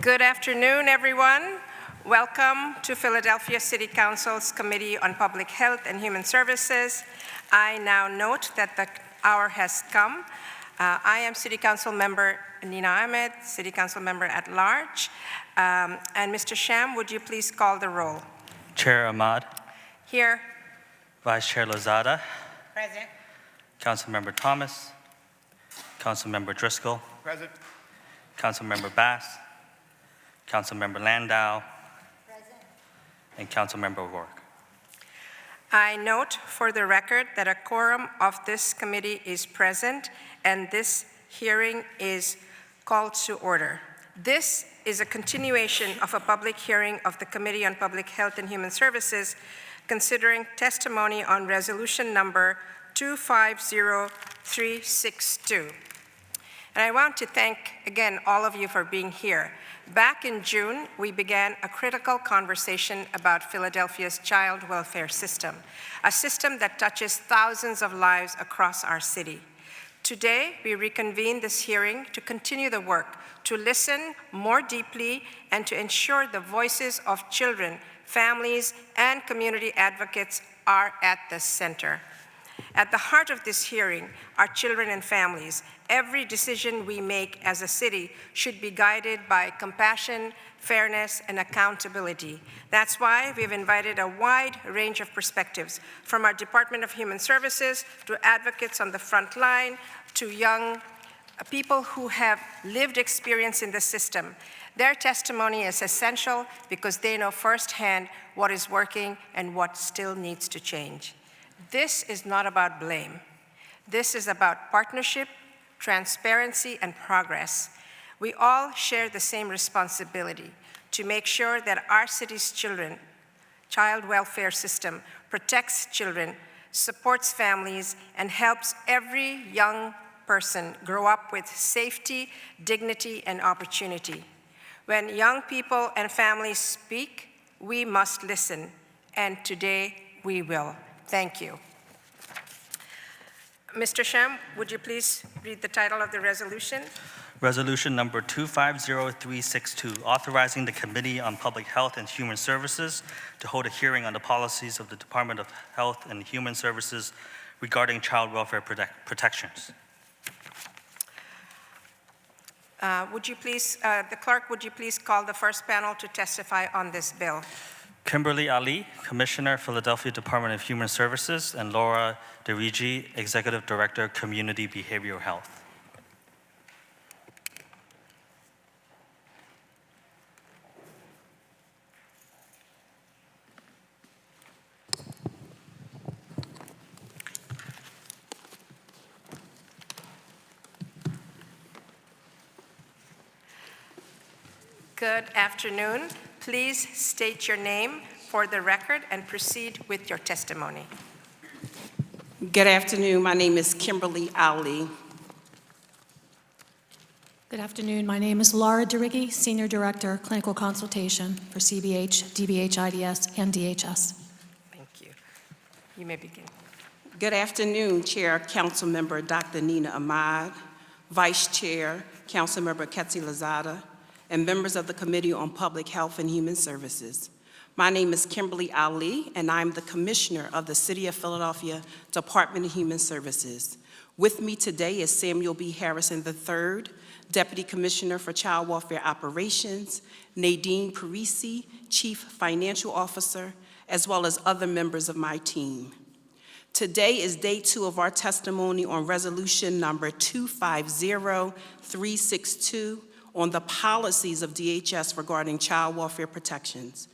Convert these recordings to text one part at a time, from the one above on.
Good afternoon, everyone. Welcome to Philadelphia City Council's Committee on Public Health and Human Services. I now note that the hour has come. I am City Council Member Nina Ahmed, City Council Member at Large. And Mr. Sham, would you please call the roll? Chair Ahmad. Here. Vice Chair Lozada. Present. Councilmember Thomas. Councilmember Driscoll. Present. Councilmember Bass. Councilmember Landau. Present. And Councilmember O'Rourke. I note for the record that a quorum of this committee is present and this hearing is called to order. This is a continuation of a public hearing of the Committee on Public Health and Human Services considering testimony on resolution number 250362. And I want to thank again all of you for being here. Back in June, we began a critical conversation about Philadelphia's child welfare system, a system that touches thousands of lives across our city. Today, we reconvene this hearing to continue the work, to listen more deeply, and to ensure the voices of children, families, and community advocates are at the center. At the heart of this hearing are children and families. Every decision we make as a city should be guided by compassion, fairness, and accountability. That's why we've invited a wide range of perspectives, from our Department of Human Services to advocates on the front line to young people who have lived experience in the system. Their testimony is essential because they know firsthand what is working and what still needs to change. This is not about blame. This is about partnership, transparency, and progress. We all share the same responsibility to make sure that our city's child welfare system protects children, supports families, and helps every young person grow up with safety, dignity, and opportunity. When young people and families speak, we must listen, and today we will. Thank you. Mr. Sham, would you please read the title of the resolution? Resolution number 250362, authorizing the Committee on Public Health and Human Services to hold a hearing on the policies of the Department of Health and Human Services regarding child welfare protections. The clerk, would you please call the first panel to testify on this bill? Kimberly Ali, Commissioner, Philadelphia Department of Human Services, and Laura DeRigi, Executive Director, Community Behavioral Health. Good afternoon. Please state your name for the record and proceed with your testimony. Good afternoon. My name is Kimberly Ali. Good afternoon. My name is Laura DeRigi, Senior Director, Clinical Consultation for CBH, DBH, IDS, and DHS. Thank you. You may begin. Good afternoon, Chair Councilmember Dr. Nina Ahmad, Vice Chair Councilmember Ketsi Lozada, and members of the Committee on Public Health and Human Services. My name is Kimberly Ali, and I'm the Commissioner of the City of Philadelphia Department of Human Services. With me today is Samuel B. Harrison III, Deputy Commissioner for Child Welfare Operations, Nadine Parisi, Chief Financial Officer, as well as other members of my team. Today is day 2 of our testimony on resolution number 250362, on the policies of DHS regarding child welfare protections.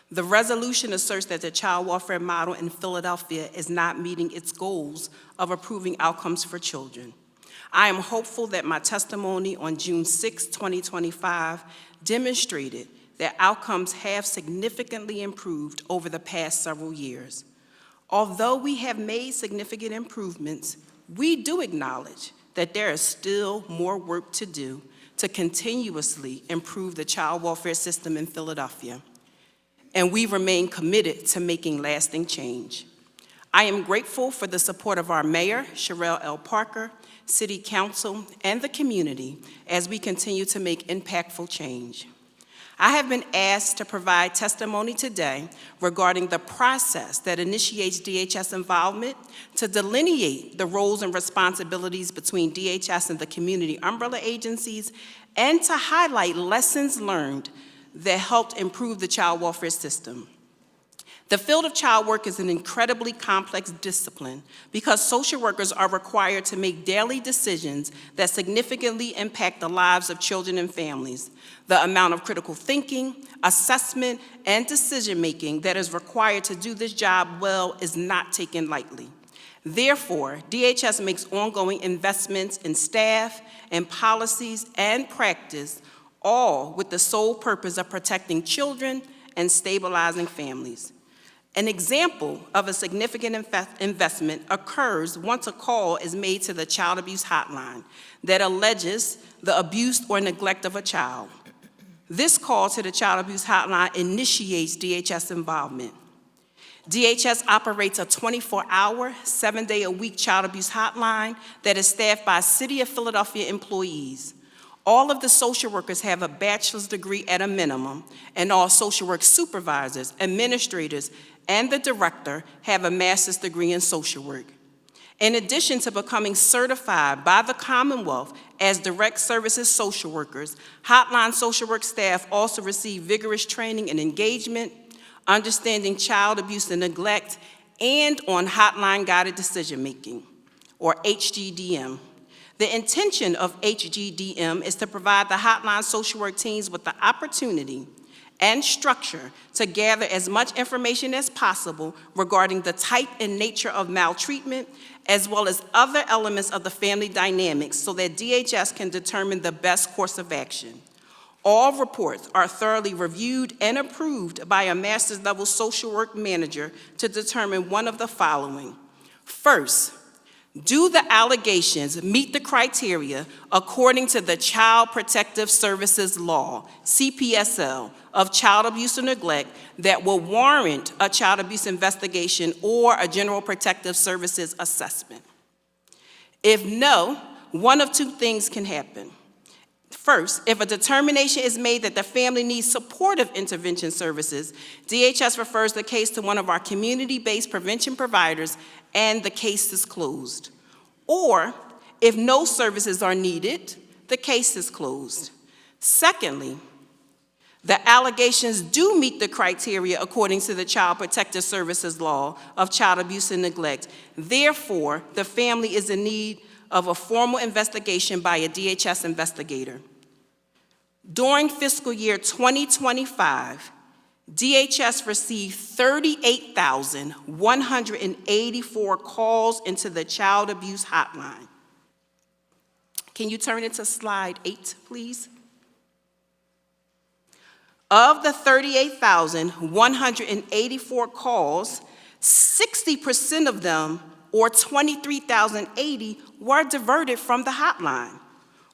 The resolution asserts that the child welfare model in Philadelphia is not meeting its goals of improving outcomes for children. I am hopeful that my testimony on June 6, 2025 demonstrated that outcomes have significantly improved over the past several years. Although we have made significant improvements, we do acknowledge that there is still more work to do to continuously improve the child welfare system in Philadelphia, and we remain committed to making lasting change. I am grateful for the support of our Mayor, Sherelle L. Parker, City Council, and the community as we continue to make impactful change. I have been asked to provide testimony today regarding the process that initiates DHS involvement to delineate the roles and responsibilities between DHS and the community umbrella agencies, and to highlight lessons learned that helped improve the child welfare system. The field of child work is an incredibly complex discipline because social workers are required to make daily decisions that significantly impact the lives of children and families. The amount of critical thinking, assessment, and decision-making that is required to do this job well is not taken lightly. Therefore, DHS makes ongoing investments in staff and policies and practice, all with the sole purpose of protecting children and stabilizing families. An example of a significant investment occurs once a call is made to the child abuse hotline that alleges the abuse or neglect of a child. This call to the child abuse hotline initiates DHS involvement. DHS operates a 24-hour, 7-day-a-week child abuse hotline that is staffed by City of Philadelphia employees. All of the social workers have a bachelor's degree at a minimum, and all social work supervisors, administrators, and the director have a master's degree in social work. In addition to becoming certified by the Commonwealth as direct services social workers, hotline social work staff also receive vigorous training in engagement, understanding child abuse and neglect, and on hotline guided decision making, or HGDM. The intention of HGDM is to provide the hotline social work teams with the opportunity and structure to gather as much information as possible regarding the type and nature of maltreatment, as well as other elements of the family dynamics, so that DHS can determine the best course of action. All reports are thoroughly reviewed and approved by a master's level social work manager to determine one of the following. First, do the allegations meet the criteria according to the Child Protective Services Law, CPSL, of child abuse or neglect that will warrant a child abuse investigation or a General Protective Services assessment? If no, one of two things can happen. First, if a determination is made that the family needs supportive intervention services, DHS refers the case to one of our community-based prevention providers and the case is closed. Or, if no services are needed, the case is closed. Secondly, the allegations do meet the criteria according to the Child Protective Services Law of child abuse and neglect. Therefore, the family is in need of a formal investigation by a DHS investigator. During fiscal year 2025, DHS received 38,184 calls into the child abuse hotline. Can you turn it to slide 8, please? Of the 38,184 calls, 60% of them, or 23,080, were diverted from the hotline,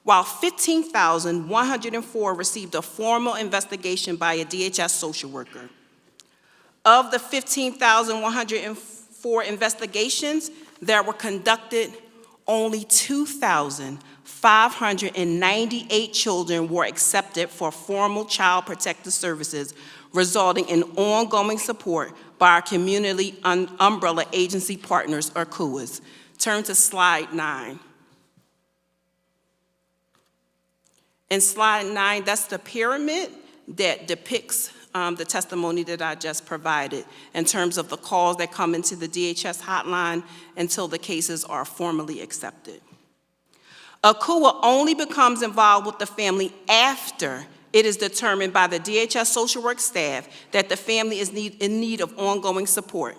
while 15,104 received a formal investigation by a DHS social worker. Of the 15,104 investigations that were conducted, only 2,598 children were accepted for formal child protective services, resulting in ongoing support by our community umbrella agency partners, or CUAs. Turn to slide 9. In slide 9, that's the pyramid that depicts the testimony that I just provided in terms of the calls that come into the DHS hotline until the cases are formally accepted. A CUA only becomes involved with the family after it is determined by the DHS social work staff that the family is in need of ongoing support.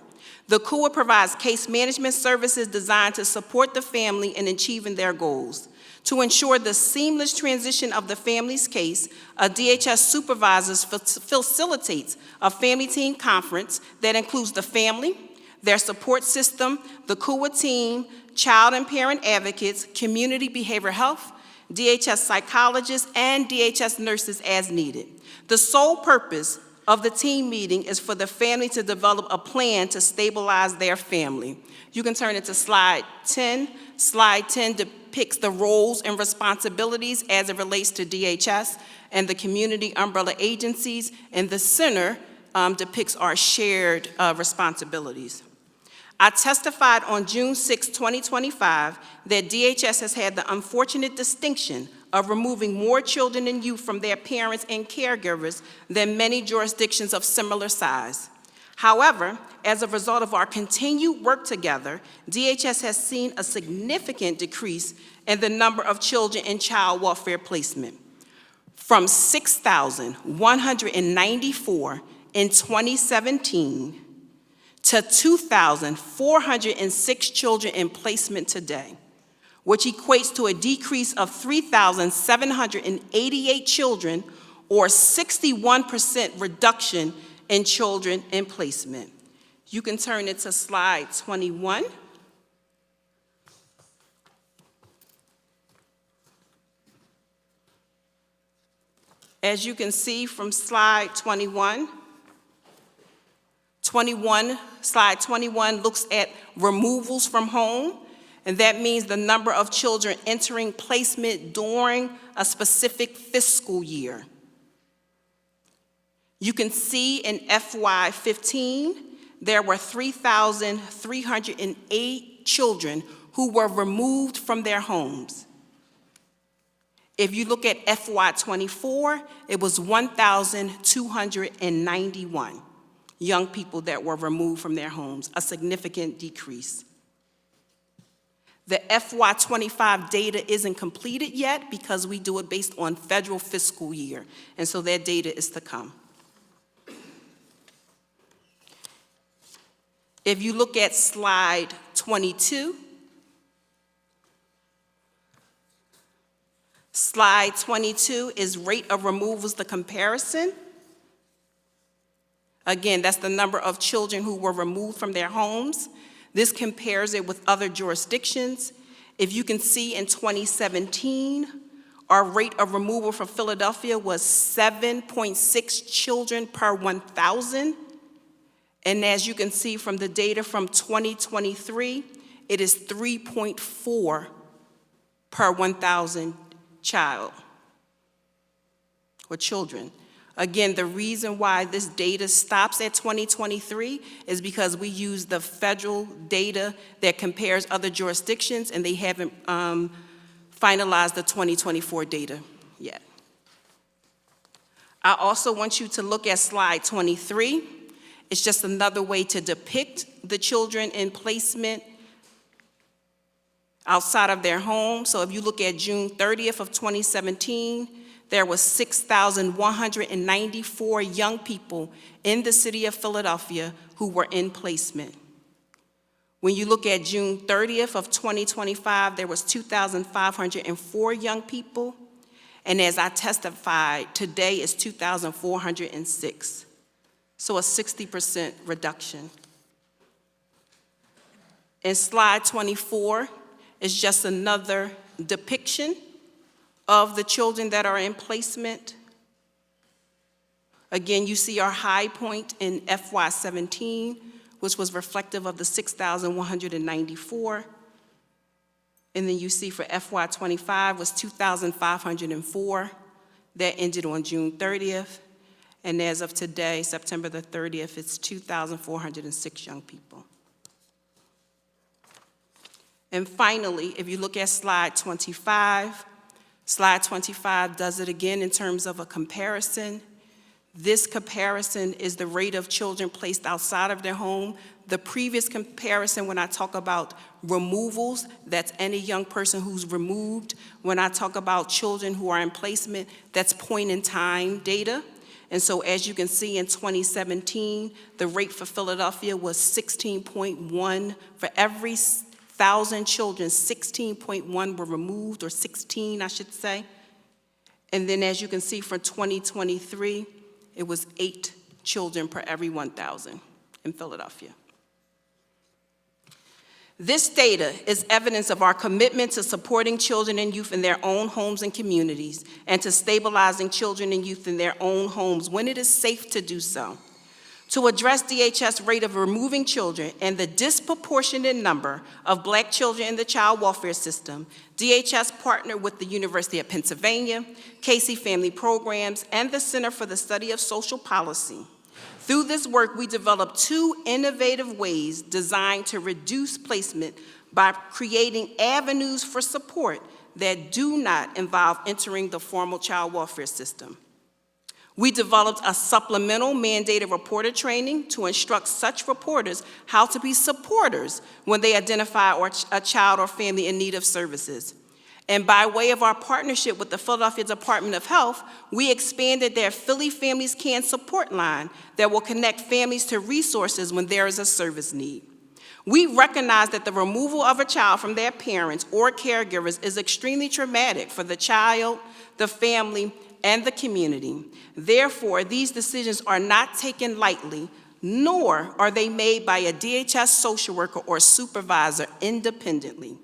The CUA provides case management services designed to support the family in achieving their goals. To ensure the seamless transition of the family's case, a DHS supervisor facilitates a family team conference that includes the family, their support system, the CUA team, child and parent advocates, community behavioral health, DHS psychologists, and DHS nurses as needed. The sole purpose of the team meeting is for the family to develop a plan to stabilize their family. You can turn it to slide 10. Slide 10 depicts the roles and responsibilities as it relates to DHS and the community umbrella agencies, and the center depicts our shared responsibilities. I testified on June 6, 2025, that DHS has had the unfortunate distinction of removing more children and youth from their parents and caregivers than many jurisdictions of similar size. However, as a result of our continued work together, DHS has seen a significant decrease in the number of children in child welfare placement, from 6,194 in 2017 to 2,406 children in placement today, which equates to a decrease of 3,788 children, or 61% reduction in children in placement. You can turn it to slide 21. As you can see from slide 21, slide 21 looks at removals from home, and that means the number of children entering placement during a specific fiscal year. You can see in FY15, there were 3,308 children who were removed from their homes. If you look at FY24, it was 1,291 young people that were removed from their homes, a significant decrease. The FY25 data isn't completed yet because we do it based on federal fiscal year, and so that data is to come. If you look at slide 22, slide 22 is rate of removals, the comparison. Again, that's the number of children who were removed from their homes. This compares it with other jurisdictions. If you can see in 2017, our rate of removal for Philadelphia was 7.6 children per 1,000. And as you can see from the data from 2023, it is 3.4 per 1,000 child or children. Again, the reason why this data stops at 2023 is because we use the federal data that compares other jurisdictions, and they haven't finalized the 2024 data yet. I also want you to look at slide 23. It's just another way to depict the children in placement outside of their home. So if you look at June 30th of 2017, there was 6,194 young people in the city of Philadelphia who were in placement. When you look at June 30th of 2025, there was 2,504 young people. And as I testified, today is 2,406. So a 60% reduction. And slide 24 is just another depiction of the children that are in placement. Again, you see our high point in FY17, which was reflective of the 6,194. And then you see for FY25 was 2,504. That ended on June 30th. And as of today, September the 30th, it's 2,406 young people. And finally, if you look at slide 25 does it again in terms of a comparison. This comparison is the rate of children placed outside of their home. The previous comparison, when I talk about removals, that's any young person who's removed. When I talk about children who are in placement, that's point in time data. And so as you can see in 2017, the rate for Philadelphia was 16.1. For every 1,000 children, 16.1 were removed, or 16, I should say. And then as you can see for 2023, it was 8 children per every 1,000 in Philadelphia. This data is evidence of our commitment to supporting children and youth in their own homes and communities, and to stabilizing children and youth in their own homes when it is safe to do so. To address DHS rate of removing children and the disproportionate number of Black children in the child welfare system, DHS partnered with the University of Pennsylvania, Casey Family Programs, and the Center for the Study of Social Policy. Through this work, we developed 2 innovative ways designed to reduce placement by creating avenues for support that do not involve entering the formal child welfare system. We developed a supplemental mandated reporter training to instruct such reporters how to be supporters when they identify a child or family in need of services. And by way of our partnership with the Philadelphia Department of Health, we expanded their Philly Families Can support line that will connect families to resources when there is a service need. We recognize that the removal of a child from their parents or caregivers is extremely traumatic for the child, the family, and the community. Therefore, these decisions are not taken lightly, nor are they made by a DHS social worker or supervisor independently.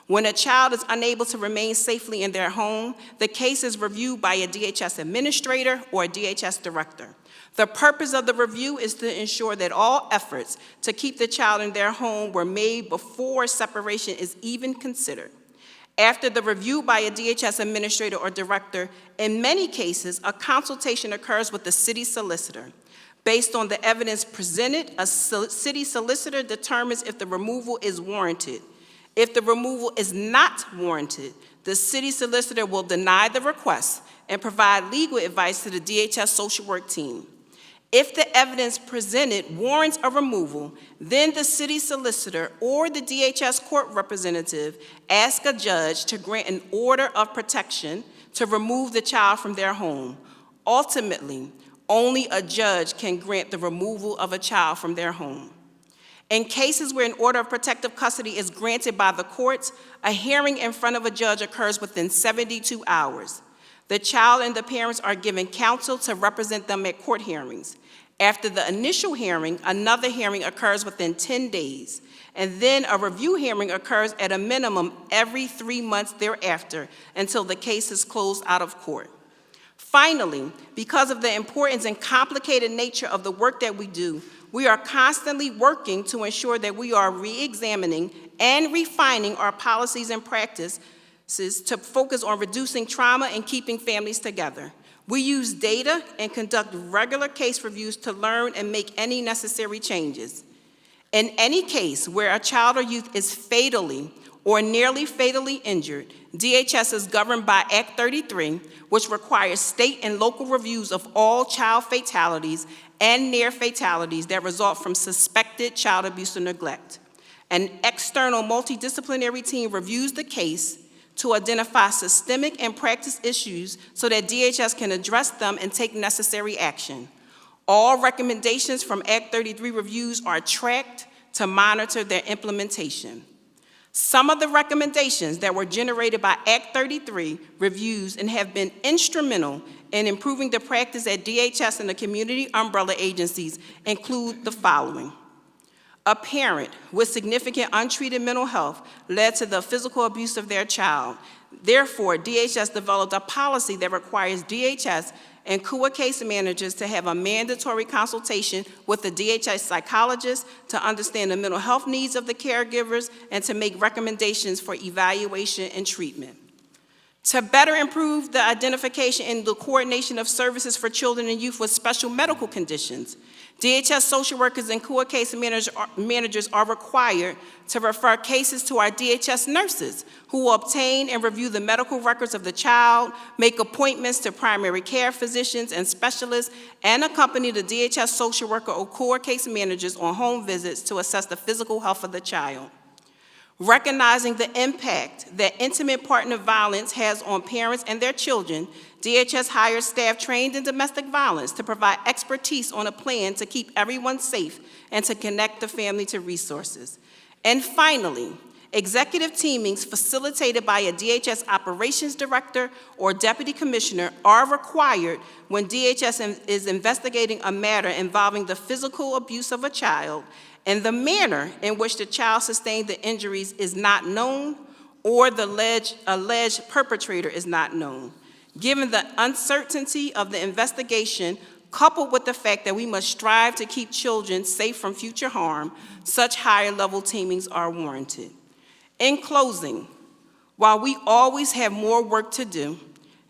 When a child is unable to remain safely in their home, the case is reviewed by a DHS administrator or a DHS director. The purpose of the review is to ensure that all efforts to keep the child in their home were made before separation is even considered. After the review by a DHS administrator or director, in many cases, a consultation occurs with the city solicitor. Based on the evidence presented, a city solicitor determines if the removal is warranted. If the removal is not warranted, the city solicitor will deny the request and provide legal advice to the DHS social work team. If the evidence presented warrants a removal, then the city solicitor or the DHS court representative ask a judge to grant an order of protection to remove the child from their home. Ultimately, only a judge can grant the removal of a child from their home. In cases where an order of protective custody is granted by the courts, a hearing in front of a judge occurs within 72 hours. The child and the parents are given counsel to represent them at court hearings. After the initial hearing, another hearing occurs within 10 days, and then a review hearing occurs at a minimum every 3 months thereafter until the case is closed out of court. Finally, because of the importance and complicated nature of the work that we do, we are constantly working to ensure that we are re-examining and refining our policies and practices to focus on reducing trauma and keeping families together. We use data and conduct regular case reviews to learn and make any necessary changes. In any case where a child or youth is fatally or nearly fatally injured, DHS is governed by Act 33, which requires state and local reviews of all child fatalities and near fatalities that result from suspected child abuse or neglect. An external multidisciplinary team reviews the case to identify systemic and practice issues so that DHS can address them and take necessary action. All recommendations from Act 33 reviews are tracked to monitor their implementation. Some of the recommendations that were generated by Act 33 reviews and have been instrumental in improving the practice at DHS and the community umbrella agencies include the following. A parent with significant untreated mental health led to the physical abuse of their child. Therefore, DHS developed a policy that requires DHS and CUA case managers to have a mandatory consultation with the DHS psychologist to understand the mental health needs of the caregivers and to make recommendations for evaluation and treatment. To better improve the identification and the coordination of services for children and youth with special medical conditions, DHS social workers and CUA case managers are required to refer cases to our DHS nurses, who will obtain and review the medical records of the child, make appointments to primary care physicians and specialists, and accompany the DHS social worker or CUA case managers on home visits to assess the physical health of the child. Recognizing the impact that intimate partner violence has on parents and their children, DHS hires staff trained in domestic violence to provide expertise on a plan to keep everyone safe and to connect the family to resources. And finally, executive teamings facilitated by a DHS operations director or deputy commissioner are required when DHS is investigating a matter involving the physical abuse of a child and the manner in which the child sustained the injuries is not known or the alleged perpetrator is not known. Given the uncertainty of the investigation, coupled with the fact that we must strive to keep children safe from future harm, such higher level teamings are warranted. In closing, while we always have more work to do,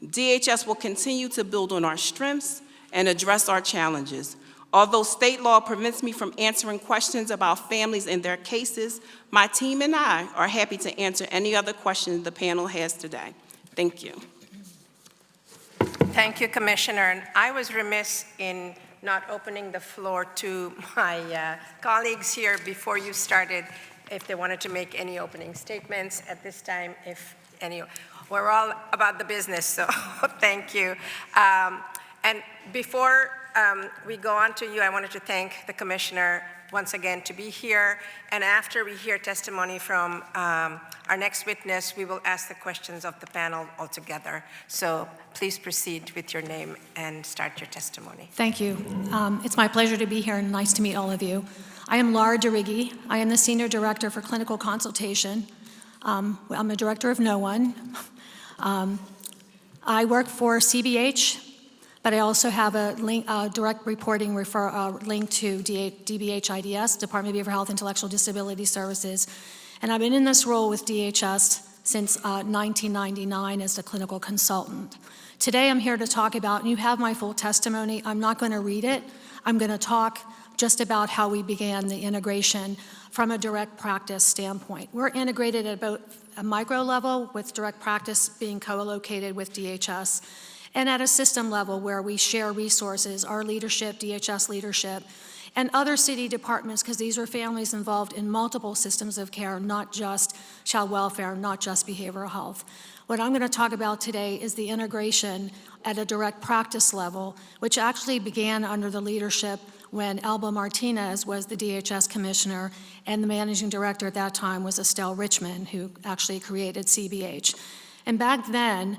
DHS will continue to build on our strengths and address our challenges. Although state law prevents me from answering questions about families and their cases, my team and I are happy to answer any other questions the panel has today. Thank you. Thank you, Commissioner. And I was remiss in not opening the floor to my colleagues here before you started, if they wanted to make any opening statements at this time, if any. We're all about the business, so thank you. And before we go on to you, I wanted to thank the Commissioner once again to be here. And after we hear testimony from our next witness, we will ask the questions of the panel altogether. So please proceed with your name and start your testimony. Thank you. It's my pleasure to be here and nice to meet all of you. I am Laura DeRiggi. I am the Senior Director for Clinical Consultation. I'm a director of no one. I work for CBH, but I also have a direct reporting link to DBH-IDS, Department of Behavioral Health Intellectual Disability Services. And I've been in this role with DHS since 1999 as the clinical consultant. Today I'm here to talk about, and you have my full testimony, I'm not going to read it. I'm going to talk just about how we began the integration from a direct practice standpoint. We're integrated at both a micro level, with direct practice being co-located with DHS, and at a system level where we share resources, our leadership, DHS leadership, and other city departments, because these are families involved in multiple systems of care, not just child welfare, not just behavioral health. What I'm going to talk about today is the integration at a direct practice level, which actually began under the leadership when Alba Martinez was the DHS commissioner, and the managing director at that time was Estelle Richmond, who actually created CBH. And back then,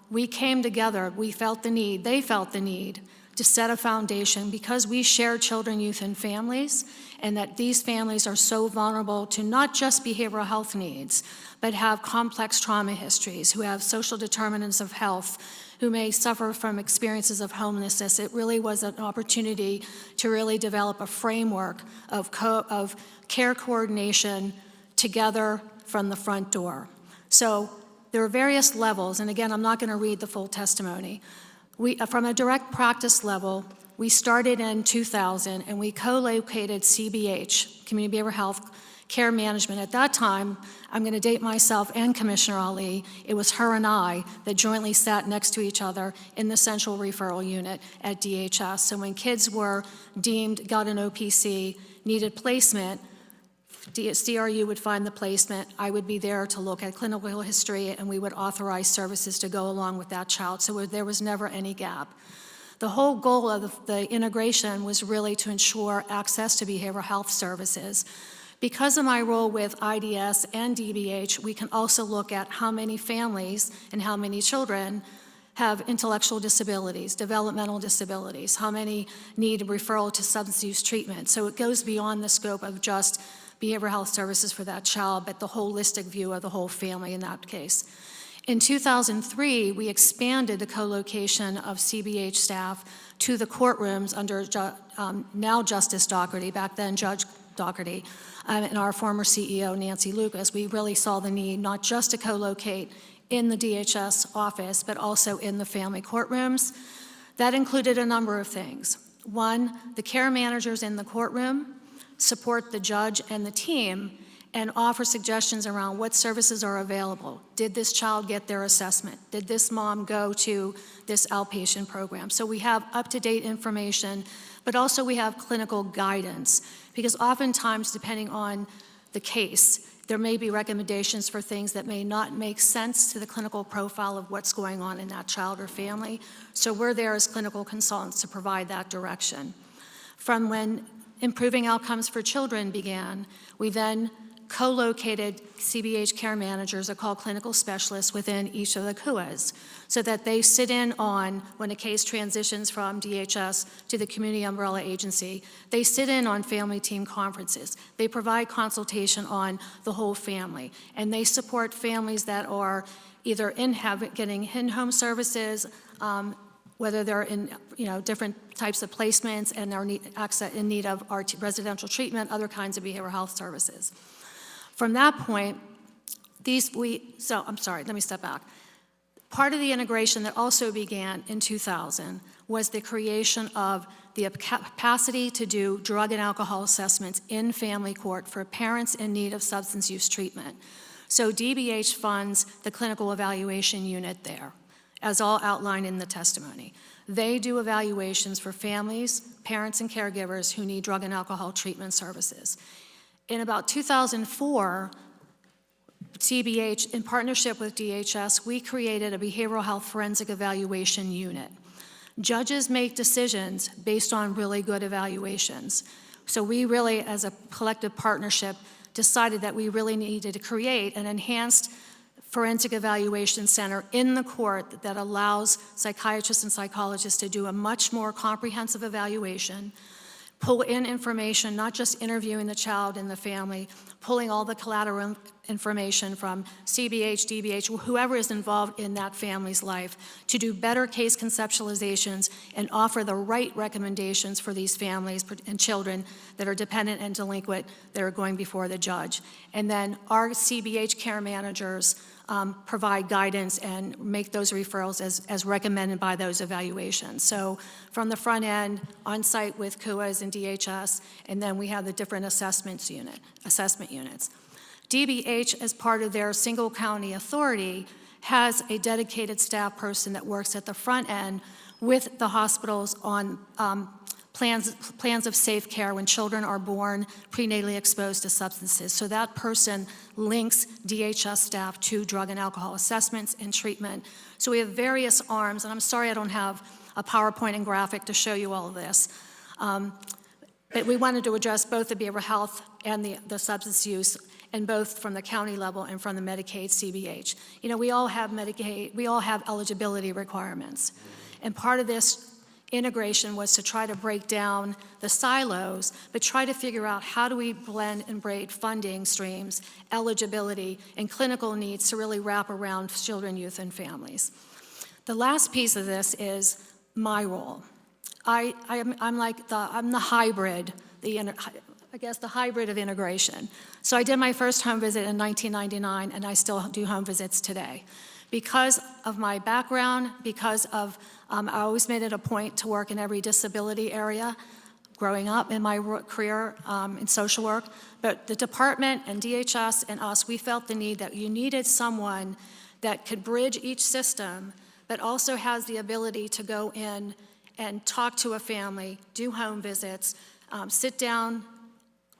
we came together, we felt the need, they felt the need to set a foundation because we share children, youth, and families, and that these families are so vulnerable to not just behavioral health needs, but have complex trauma histories, who have social determinants of health, who may suffer from experiences of homelessness. It really was an opportunity to really develop a framework of care coordination together from the front door. So there are various levels, and again, I'm not going to read the full testimony. From a direct practice level, we started in 2000, and we co-located CBH, Community Behavioral Health Care Management. At that time, I'm going to date myself and Commissioner Ali, it was her and I that jointly sat next to each other in the central referral unit at DHS. So when kids were deemed, got an OPC, needed placement, CRU would find the placement, I would be there to look at clinical history, and we would authorize services to go along with that child, so there was never any gap. The whole goal of the integration was really to ensure access to behavioral health services. Because of my role with IDS and DBH, we can also look at how many families and how many children have intellectual disabilities, developmental disabilities, how many need referral to substance use treatment. So it goes beyond the scope of just behavioral health services for that child, but the holistic view of the whole family in that case. In 2003, we expanded the co-location of CBH staff to the courtrooms under now Justice Dougherty, back then Judge Dougherty, and our former CEO, Nancy Lucas. We really saw the need not just to co-locate in the DHS office, but also in the family courtrooms. That included a number of things. One, the care managers in the courtroom support the judge and the team and offer suggestions around what services are available. Did this child get their assessment? Did this mom go to this outpatient program? So we have up-to-date information, but also we have clinical guidance, because oftentimes, depending on the case, there may be recommendations for things that may not make sense to the clinical profile of what's going on in that child or family. So we're there as clinical consultants to provide that direction. From when improving outcomes for children began, we then co-located CBH care managers, are called clinical specialists, within each of the CUAs, so that they sit in on, when a case transitions from DHS to the community umbrella agency, they sit in on family team conferences. They provide consultation on the whole family, and they support families that are either getting in-home services, whether they're in, different types of placements and are in need of residential treatment, other kinds of behavioral health services. From that point, let me step back. Part of the integration that also began in 2000 was the creation of the capacity to do drug and alcohol assessments in family court for parents in need of substance use treatment. So DBH funds the clinical evaluation unit there, as all outlined in the testimony. They do evaluations for families, parents, and caregivers who need drug and alcohol treatment services. In about 2004, CBH, in partnership with DHS, we created a behavioral health forensic evaluation unit. Judges make decisions based on really good evaluations. So we really, as a collective partnership, decided that we really needed to create an enhanced forensic evaluation center in the court that allows psychiatrists and psychologists to do a much more comprehensive evaluation, pull in information, not just interviewing the child and the family, pulling all the collateral information from CBH, DBH, whoever is involved in that family's life, to do better case conceptualizations and offer the right recommendations for these families and children that are dependent and delinquent that are going before the judge. And then our CBH care managers provide guidance and make those referrals as recommended by those evaluations. So from the front end, on site with CUAs and DHS, and then we have the different assessment units. DBH, as part of their single county authority, has a dedicated staff person that works at the front end with the hospitals on plans of safe care when children are born prenatally exposed to substances. So that person links DHS staff to drug and alcohol assessments and treatment. So we have various arms, and I'm sorry I don't have a PowerPoint and graphic to show you all of this. But we wanted to address both the behavioral health and the substance use, and both from the county level and from the Medicaid CBH. We all have Medicaid, we all have eligibility requirements. And part of this integration was to try to break down the silos, but try to figure out how do we blend and braid funding streams, eligibility, and clinical needs to really wrap around children, youth, and families. The last piece of this is my role. I'm the hybrid, the hybrid of integration. So I did my first home visit in 1999, and I still do home visits today. Because of my background, because of, I always made it a point to work in every disability area growing up in my career in social work. But the department and DHS and us, we felt the need that you needed someone that could bridge each system, but also has the ability to go in and talk to a family, do home visits, sit down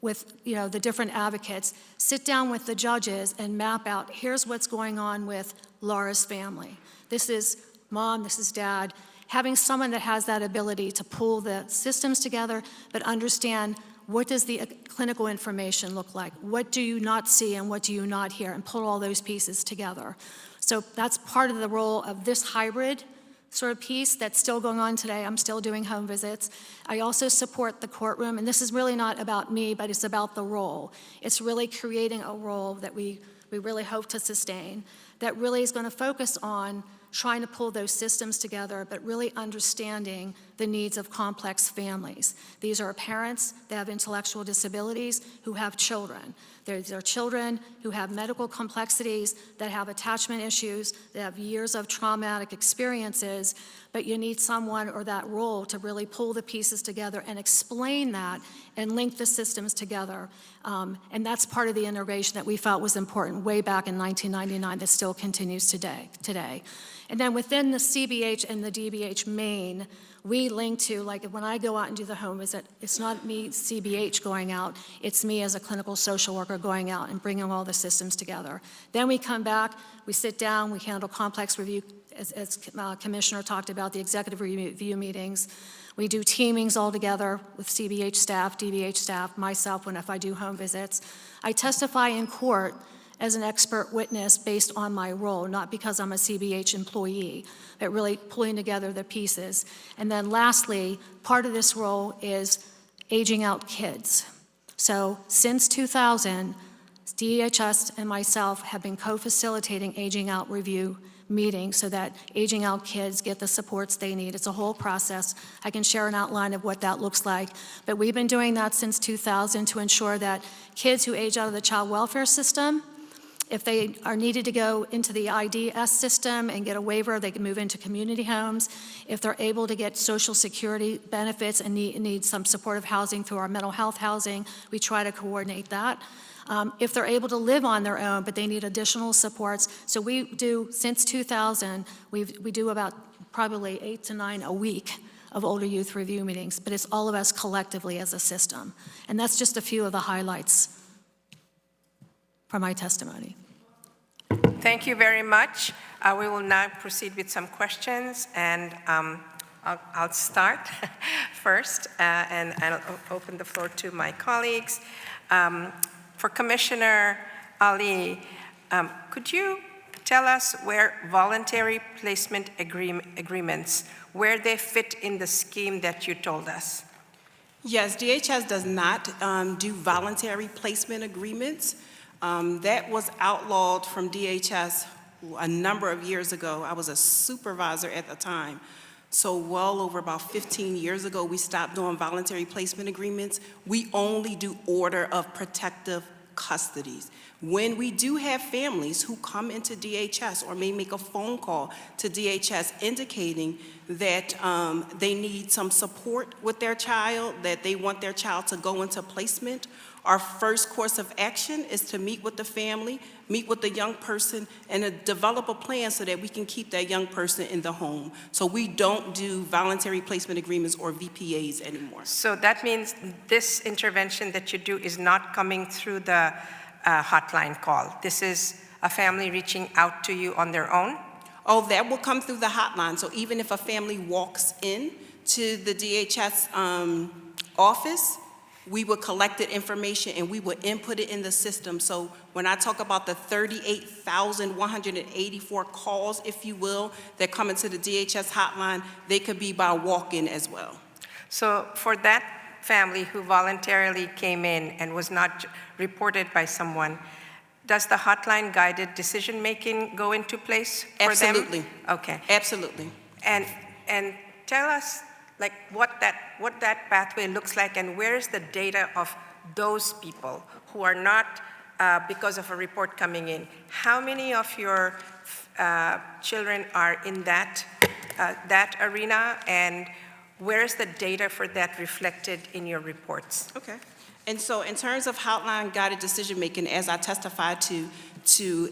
with the different advocates, sit down with the judges and map out, here's what's going on with Laura's family. This is mom, this is dad. Having someone that has that ability to pull the systems together, but understand what does the clinical information look like? What do you not see and what do you not hear? And pull all those pieces together. So that's part of the role of this hybrid sort of piece that's still going on today. I'm still doing home visits. I also support the courtroom, and this is really not about me, but it's about the role. It's really creating a role that we really hope to sustain, that really is going to focus on trying to pull those systems together, but really understanding the needs of complex families. These are parents that have intellectual disabilities who have children. These are children who have medical complexities, that have attachment issues, that have years of traumatic experiences, but you need someone or that role to really pull the pieces together and explain that and link the systems together. And that's part of the integration that we felt was important way back in 1999 that still continues today. And then within the CBH and the DBH main, we link to, like when I go out and do the home visit, it's not me, CBH, going out, it's me as a clinical social worker going out and bringing all the systems together. Then we come back, we sit down, we handle complex review, as Commissioner talked about, the executive review meetings. We do teamings all together with CBH staff, DBH staff, myself if I do home visits. I testify in court as an expert witness based on my role, not because I'm a CBH employee, but really pulling together the pieces. And then lastly, part of this role is aging out kids. So since 2000, DHS and myself have been co-facilitating aging out review meeting so that aging out kids get the supports they need. It's a whole process. I can share an outline of what that looks like. But we've been doing that since 2000 to ensure that kids who age out of the child welfare system, if they are needed to go into the IDS system and get a waiver, they can move into community homes. If they're able to get Social Security benefits and need some supportive housing through our mental health housing, we try to coordinate that. If they're able to live on their own, but they need additional supports. So we do, since 2000, we do about probably 8 to 9 a week of older youth review meetings, but it's all of us collectively as a system. And that's just a few of the highlights from my testimony. Thank you very much. We will now proceed with some questions, and I'll start first, and I'll open the floor to my colleagues. For Commissioner Ali, could you tell us where voluntary placement agreements, where they fit in the scheme that you told us? Yes, DHS does not do voluntary placement agreements. That was outlawed from DHS a number of years ago. I was a supervisor at the time. So well over about 15 years ago, we stopped doing voluntary placement agreements. We only do order of protective custodies. When we do have families who come into DHS or may make a phone call to DHS indicating that they need some support with their child, that they want their child to go into placement, our first course of action is to meet with the family, meet with the young person, and to develop a plan so that we can keep that young person in the home. So we don't do voluntary placement agreements or VPAs anymore. So that means this intervention that you do is not coming through the hotline call. This is a family reaching out to you on their own? Oh, that will come through the hotline. So even if a family walks in to the DHS office, we would collect the information and we would input it in the system. So when I talk about the 38,184 calls, if you will, that come into the DHS hotline, they could be by walk-in as well. So for that family who voluntarily came in and was not reported by someone, does the hotline guided decision-making go into place for Absolutely. them? Okay. Absolutely. And tell us like what that pathway looks like, and where is the data of those people who are not because of a report coming in? How many of your children are in that arena, and where is the data for that reflected in your reports? Okay. And so in terms of hotline guided decision making, as I testified to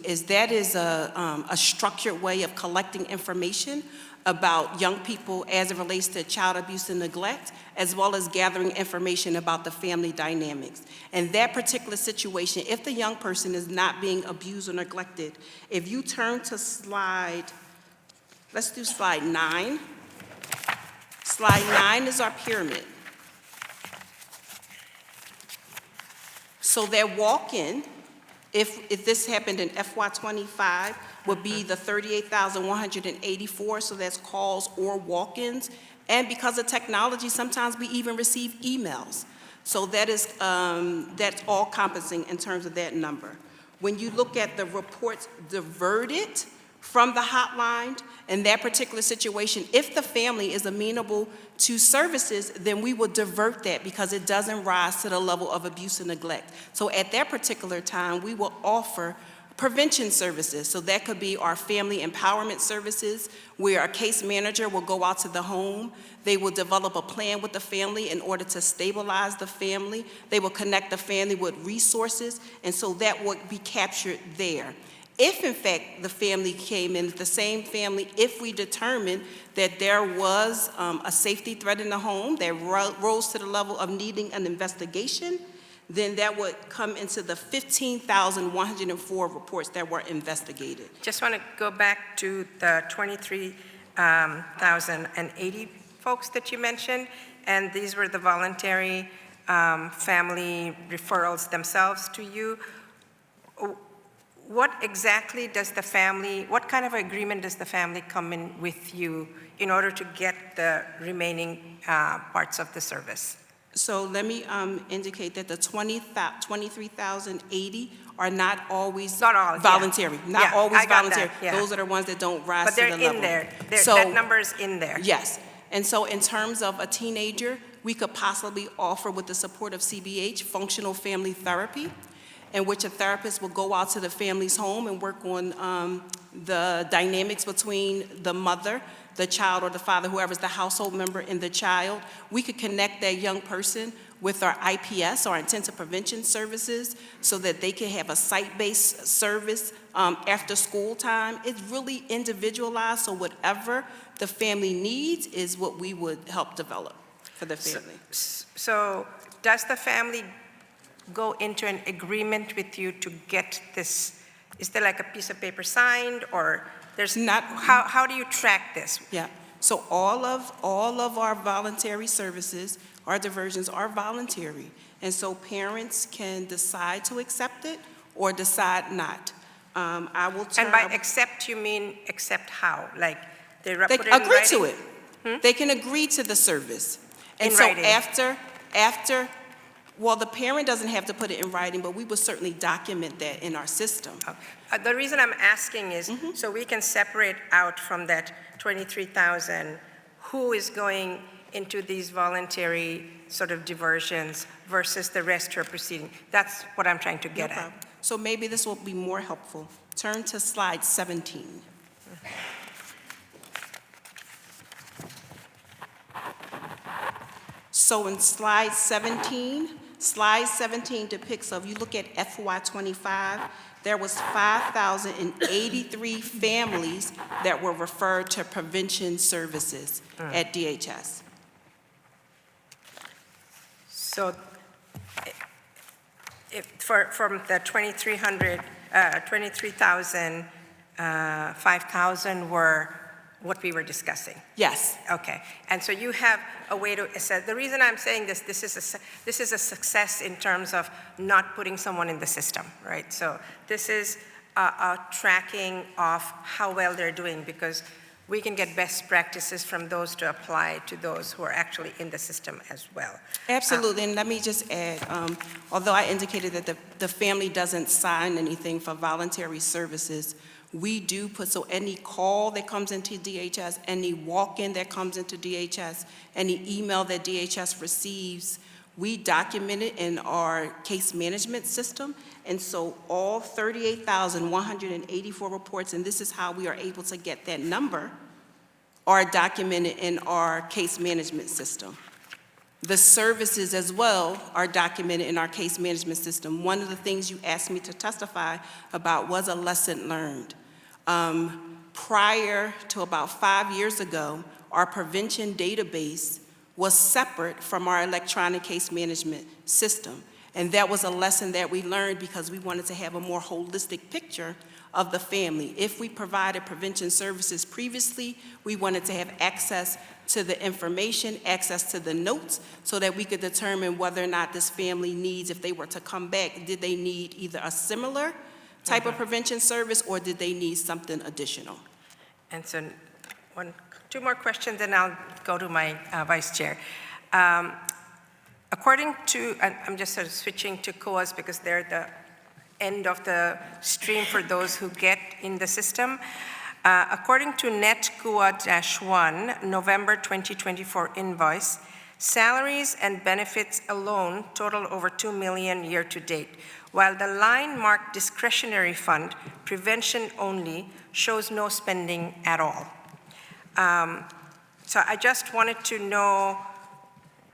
is that is a structured way of collecting information about young people as it relates to child abuse and neglect, as well as gathering information about the family dynamics. And that particular situation, if the young person is not being abused or neglected, if you turn to let's do slide 9. Slide 9 is our pyramid. So that walk-in, if this happened in FY25, would be the 38,184, so that's calls or walk-ins. And because of technology, sometimes we even receive emails. So that is, that's all encompassing in terms of that number. When you look at the reports diverted from the hotline, in that particular situation, if the family is amenable to services, then we will divert that because it doesn't rise to the level of abuse and neglect. So at that particular time, we will offer prevention services. So that could be our family empowerment services, where a case manager will go out to the home. They will develop a plan with the family in order to stabilize the family. They will connect the family with resources, and so that would be captured there. If, in fact, the family came in, the same family, if we determined that there was a safety threat in the home that rose to the level of needing an investigation, then that would come into the 15,104 reports that were investigated. Just want to go back to the 23,080 folks that you mentioned, and these were the voluntary family referrals themselves to you. What exactly does the family, what kind of agreement does the family come in with you in order to get the remaining parts of the service? So let me indicate that the 23,080 are not always Not all, yeah. voluntary. Not Yeah, always I got voluntary. that, yeah. Those are the ones that don't rise But to they're the level. in there. So- That number is in there. Yes. And so in terms of a teenager, we could possibly offer, with the support of CBH, functional family therapy, in which a therapist will go out to the family's home and work on the dynamics between the mother, the child, or the father, whoever's the household member, and the child. We could connect that young person with our IPS, our intensive prevention services, so that they can have a site-based service after school time. It's really individualized, so whatever the family needs is what we would help develop for the family. So does the family go into an agreement with you to get this? Is there like a piece of paper signed, or there's Not- how do you track this? Yeah, so all of our voluntary services, our diversions are voluntary. And so parents can decide to accept it or decide not. I will turn. And by accept, you mean accept how? Like they They put it in agree to writing? it. They can agree to the service. And In so writing. after, well, the parent doesn't have to put it in writing, but we will certainly document that in our system. The reason I'm asking is Mm-hmm. so we can separate out from that 23,000 who is going into these voluntary sort of diversions versus the rest who are proceeding. That's what I'm trying to No get at. problem. So maybe this will be more helpful. Turn to slide 17. So in slide 17 depicts, if you look at FY '25, there was 5,083 families that were referred to prevention services at DHS. So from the 23,000, 5,000 were what we were discussing. Yes, Okay, and so you have a way to assess. The reason I'm saying this is a success in terms of not putting someone in the system, right? So this is a tracking of how well they're doing, because we can get best practices from those to apply to those who are actually in the system as well. absolutely. And let me just add, although I indicated that the family doesn't sign anything for voluntary services, we do put, so any call that comes into DHS, any walk-in that comes into DHS, any email that DHS receives, we document it in our case management system. And so all 38,184 reports, and this is how we are able to get that number, are documented in our case management system. The services as well are documented in our case management system. One of the things you asked me to testify about was a lesson learned. Prior to about 5 years ago, our prevention database was separate from our electronic case management system. And that was a lesson that we learned because we wanted to have a more holistic picture of the family. If we provided prevention services previously, we wanted to have access to the information, access to the notes, so that we could determine whether or not this family needs, if they were to come back, did they need either a similar type of prevention service or did they need something additional? And so two more questions, and I'll go to my vice chair. According to, and I'm just sort of switching to COAs because they're the end of the stream for those who get in the system. According to Net COA-1, November 2024 invoice, salaries and benefits alone total over $2 million year to date, while the line marked discretionary fund, prevention only, shows no spending at all. So I just wanted to know,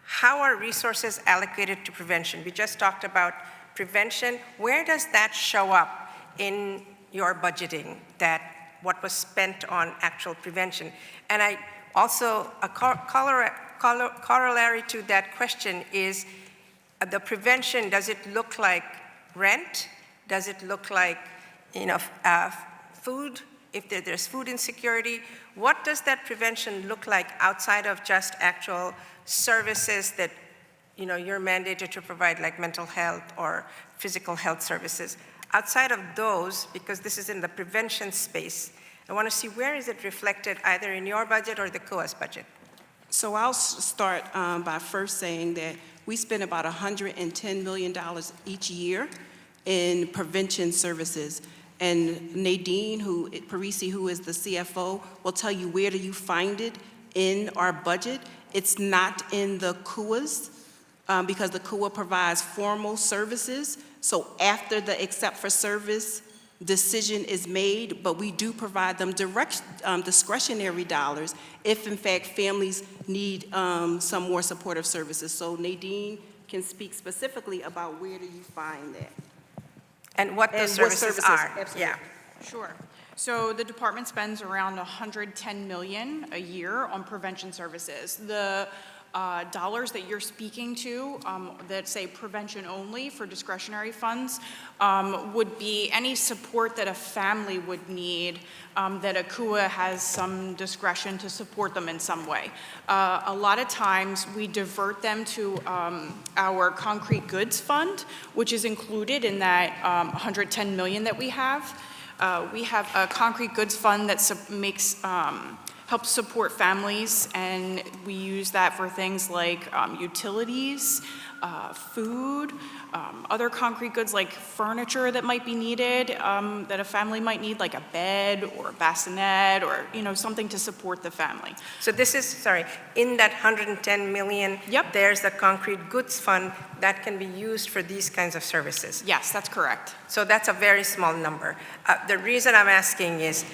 how are resources allocated to prevention? We just talked about prevention. Where does that show up in your budgeting, that what was spent on actual prevention? And I also, a corollary to that question is the prevention, does it look like rent? Does it look like, food, if there's food insecurity? What does that prevention look like outside of just actual services that you're mandated to provide, like mental health or physical health services? Outside of those, because this is in the prevention space, I want to see where is it reflected either in your budget or the COA's budget? So I'll start by first saying that we spend about $110 million each year in prevention services. And Nadine Parisi, who is the CFO, will tell you where do you find it in our budget. It's not in the CUAs because the CUA provides formal services. So after the except for service decision is made, but we do provide them direct discretionary dollars if in fact families need some more supportive services. So Nadine can speak specifically about where do you find that. And what those And what services are. Absolutely. Yeah. Sure. So the department spends around $110 million a year on prevention services. The dollars that you're speaking to that say prevention only for discretionary funds would be any support that a family would need that a CUA has some discretion to support them in some way. A lot of times we divert them to our concrete goods fund, which is included in that $110 million that we have. We have a concrete goods fund that helps support families, and we use that for things like utilities, food, other concrete goods like furniture that might be needed, that a family might need, like a bed or a bassinet or something to support the family. So this is, sorry, in that 110 million, Yep. there's the concrete goods fund that can be used for these kinds of services. Yes, that's correct. So that's a very small number. The reason I'm asking is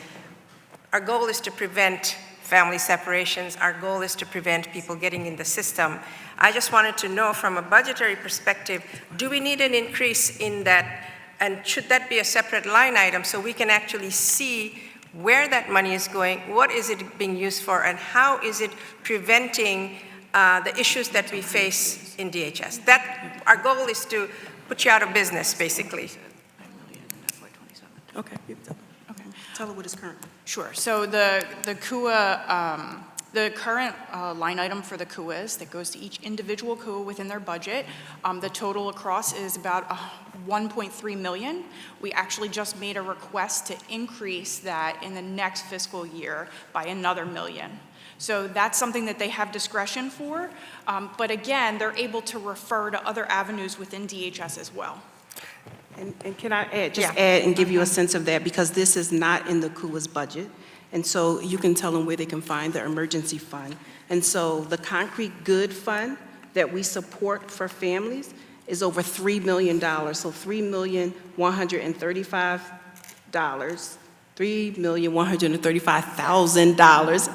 our goal is to prevent family separations. Our goal is to prevent people getting in the system. I just wanted to know from a budgetary perspective, do we need an increase in that? And should that be a separate line item so we can actually see where that money is going, what is it being used for, and how is it preventing the issues that we face in DHS? Our goal is to put you out of business, basically. Okay. Tell her what is current. Sure. So the CUA, the current line item for the CUAs that goes to each individual CUA within their budget, the total across is about $1.3 million. We actually just made a request to increase that in the next fiscal year by another $1 million. So that's something that they have discretion for. But again, they're able to refer to other avenues within DHS as well. And can I add and give you a sense of that, because this is not in the CUA's budget. And so you can tell them where they can find the emergency fund. And so the concrete good fund that we support for families is over $3 million. So $3,135,000, $3,135,000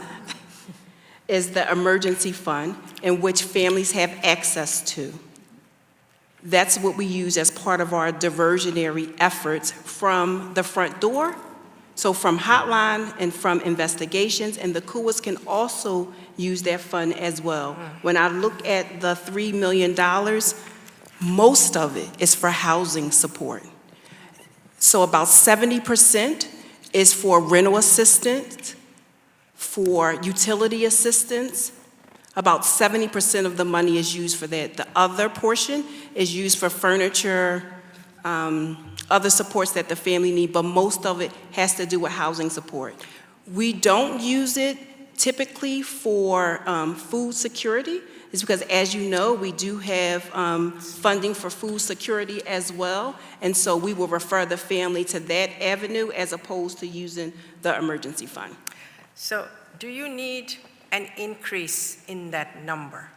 is the emergency fund in which families have access to. That's what we use as part of our diversionary efforts from the front door, so from hotline and from investigations, and the CUAs can also use that fund as well. When I look at the $3 million, most of it is for housing support. So about 70% is for rental assistance, for utility assistance. About 70% of the money is used for that. The other portion is used for furniture, other supports that the family need, but most of it has to do with housing support. We don't use it typically for food security. It's because, as you know, we do have funding for food security as well, and so we will refer the family to that avenue as opposed to using the emergency fund. So do you need an increase in that number?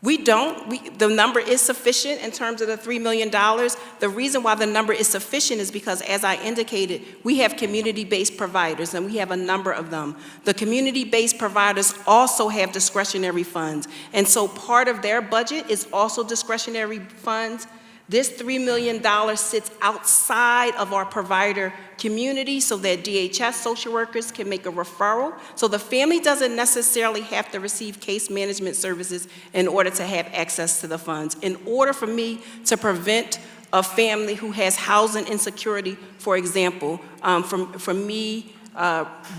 We don't. The number is sufficient in terms of the $3 million. The reason why the number is sufficient is because, as I indicated, we have community-based providers, and we have a number of them. The community-based providers also have discretionary funds, and so part of their budget is also discretionary funds. This $3 million sits outside of our provider community so that DHS social workers can make a referral. So the family doesn't necessarily have to receive case management services in order to have access to the funds. In order for me to prevent a family who has housing insecurity, for example, from me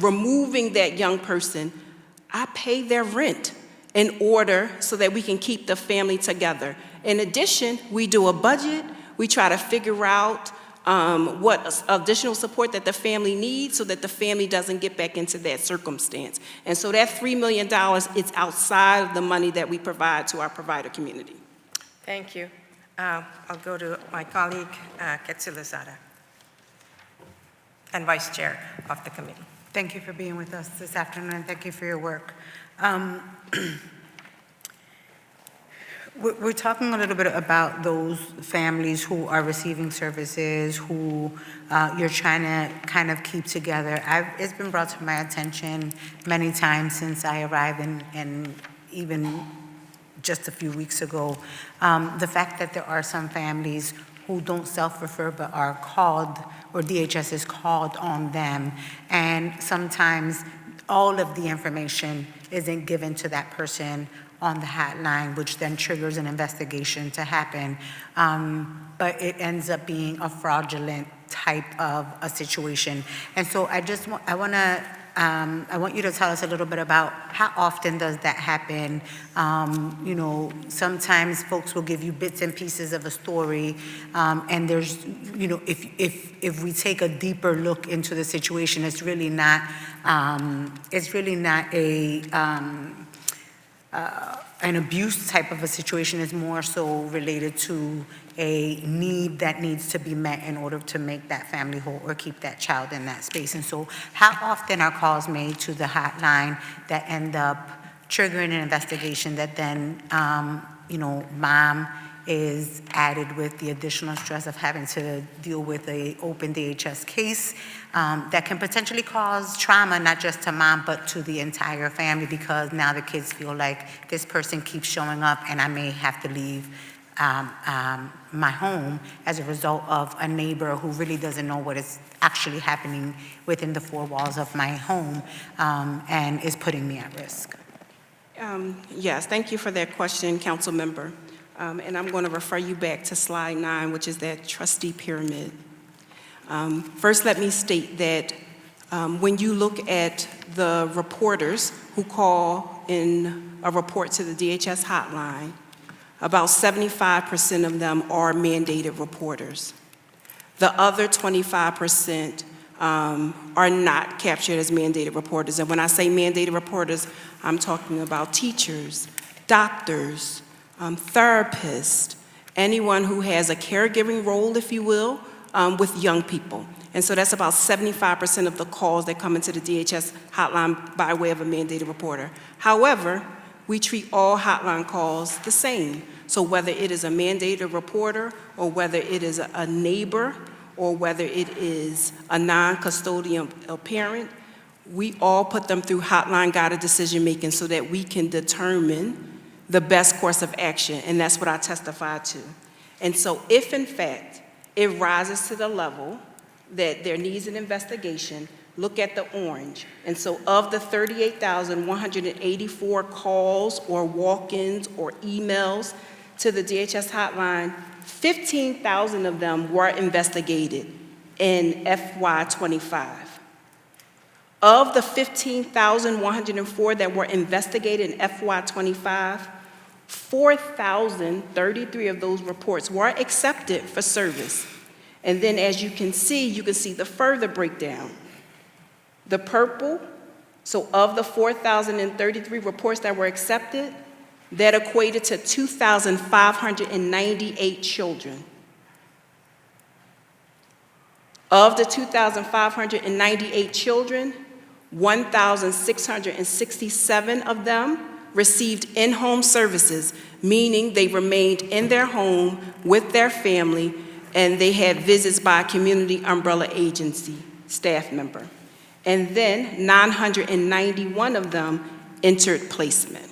removing that young person, I pay their rent in order so that we can keep the family together. In addition, we do a budget. We try to figure out what additional support that the family needs so that the family doesn't get back into that circumstance. And so that $3 million is outside of the money that we provide to our provider community. Thank you. I'll go to my colleague, Ketsi Lozada, and Vice Chair of the committee. Thank you for being with us this afternoon. Thank you for your work. We're talking a little bit about those families who are receiving services, who you're trying to kind of keep together. It's been brought to my attention many times since I arrived, and even just a few weeks ago, the fact that there are some families who don't self-refer but are called, or DHS is called on them, and sometimes all of the information isn't given to that person on the hotline, which then triggers an investigation to happen. But it ends up being a fraudulent type of a situation. And so I want you to tell us a little bit about how often does that happen? You know, sometimes folks will give you bits and pieces of a story, and there's, you know, if we take a deeper look into the situation, it's really not an abuse type of a situation. Is more so related to a need that needs to be met in order to make that family whole or keep that child in that space. And so how often are calls made to the hotline that end up triggering an investigation that then, you know, mom is added with the additional stress of having to deal with a open DHS case that can potentially cause trauma, not just to mom, but to the entire family, because now the kids feel like this person keeps showing up and I may have to leave my home as a result of a neighbor who really doesn't know what is actually happening within the four walls of my home and is putting me at risk. Yes, thank you for that question, Council Member. And I'm going to refer you back to slide 9, which is that trustee pyramid. First, let me state that when you look at the reporters who call in a report to the DHS hotline, about 75% of them are mandated reporters. The other 25% are not captured as mandated reporters. And when I say mandated reporters, I'm talking about teachers, doctors, therapists, anyone who has a caregiving role, if you will, with young people. And so that's about 75% of the calls that come into the DHS hotline by way of a mandated reporter. However, we treat all hotline calls the same. So whether it is a mandated reporter, or whether it is a neighbor, or whether it is a non-custodial parent, we all put them through hotline-guided decision-making so that we can determine the best course of action, and that's what I testified to. And so if, in fact, it rises to the level that there needs an investigation, look at the orange. And so of the 38,184 calls or walk-ins or emails to the DHS hotline, 15,000 of them were investigated in FY25. Of the 15,104 that were investigated in FY25, 4,033 of those reports were accepted for service. And then as you can see the further breakdown. The purple, so of the 4,033 reports that were accepted, that equated to 2,598 children. Of the 2,598 children, 1,667 of them received in-home services, meaning they remained in their home with their family, and they had visits by a community umbrella agency staff member. And then 991 of them entered placement.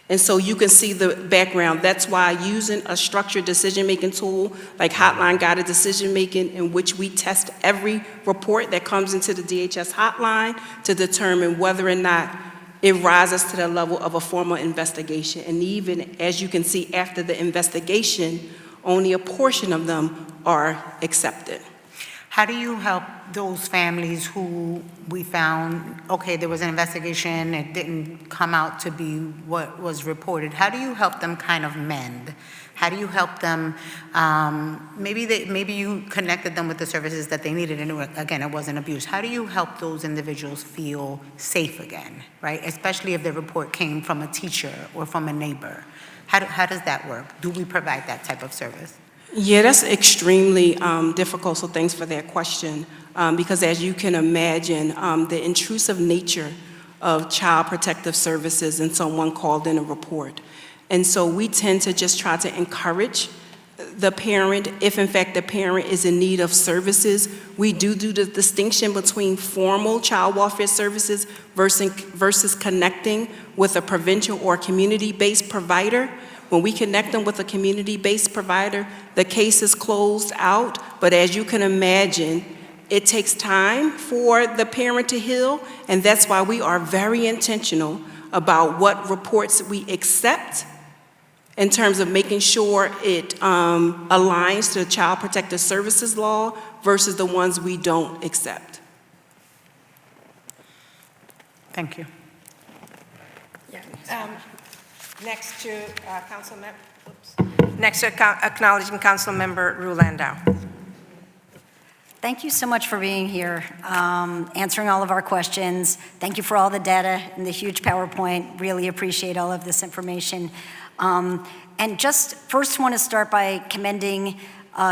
And so you can see the background. That's why using a structured decision-making tool like hotline-guided decision-making, in which we test every report that comes into the DHS hotline to determine whether or not it rises to the level of a formal investigation. And even, as you can see, after the investigation, only a portion of them are accepted. How do you help those families who we found, okay, there was an investigation, it didn't come out to be what was reported? How do you help them kind of mend? How do you help them, maybe you connected them with the services that they needed, and again, it wasn't abuse. How do you help those individuals feel safe again, right? Especially if the report came from a teacher or from a neighbor. How does that work? Do we provide that type of service? Yeah, that's extremely difficult, so thanks for that question. Because as you can imagine, the intrusive nature of child protective services and someone called in a report. And so we tend to just try to encourage the parent, if in fact the parent is in need of services. We do the distinction between formal child welfare services versus connecting with a provincial or community-based provider. When we connect them with a community-based provider, the case is closed out, but as you can imagine, it takes time for the parent to heal, and that's why we are very intentional about what reports we accept in terms of making sure it aligns to the Child Protective Services law versus the ones we don't accept. Thank you. Next to acknowledging Council Member Ru Landau. Thank you so much for being here, answering all of our questions. Thank you for all the data and the huge PowerPoint. Really appreciate all of this information. And just first want to start by commending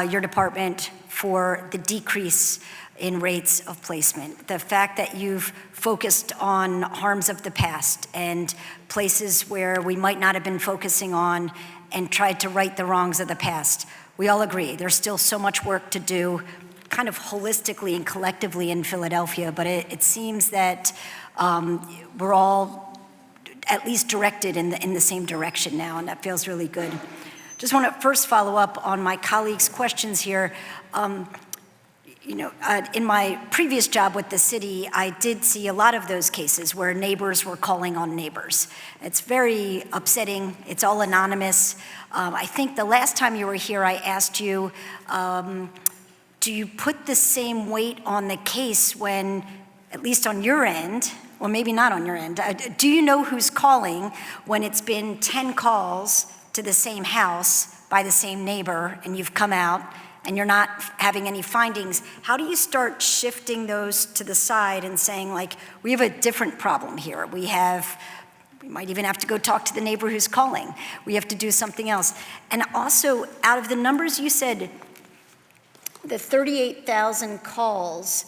your department for the decrease in rates of placement. The fact that you've focused on harms of the past and places where we might not have been focusing on and tried to right the wrongs of the past. We all agree there's still so much work to do kind of holistically and collectively in Philadelphia, but it seems that we're all at least directed in the same direction now, and that feels really good. Just want to first follow up on my colleagues' questions here. In my previous job with the city, I did see a lot of those cases where neighbors were calling on neighbors. It's very upsetting. It's all anonymous. I think the last time you were here, I asked you, do you put the same weight on the case when, at least on your end, or maybe not on your end, do you know who's calling when it's been 10 calls to the same house by the same neighbor and you've come out and you're not having any findings? How do you start shifting those to the side and saying, like, we have a different problem here. We might even have to go talk to the neighbor who's calling. We have to do something else. And also, out of the numbers you said, the 38,000 calls,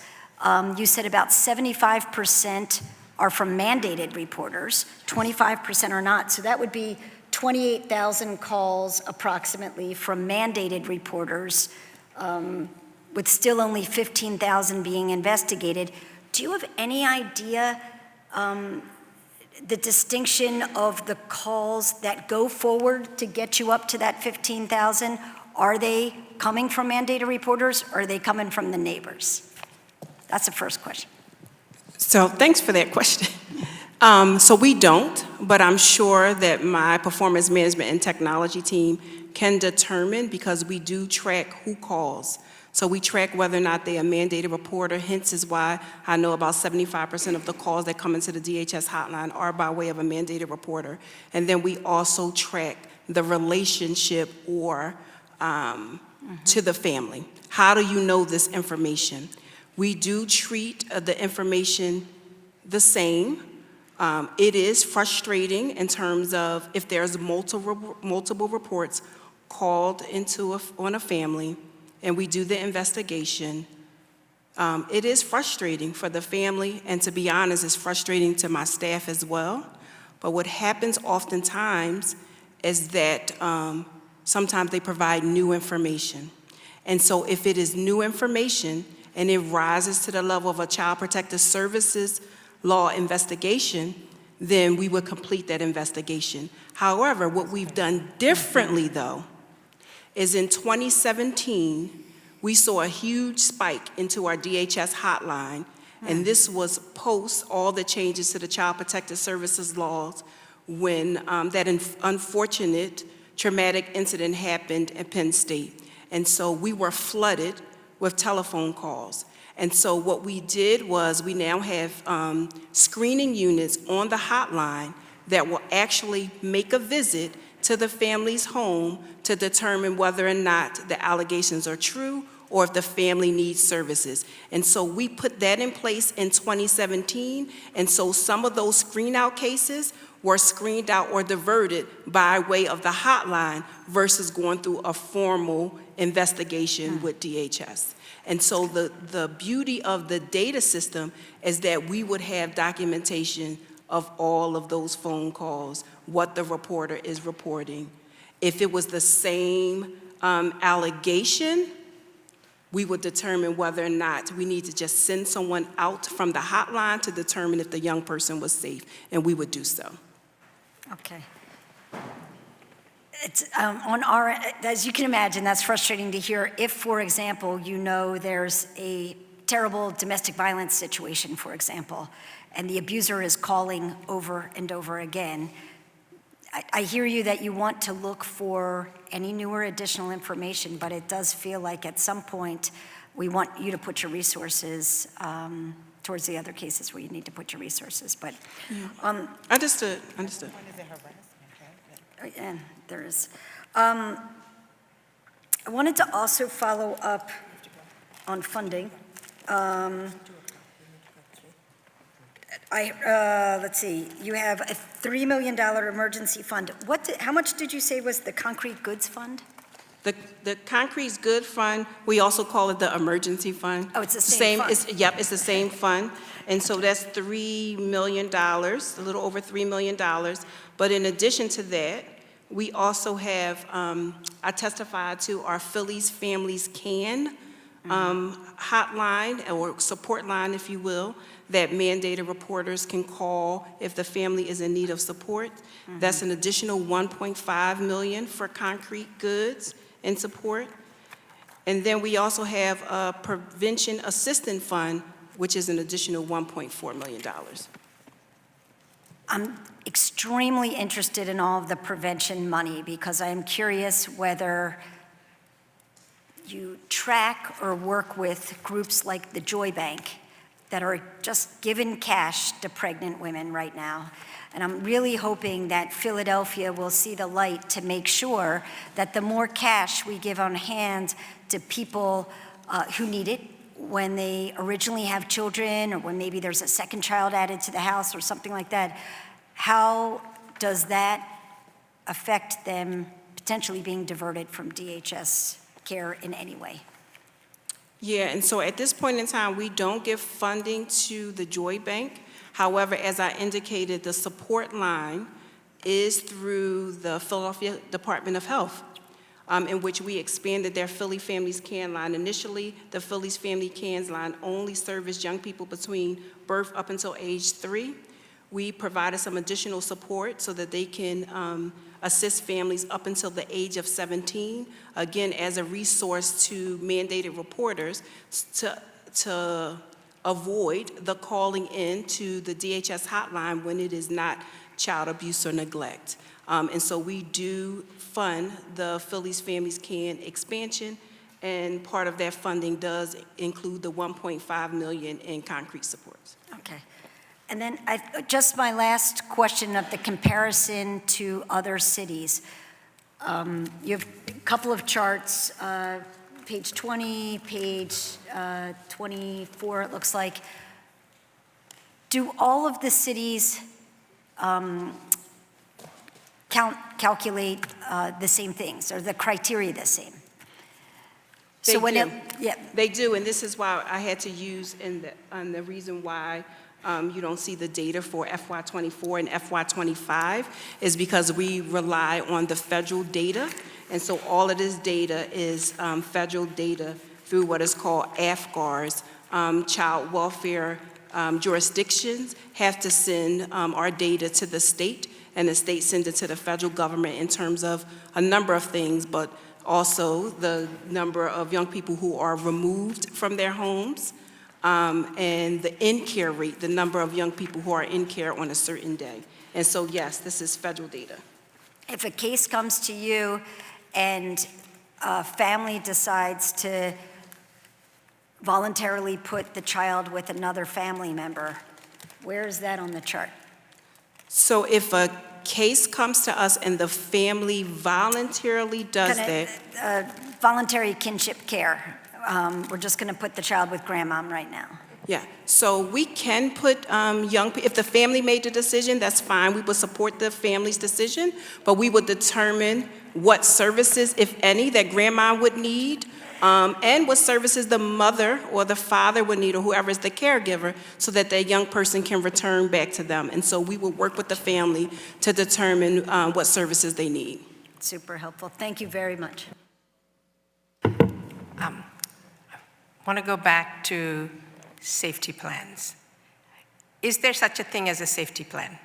you said about 75% are from mandated reporters, 25% are not. So that would be 28,000 calls approximately from mandated reporters, with still only 15,000 being investigated. Do you have any idea the distinction of the calls that go forward to get you up to that 15,000? Are they coming from mandated reporters, or are they coming from the neighbors? That's the first question. So thanks for that question. So we don't, but I'm sure that my performance management and technology team can determine, because we do track who calls. So we track whether or not they are a mandated reporter, hence is why I know about 75% of the calls that come into the DHS hotline are by way of a mandated reporter. And then we also track the relationship or to the family. How do you know this information? We do treat the information the same. It is frustrating in terms of if there's multiple reports called on a family and we do the investigation. It is frustrating for the family, and to be honest, it's frustrating to my staff as well. But what happens oftentimes is that sometimes they provide new information. And so if it is new information and it rises to the level of a Child Protective Services law investigation, then we would complete that investigation. However, what we've done differently, though, is in 2017, we saw a huge spike into our DHS hotline, and this was post all the changes to the Child Protective Services laws when that unfortunate traumatic incident happened at Penn State. And so we were flooded with telephone calls. And so what we did was we now have screening units on the hotline that will actually make a visit to the family's home to determine whether or not the allegations are true or if the family needs services. And so we put that in place in 2017, and so some of those screen-out cases were screened out or diverted by way of the hotline versus going through a formal investigation with DHS. And so the beauty of the data system is that we would have documentation of all of those phone calls, what the reporter is reporting. If it was the same allegation, we would determine whether or not we need to just send someone out from the hotline to determine if the young person was safe, and we would do so. Okay. It's on our, as you can imagine, that's frustrating to hear. If, for example, you know there's a terrible domestic violence situation, for example, and the abuser is calling over and over again, I hear you that you want to look for any newer additional information, but it does feel like at some point we want you to put your resources towards the other cases where you need to put your resources. But Understood. and there is. I wanted to also follow up on funding. Let's see, you have a $3 million emergency fund. How much did you say was the concrete goods fund? The concrete goods fund, we also call it the emergency fund. Oh, it's the same fund. It's the same fund. And so that's $3 million, a little over $3 million. But in addition to that, we also have, I testified to our Phillies Families Can hotline, or support line, if you will, that mandated reporters can call if the family is in need of support. That's an additional $1.5 million for concrete goods and support. And then we also have a prevention assistance fund, which is an additional $1.4 million. I'm extremely interested in all of the prevention money because I am curious whether you track or work with groups like the Joy Bank that are just giving cash to pregnant women right now. And I'm really hoping that Philadelphia will see the light to make sure that the more cash we give on hand to people who need it when they originally have children or when maybe there's a second child added to the house or something like that, how does that affect them potentially being diverted from DHS care in any way? Yeah, and so at this point in time, we don't give funding to the Joy Bank. However, as I indicated, the support line is through the Philadelphia Department of Health, in which we expanded their Philly Families Can line. Initially, the Phillies Family Cans line only serviced young people between birth up until age 3. We provided some additional support so that they can assist families up until the age of 17, again, as a resource to mandated reporters to avoid the calling in to the DHS hotline when it is not child abuse or neglect. And so we do fund the Phillies Families Can expansion, and part of that funding does include the $1.5 million in concrete supports. Okay. And then just my last question of the comparison to other cities. You have a couple of charts, page 20, page 24, it looks like. Do all of the cities calculate the same things? Are the criteria the same? They do. Yeah. They do, and this is why I had to use, and the reason why you don't see the data for FY24 and FY25 is because we rely on the federal data. And so all of this data is federal data through what is called AFGARs. Child welfare jurisdictions have to send our data to the state, and the state sends it to the federal government in terms of a number of things, but also the number of young people who are removed from their homes, and the in-care rate, the number of young people who are in care on a certain day. And so, yes, this is federal data. If a case comes to you and a family decides to voluntarily put the child with another family member. Where is that on the chart? So if a case comes to us and the family voluntarily does that, Voluntary kinship care. We're just going to put the child with grandmom right now. yeah. So we can put if the family made the decision, that's fine. We would support the family's decision, but we would determine what services, if any, that grandma would need, and what services the mother or the father would need, or whoever is the caregiver, so that that young person can return back to them. And so we will work with the family to determine what services they need. Super helpful. Thank you very much. I want to go back to safety plans. Is there such a thing as a safety plan?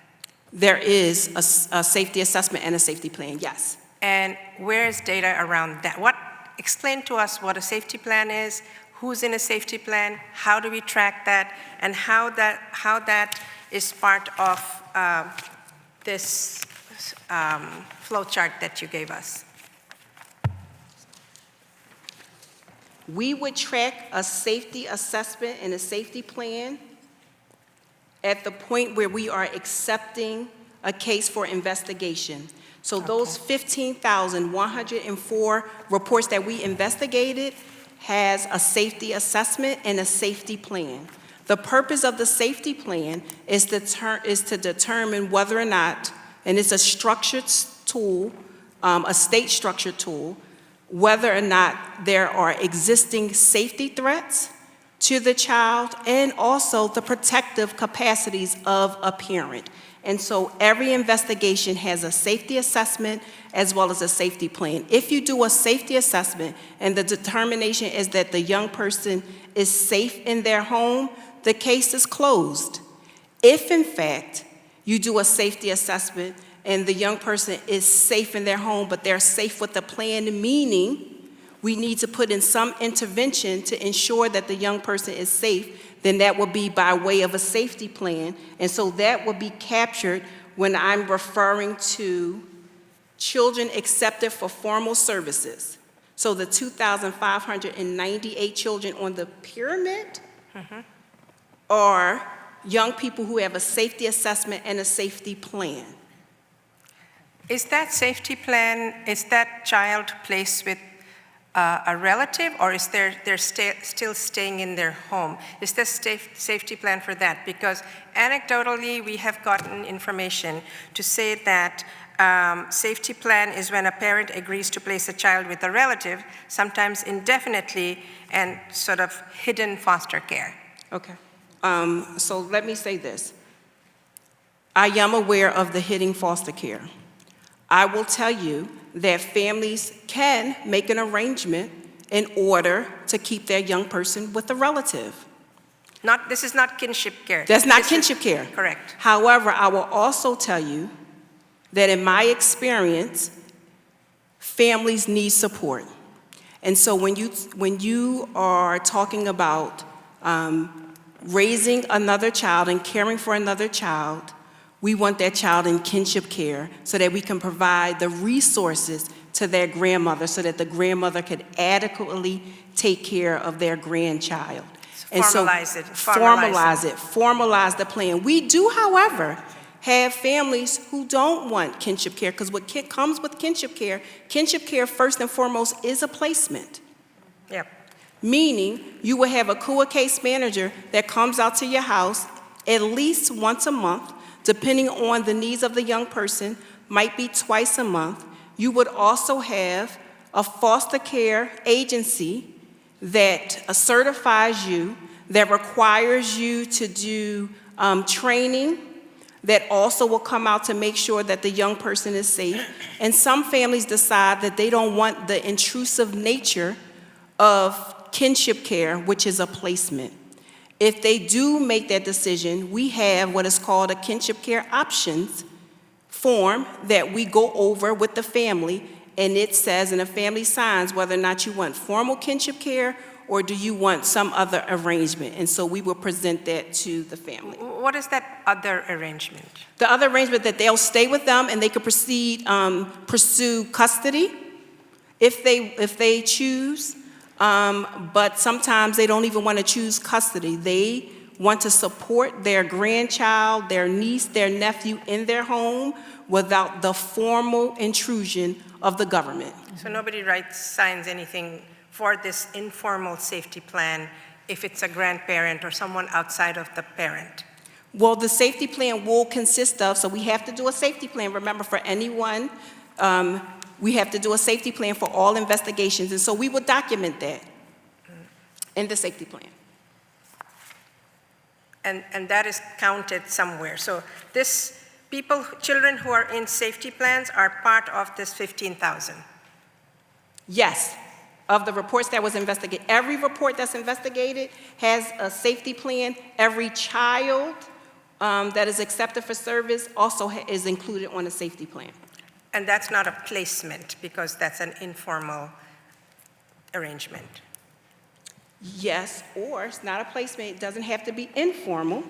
There is a safety assessment and a safety plan, yes. And where is data around that? Explain to us what a safety plan is, who's in a safety plan, how do we track that, and how that is part of this flow chart that you gave us. We would track a safety assessment and a safety plan at the point where we are accepting a case for investigation. So those 15,104 reports that we investigated has a safety assessment and a safety plan. The purpose of the safety plan is to determine whether or not, and it's a structured tool, a state structured tool, whether or not there are existing safety threats to the child and also the protective capacities of a parent. And so every investigation has a safety assessment as well as a safety plan. If you do a safety assessment and the determination is that the young person is safe in their home, the case is closed. If, in fact, you do a safety assessment and the young person is safe in their home, but they're safe with the plan, meaning we need to put in some intervention to ensure that the young person is safe, then that will be by way of a safety plan. And so that will be captured when I'm referring to children accepted for formal services. So the 2,598 children on the pyramid are young people who have a safety assessment and a safety plan. Is that safety plan, is that child placed with a relative, or is they're still staying in their home? Is there safety plan for that? Because anecdotally, we have gotten information to say that safety plan is when a parent agrees to place a child with a relative, sometimes indefinitely, and sort of hidden foster care. Okay. So let me say this. I am aware of the hidden foster care. I will tell you that families can make an arrangement in order to keep their young person with a relative. This is not kinship care. That's not This kinship is, care. Correct. However, I will also tell you that in my experience, families need support. And so when you are talking about raising another child and caring for another child, we want that child in kinship care so that we can provide the resources to their grandmother so that the grandmother could adequately take care of their grandchild. Formalize it. Formalize the plan. We do, however, have families who don't want kinship care, because what comes with kinship care first and foremost is a placement. Yep. Meaning you will have a CUA case manager that comes out to your house at least once a month, depending on the needs of the young person, might be twice a month. You would also have a foster care agency that certifies you, that requires you to do training, that also will come out to make sure that the young person is safe. And some families decide that they don't want the intrusive nature of kinship care, which is a placement. If they do make that decision, we have what is called a kinship care options form that we go over with the family, and it says, and the family signs whether or not you want formal kinship care or do you want some other arrangement. And so we will present that to the family. What is that other arrangement? The other arrangement that they'll stay with them and they could pursue custody if they choose. But sometimes they don't even want to choose custody. They want to support their grandchild, their niece, their nephew in their home without the formal intrusion of the government. So nobody signs anything for this informal safety plan if it's a grandparent or someone outside of the parent? Well, the safety plan will consist of, so we have to do a safety plan. Remember, for anyone, we have to do a safety plan for all investigations, and so we will document that in the safety plan. And that is counted somewhere. So children who are in safety plans are part of this 15,000. Yes, of the reports that was investigated. Every report that's investigated has a safety plan. Every child that is accepted for service also is included on a safety plan. And that's not a placement because that's an informal arrangement. Yes, or it's not a placement. It doesn't have to be informal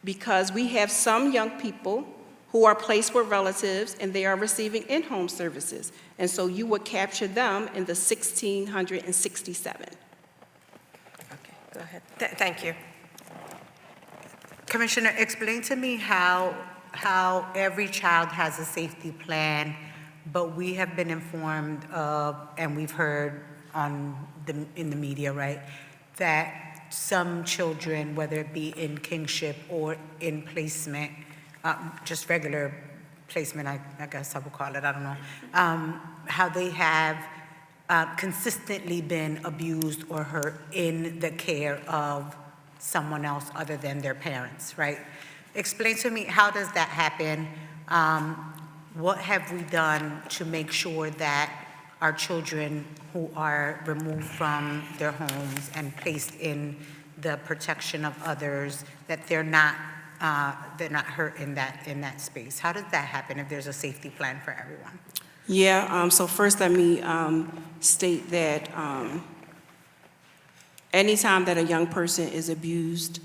because we have some young people who are placed with relatives and they are receiving in-home services. And so you would capture them in the 1,667. Okay, go ahead. Thank you. Commissioner, explain to me how every child has a safety plan, but we have been informed of, and we've heard in the media, right, that some children, whether it be in kinship or in placement, just regular placement, I guess I would call it, I don't know, how they have consistently been abused or hurt in the care of someone else other than their parents, right? Explain to me, how does that happen? What have we done to make sure that our children who are removed from their homes and placed in the protection of others, that they're not hurt in that space? How does that happen if there's a safety plan for everyone? Yeah, so first let me state that anytime that a young person is abused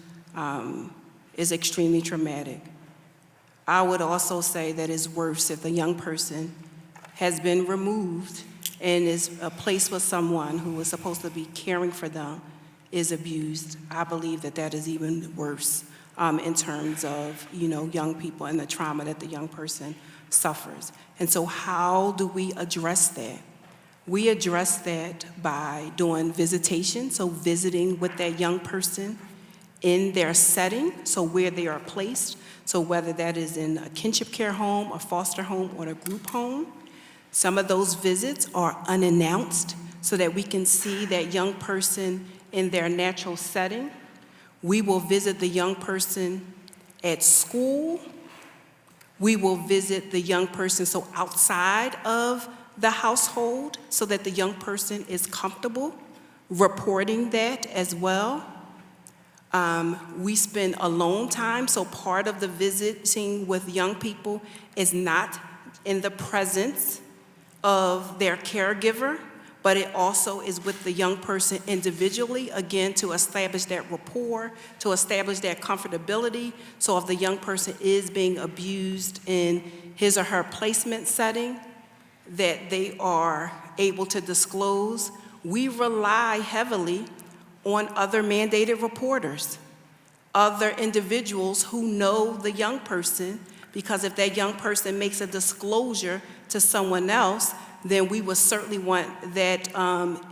is extremely traumatic. I would also say that it's worse if a young person has been removed and is placed with someone who is supposed to be caring for them is abused. I believe that that is even worse in terms of, young people and the trauma that the young person suffers. And so how do we address that? We address that by doing visitation, so visiting with that young person in their setting, so where they are placed, so whether that is in a kinship care home, a foster home, or a group home. Some of those visits are unannounced so that we can see that young person in their natural setting. We will visit the young person at school. We will visit the young person so outside of the household so that the young person is comfortable reporting that as well. We spend alone time, so part of the visiting with young people is not in the presence of their caregiver, but it also is with the young person individually, again, to establish that rapport, to establish that comfortability. So if the young person is being abused in his or her placement setting, that they are able to disclose. We rely heavily on other mandated reporters, other individuals who know the young person, because if that young person makes a disclosure to someone else, then we would certainly want that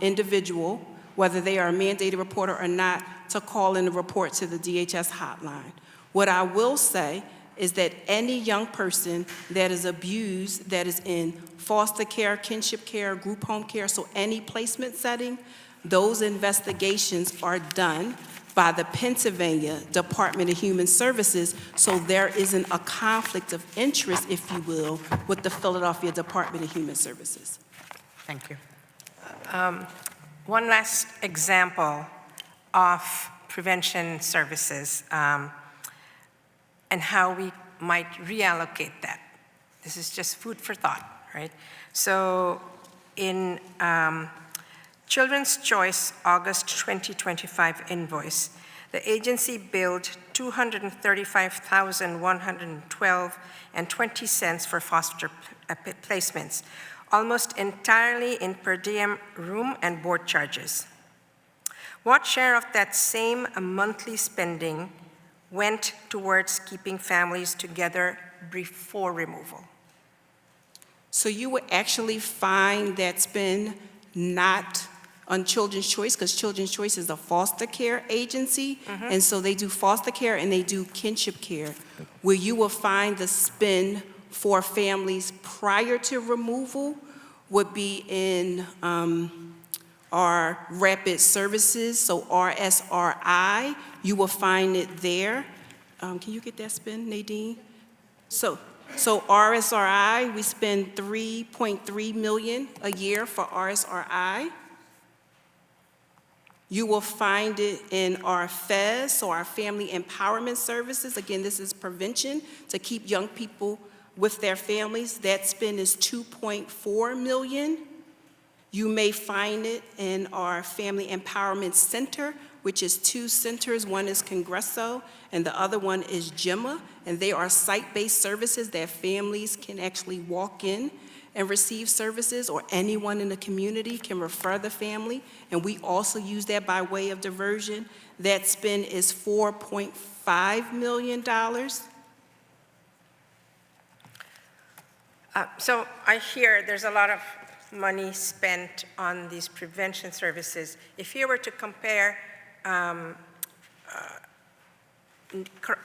individual, whether they are a mandated reporter or not, to call in a report to the DHS hotline. What I will say is that any young person that is abused, that is in foster care, kinship care, group home care, so any placement setting, those investigations are done by the Pennsylvania Department of Human Services, so there isn't a conflict of interest, if you will, with the Philadelphia Department of Human Services. Thank you. One last example of prevention services and how we might reallocate that. This is just food for thought, right? So in Children's Choice August 2025 invoice, the agency billed $235,112.20 for foster placements, almost entirely in per diem room and board charges. What share of that same monthly spending went towards keeping families together before removal? So you would actually find that spend not on Children's Choice, because Children's Choice is a foster care agency, and so they do foster care and they do kinship care. Where you will find the spend for families prior to removal would be in our rapid services, so RSRI, you will find it there. Can you get that spend, Nadine? So RSRI, we spend $3.3 million a year for RSRI. You will find it in our FES, so our Family Empowerment Services. Again, this is prevention to keep young people with their families. That spend is $2.4 million. You may find it in our Family Empowerment Center, which is 2 centers. One is Congresso, and the other one is Gemma, and they are site-based services that families can actually walk in and receive services, or anyone in the community can refer the family, and we also use that by way of diversion. That spend is $4.5 million. So I hear there's a lot of money spent on these prevention services. If you were to compare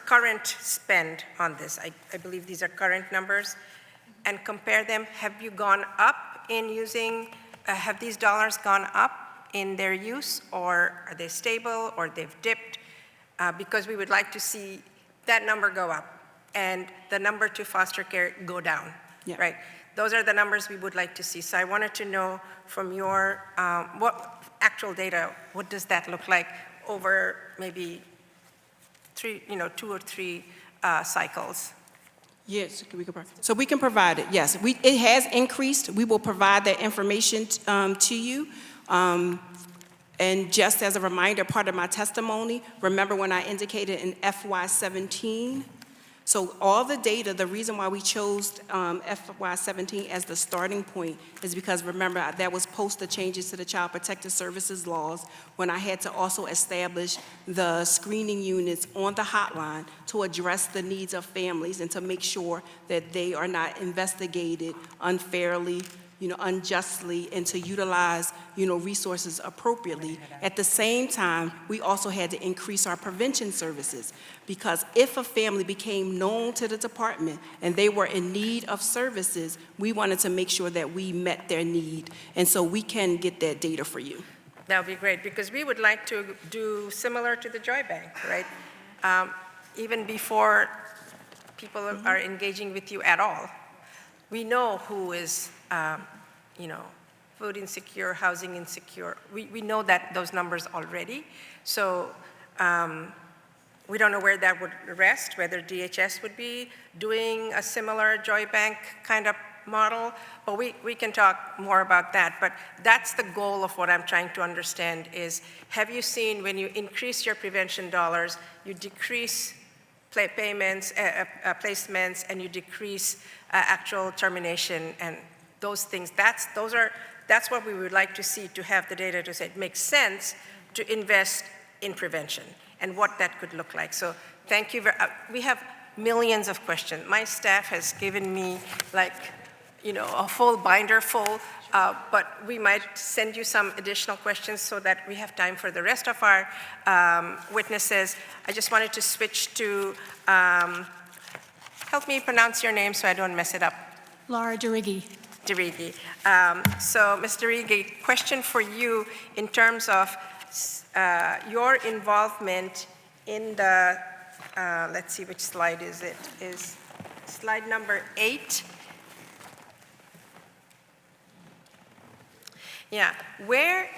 current spend on this, I believe these are current numbers, and compare them, have you gone up in using, have these dollars gone up in their use, or are they stable, or they've dipped? Because we would like to see that number go up and the number to foster care go down, right? Those are the numbers we would like to see. So I wanted to know from your, what actual data, what does that look like over maybe 2 or 3 cycles? Yes, so we can provide it, yes. It has increased. We will provide that information to you. And just as a reminder, part of my testimony, remember when I indicated in FY17, so all the data, the reason why we chose FY17 as the starting point is because, remember, that was post the changes to the Child Protective Services laws, when I had to also establish the screening units on the hotline to address the needs of families and to make sure that they are not investigated unfairly, unjustly, and to utilize, resources appropriately. At the same time, we also had to increase our prevention services, because if a family became known to the department and they were in need of services, we wanted to make sure that we met their need. And so we can get that data for you. That would be great, because we would like to do similar to the Joy Bank, right? Even before people are engaging with you at all, we know who is food insecure, housing insecure. We know that those numbers already. So we don't know where that would rest, whether DHS would be doing a similar Joy Bank kind of model, but we can talk more about that. But that's the goal of what I'm trying to understand is, have you seen when you increase your prevention dollars, you decrease payments, placements, and you decrease actual termination and those things? That's what we would like to see, to have the data to say it makes sense to invest in prevention and what that could look like. So thank you. We have millions of questions. My staff has given me a full binder full, but we might send you some additional questions so that we have time for the rest of our witnesses. I just wanted to switch to, help me pronounce your name so I don't mess it up. Laura Derigi. Derigi. So, Ms. Derigi, question for you in terms of your involvement in the, let's see, which slide is it? Is slide number 8. Yeah, where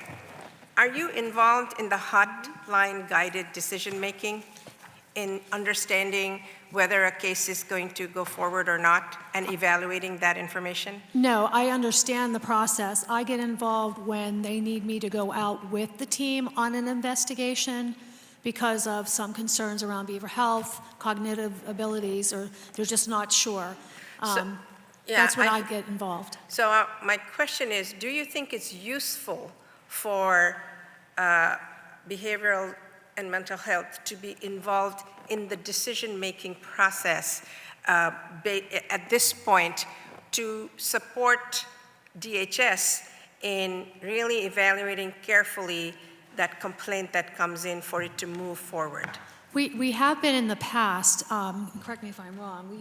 are you involved in the hotline guided decision-making in understanding whether a case is going to go forward or not and evaluating that information? No, I understand the process. I get involved when they need me to go out with the team on an investigation because of some concerns around behavioral health, cognitive abilities, or they're just not sure. Yeah, That's when I get involved. So my question is, do you think it's useful for behavioral and mental health to be involved in the decision-making process at this point to support DHS in really evaluating carefully that complaint that comes in for it to move forward? We have been in the past, correct me if I'm wrong,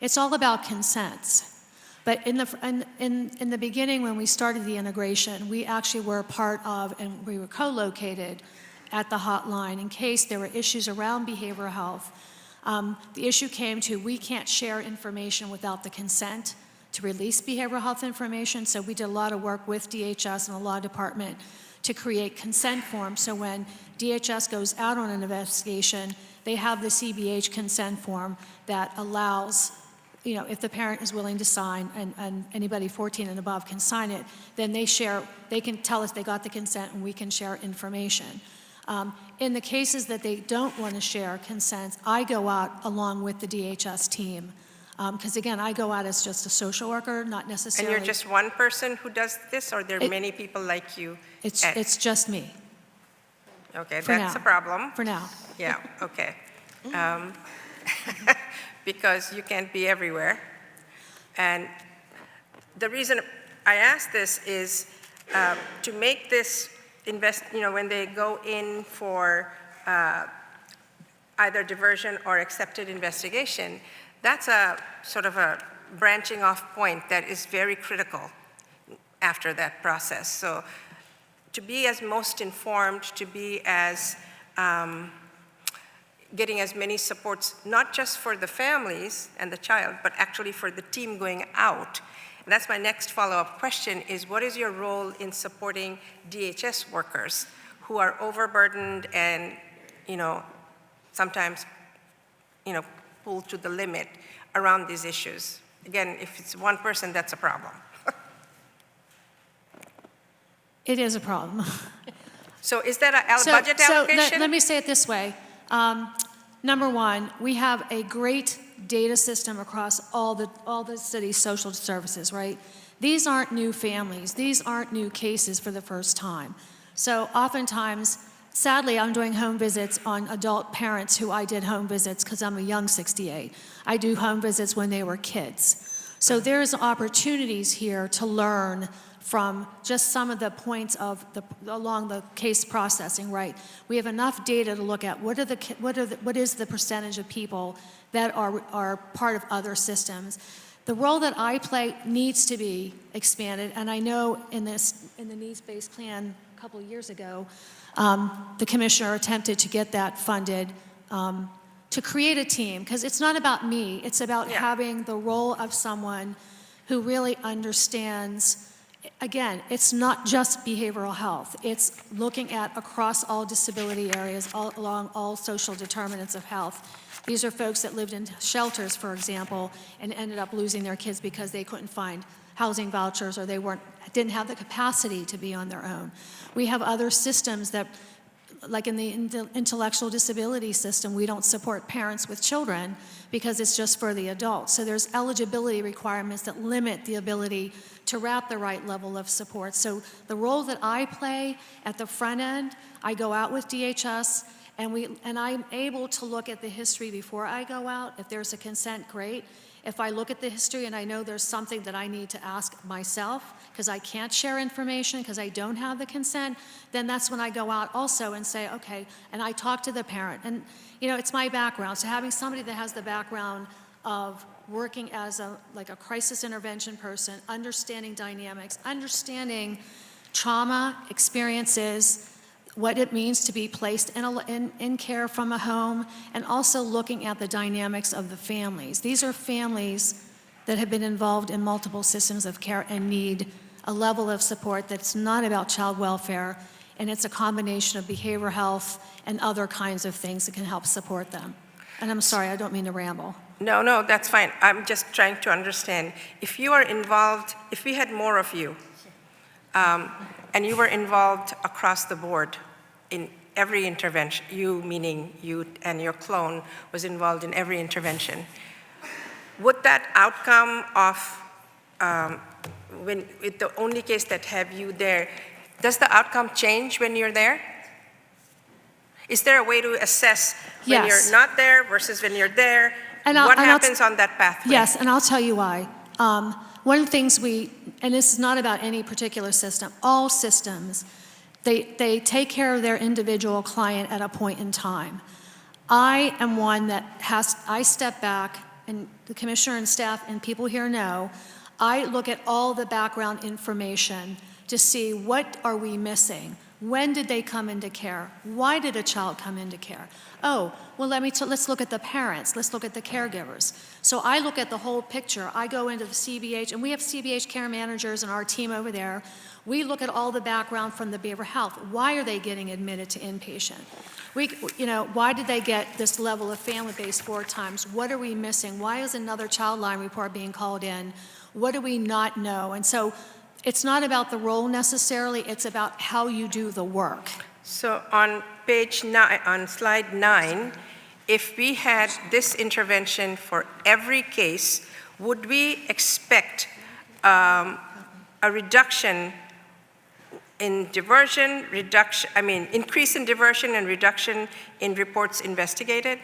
it's all about consents. But in the beginning, when we started the integration, we actually were part of, and we were co-located at the hotline in case there were issues around behavioral health. The issue came to, we can't share information without the consent to release behavioral health information, so we did a lot of work with DHS and the law department to create consent forms, so when DHS goes out on an investigation, they have the CBH consent form that allows, if the parent is willing to sign, and anybody 14 and above can sign it, then they can tell us they got the consent and we can share information. In the cases that they don't want to share consents, I go out along with the DHS team. Because again, I go out as just a social worker, not necessarily. And you're just one person who does this, or there are many people like you? It's just me. Okay, for that's now. a problem. For now. Yeah, okay. Because you can't be everywhere. And the reason I ask this is to make this when they go in for either diversion or accepted investigation, that's a sort of a branching off point that is very critical after that process. So to be as most informed, to be as getting as many supports, not just for the families and the child, but actually for the team going out. And that's my next follow-up question is, what is your role in supporting DHS workers who are overburdened and, sometimes, pulled to the limit around these issues? Again, if it's one person, that's a problem. It is a problem. So is that a budget allocation? Let me say it this way. Number one, we have a great data system across all the city's social services, right? These aren't new families. These aren't new cases for the first time. So oftentimes, sadly, I'm doing home visits on adult parents who I did home visits because I'm a young 68. I do home visits when they were kids. So there's opportunities here to learn from just some of the points along the case processing, right? We have enough data to look at what is the percentage of people that are part of other systems. The role that I play needs to be expanded, and I know in the needs-based plan a couple of years ago, the commissioner attempted to get that funded to create a team, because it's not about me, it's about having the role of someone who really understands. Again, it's not just behavioral health. It's looking at across all disability areas, along all social determinants of health. These are folks that lived in shelters, for example, and ended up losing their kids because they couldn't find housing vouchers or they didn't have the capacity to be on their own. We have other systems that, like in the intellectual disability system, we don't support parents with children because it's just for the adults. So there's eligibility requirements that limit the ability to wrap the right level of support. So the role that I play at the front end, I go out with DHS, and I'm able to look at the history before I go out. If there's a consent, great. If I look at the history and I know there's something that I need to ask myself because I can't share information because I don't have the consent, then that's when I go out also and say, okay, and I talk to the parent. And, it's my background. So having somebody that has the background of working as a crisis intervention person, understanding dynamics, understanding trauma experiences, what it means to be placed in care from a home, and also looking at the dynamics of the families. These are families that have been involved in multiple systems of care and need a level of support that's not about child welfare, and it's a combination of behavioral health and other kinds of things that can help support them. And I'm sorry, I don't mean to ramble. No, that's fine. I'm just trying to understand. If you are involved, if we had more of you, and you were involved across the board in every intervention, you meaning you and your clone was involved in every intervention, would that outcome of when, with the only case that have you there, does the outcome change when you're there? Is there a way to assess when Yes. you're not there versus when you're there? And What I'll happens on that pathway? Yes, and I'll tell you why. One of the things and this is not about any particular system, all systems, they take care of their individual client at a point in time. I am one that I step back, and the commissioner and staff and people here know, I look at all the background information to see what are we missing. When did they come into care? Why did a child come into care? Oh, well, let's look at the parents. Let's look at the caregivers. So I look at the whole picture. I go into the CBH, and we have CBH care managers and our team over there. We look at all the background from the behavioral health. Why are they getting admitted to inpatient? Why did they get this level of family base 4 times? What are we missing? Why is another child line report being called in? What do we not know? And so it's not about the role necessarily, it's about how you do the work. So on page 9, on slide 9, if we had this intervention for every case, would we expect a reduction in diversion, increase in diversion and reduction in reports investigated?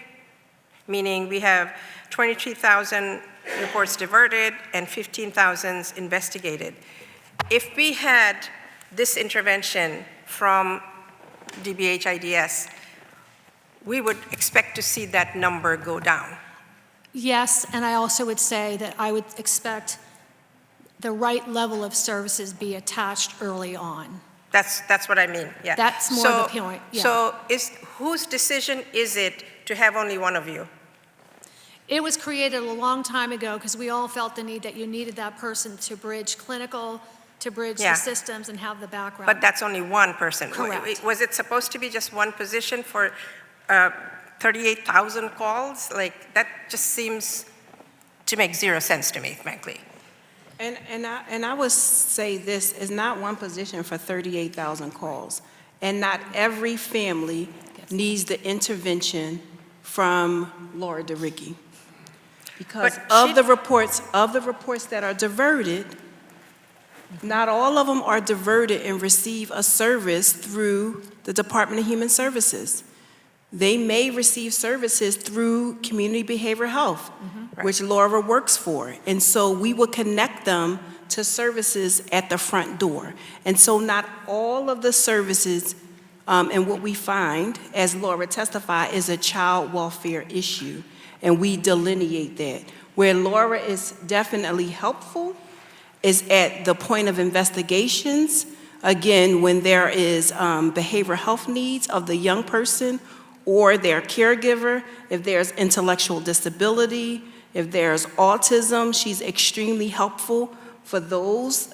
Meaning we have 23,000 reports diverted and 15,000 investigated. If we had this intervention from DBH IDS, we would expect to see that number go down. Yes, and I also would say that I would expect the right level of services be attached early on. That's what I mean, yeah. That's more the point, yeah. So whose decision is it to have only one of you? It was created a long time ago because we all felt the need that you needed that person to bridge clinical, to bridge Yeah. the systems and have the background. But that's only one person. Correct. Was it supposed to be just one position for 38,000 calls? Like, that just seems to make zero sense to me, frankly. And I would say this is not one position for 38,000 calls. And not every family needs the intervention from Laura DeRicky. Because But of she- the reports that are diverted, not all of them are diverted and receive a service through the Department of Human Services. They may receive services through Community Behavioral Health, which Laura works for. And so we will connect them to services at the front door. And so not all of the services, and what we find, as Laura testified, is a child welfare issue. And we delineate that. Where Laura is definitely helpful is at the point of investigations, again, when there is behavioral health needs of the young person or their caregiver, if there's intellectual disability, if there's autism, she's extremely helpful for those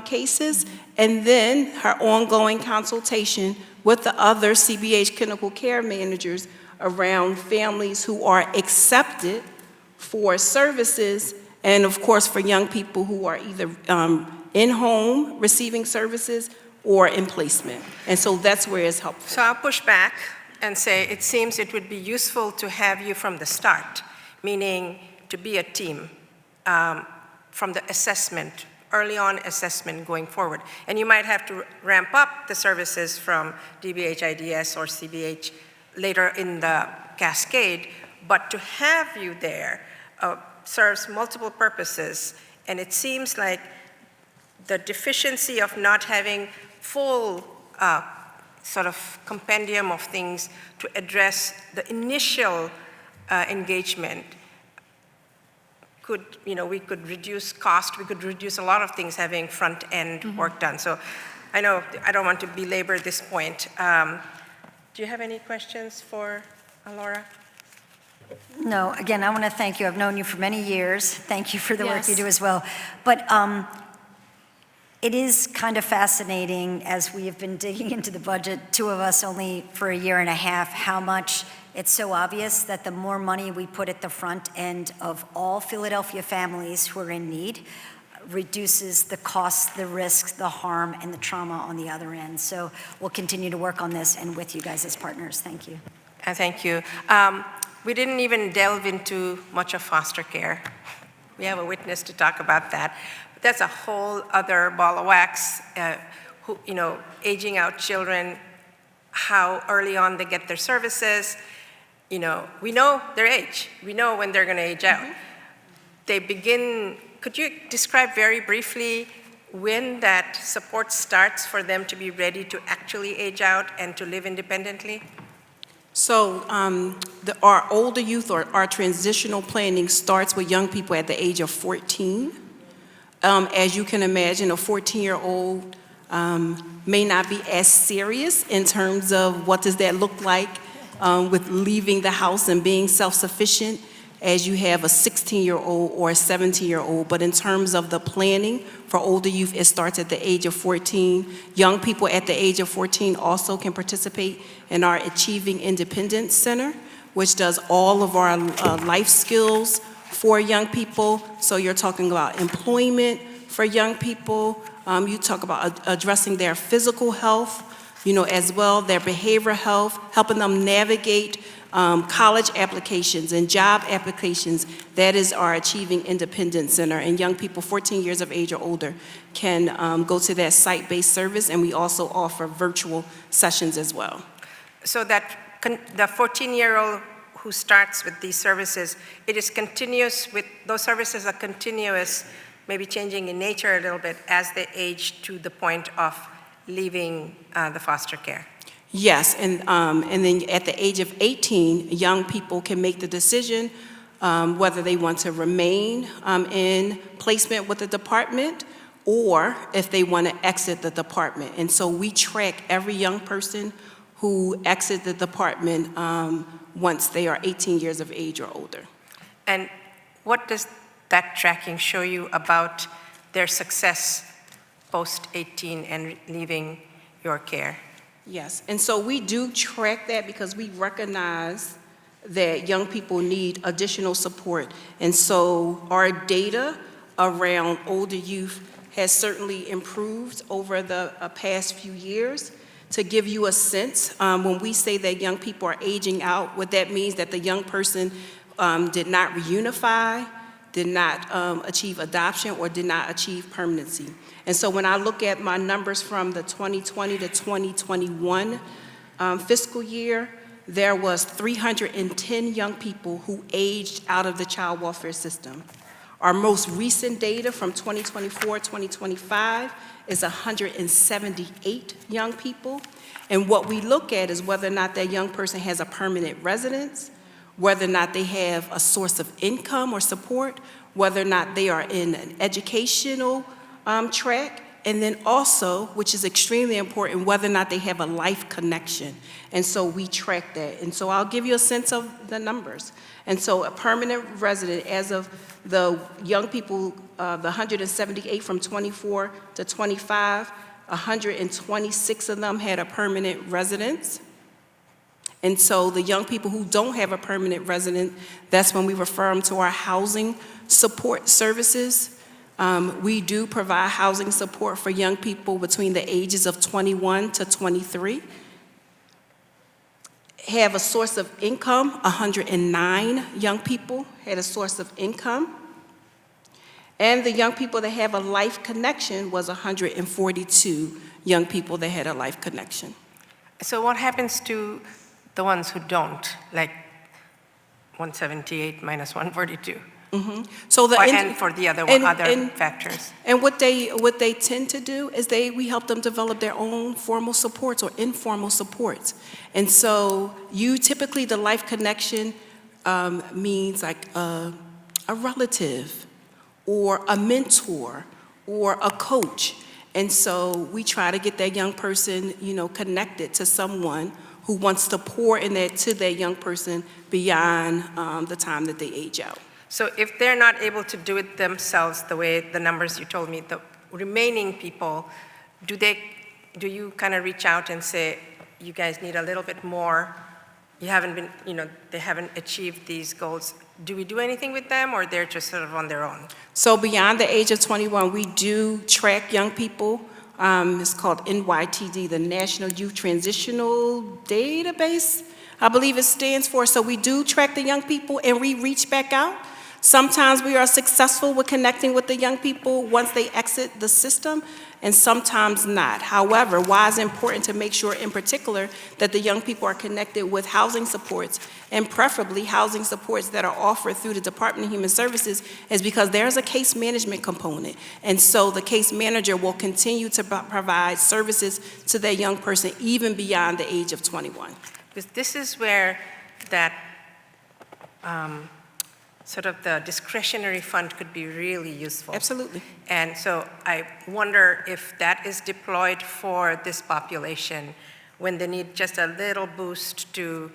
cases. And then her ongoing consultation with the other CBH clinical care managers around families who are accepted for services, and of course for young people who are either in home receiving services or in placement. And so that's where it's helpful. So I'll push back and say it seems it would be useful to have you from the start, meaning to be a team from the assessment, early on assessment going forward. And you might have to ramp up the services from DBH IDS or CBH later in the cascade, but to have you there serves multiple purposes. And it seems like the deficiency of not having full sort of compendium of things to address the initial engagement we could reduce cost, we could reduce a lot of things having front-end work done. So I know I don't want to belabor this point. Do you have any questions for Laura? No, again, I want to thank you. I've known you for many years. Thank you for the work you Yes. do as well. But it is kind of fascinating, as we have been digging into the budget, 2 of us only for a year and a half, how much it's so obvious that the more money we put at the front end of all Philadelphia families who are in need reduces the cost, the risk, the harm, and the trauma on the other end. So we'll continue to work on this and with you guys as partners. Thank you. Thank you. We didn't even delve into much of foster care. We have a witness to talk about that. that's a whole other ball of wax, aging out children, how early on they get their services. We know their age. We know when they're going to age out. Could you describe very briefly when that support starts for them to be ready to actually age out and to live independently? So our older youth or our transitional planning starts with young people at the age of 14. As you can imagine, a 14-year-old may not be as serious in terms of what does that look like with leaving the house and being self-sufficient as you have a 16-year-old or a 17-year-old. But in terms of the planning for older youth, it starts at the age of 14. Young people at the age of 14 also can participate in our Achieving Independence Center, which does all of our life skills for young people. So you're talking about employment for young people. You talk about addressing their physical health, as well, their behavioral health, helping them navigate college applications and job applications. That is our Achieving Independence Center. And young people 14 years of age or older can go to that site-based service, and we also offer virtual sessions as well. So that the 14-year-old who starts with these services, it is continuous with, those services are continuous, maybe changing in nature a little bit as they age to the point of leaving the foster care. Yes, and then at the age of 18, young people can make the decision whether they want to remain in placement with the department or if they want to exit the department. And so we track every young person who exits the department once they are 18 years of age or older. And what does that tracking show you about their success post-18 and leaving your care? Yes, and so we do track that because we recognize that young people need additional support. And so our data around older youth has certainly improved over the past few years. To give you a sense, when we say that young people are aging out, what that means that the young person did not reunify, did not achieve adoption, or did not achieve permanency. And so when I look at my numbers from the 2020 to 2021 fiscal year, there was 310 young people who aged out of the child welfare system. Our most recent data from 2024-2025 is 178 young people. And what we look at is whether or not that young person has a permanent residence, whether or not they have a source of income or support, whether or not they are in an educational track, and then also, which is extremely important, whether or not they have a life connection. And so we track that. And so I'll give you a sense of the numbers. And so a permanent resident, as of the young people, the 178 from 24 to 25, 126 of them had a permanent residence. And so the young people who don't have a permanent resident, that's when we refer them to our housing support services. We do provide housing support for young people between the ages of 21 to 23. Have a source of income, 109 young people had a source of income. And the young people that have a life connection was 142 young people that had a life connection. So what happens to the ones who don't, like 178 minus 142? Mm-hmm. So and for the other factors. And what they tend to do is we help them develop their own formal supports or informal supports. And so typically the life connection means like a relative or a mentor or a coach. And so we try to get that young person, connected to someone who wants to pour to that young person beyond the time that they age out. So if they're not able to do it themselves, the way the numbers you told me, the remaining people, do you kind of reach out and say, you guys need a little bit more, you haven't been, they haven't achieved these goals. Do we do anything with them, or they're just sort of on their own? So beyond the age of 21, we do track young people. It's called NYTD, the National Youth Transitional Database, I believe it stands for. So we do track the young people, and we reach back out Sometimes we are successful with connecting with the young people once they exit the system, and sometimes not. However, why it's important to make sure in particular that the young people are connected with housing supports, and preferably housing supports that are offered through the Department of Human Services, is because there's a case management component. And so the case manager will continue to provide services to that young person even beyond the age of 21. Because this is where that sort of the discretionary fund could be really useful. Absolutely. And so I wonder if that is deployed for this population when they need just a little boost to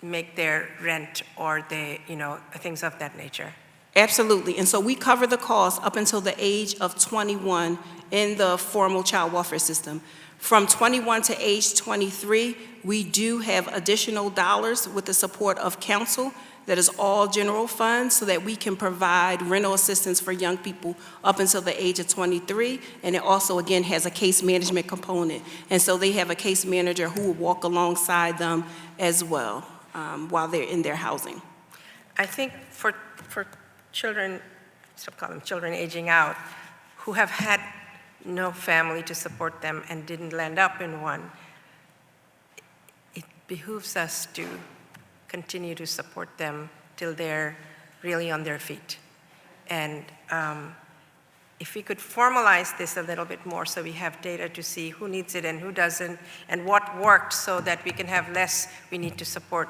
make their rent or things of that nature. Absolutely, and so we cover the cost up until the age of 21 in the formal child welfare system. From 21 to age 23, we do have additional dollars with the support of council that is all general funds so that we can provide rental assistance for young people up until the age of 23. And it also, again, has a case management component. And so they have a case manager who will walk alongside them as well while they're in their housing. I think for children, stop calling them children aging out, who have had no family to support them and didn't land up in one, it behooves us to continue to support them till they're really on their feet. And if we could formalize this a little bit more so we have data to see who needs it and who doesn't, and what worked so that we can have less we need to support,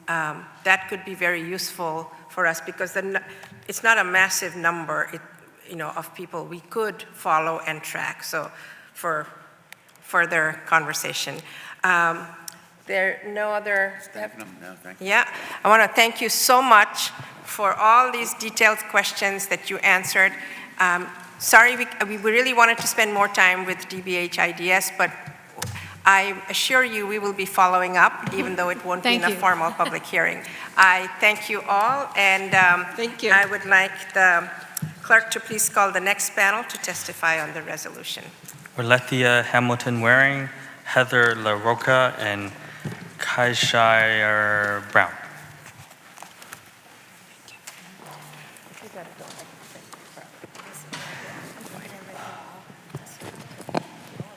that could be very useful for us because it's not a massive number of people we could follow and track. So for further conversation. There are no other? No, thank you. Yeah, I want to thank you so much for all these detailed questions that you answered. Sorry, we really wanted to spend more time with DBH IDS, but I assure you we will be following up, even though it won't be in a formal public hearing. I thank you all, and Thank you. I would like the clerk to please call the next panel to testify on the resolution. Orlethea Hamilton Waring, Heather LaRocca, and Kaishire Brown.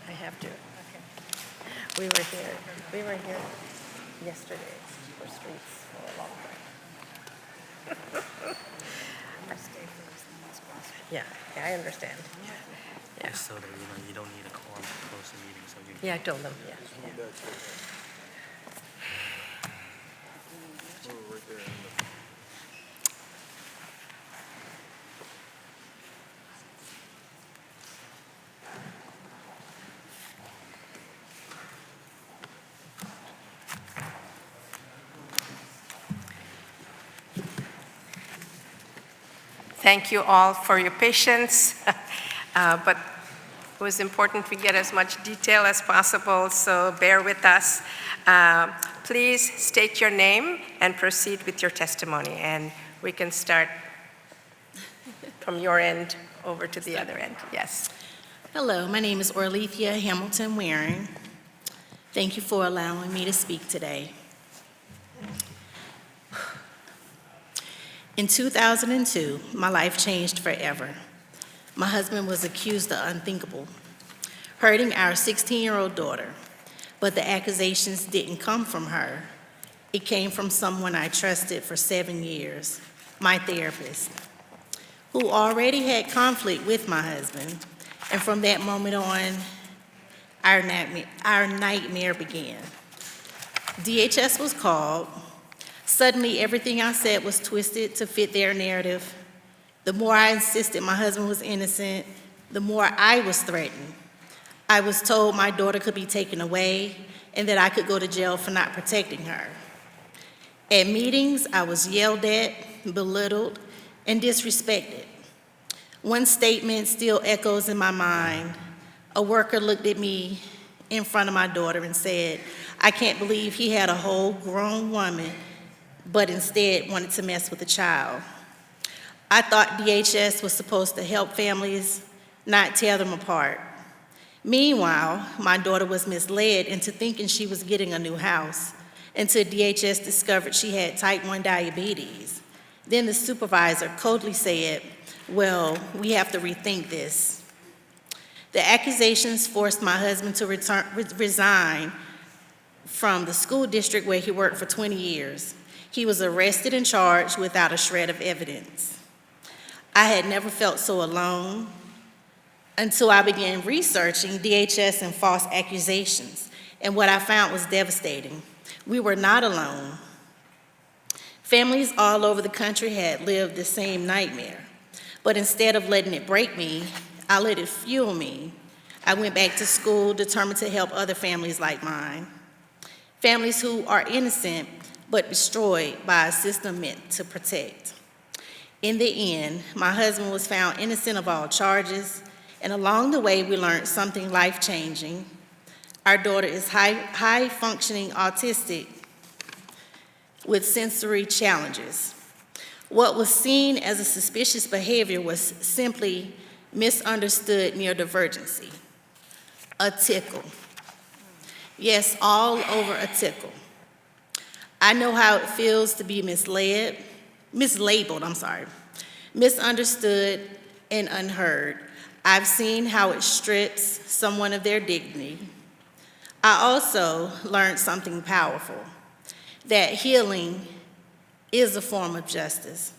I have to. We were here yesterday for streets for a long time. Yeah, I understand. Yeah. So that you don't need a quorum to close the meeting. So Yeah, I told them, yeah. Thank you all for your patience, but it was important we get as much detail as possible, so bear with us. Please state your name and proceed with your testimony, and we can start from your end over to the other end. Yes. Hello, my name is Orlethea Hamilton Waring. Thank you for allowing me to speak today. In 2002, my life changed forever. My husband was accused of unthinkable, hurting our 16-year-old daughter, but the accusations didn't come from her. It came from someone I trusted for 7 years, my therapist, who already had conflict with my husband, and from that moment on, our nightmare began. DHS was called. Suddenly, everything I said was twisted to fit their narrative. The more I insisted my husband was innocent, the more I was threatened. I was told my daughter could be taken away and that I could go to jail for not protecting her. At meetings, I was yelled at, belittled, and disrespected. One statement still echoes in my mind. A worker looked at me in front of my daughter and said, "I can't believe he had a whole grown woman but instead wanted to mess with a child." I thought DHS was supposed to help families, not tear them apart. Meanwhile, my daughter was misled into thinking she was getting a new house until DHS discovered she had type 1 diabetes Then the supervisor coldly said, "Well, we have to rethink this." The accusations forced my husband to resign from the school district where he worked for 20 years. He was arrested and charged without a shred of evidence. I had never felt so alone until I began researching DHS and false accusations, and what I found was devastating. We were not alone. Families all over the country had lived the same nightmare, but instead of letting it break me, I let it fuel me. I went back to school determined to help other families like mine. Families who are innocent but destroyed by a system meant to protect. In the end, my husband was found innocent of all charges, and along the way we learned something life-changing. Our daughter is high-functioning autistic with sensory challenges. What was seen as a suspicious behavior was simply misunderstood neurodivergency, a tickle. Yes, all over a tickle. I know how it feels to be mislabeled, misunderstood and unheard. I've seen how it strips someone of their dignity. I also learned something powerful, that healing is a form of justice.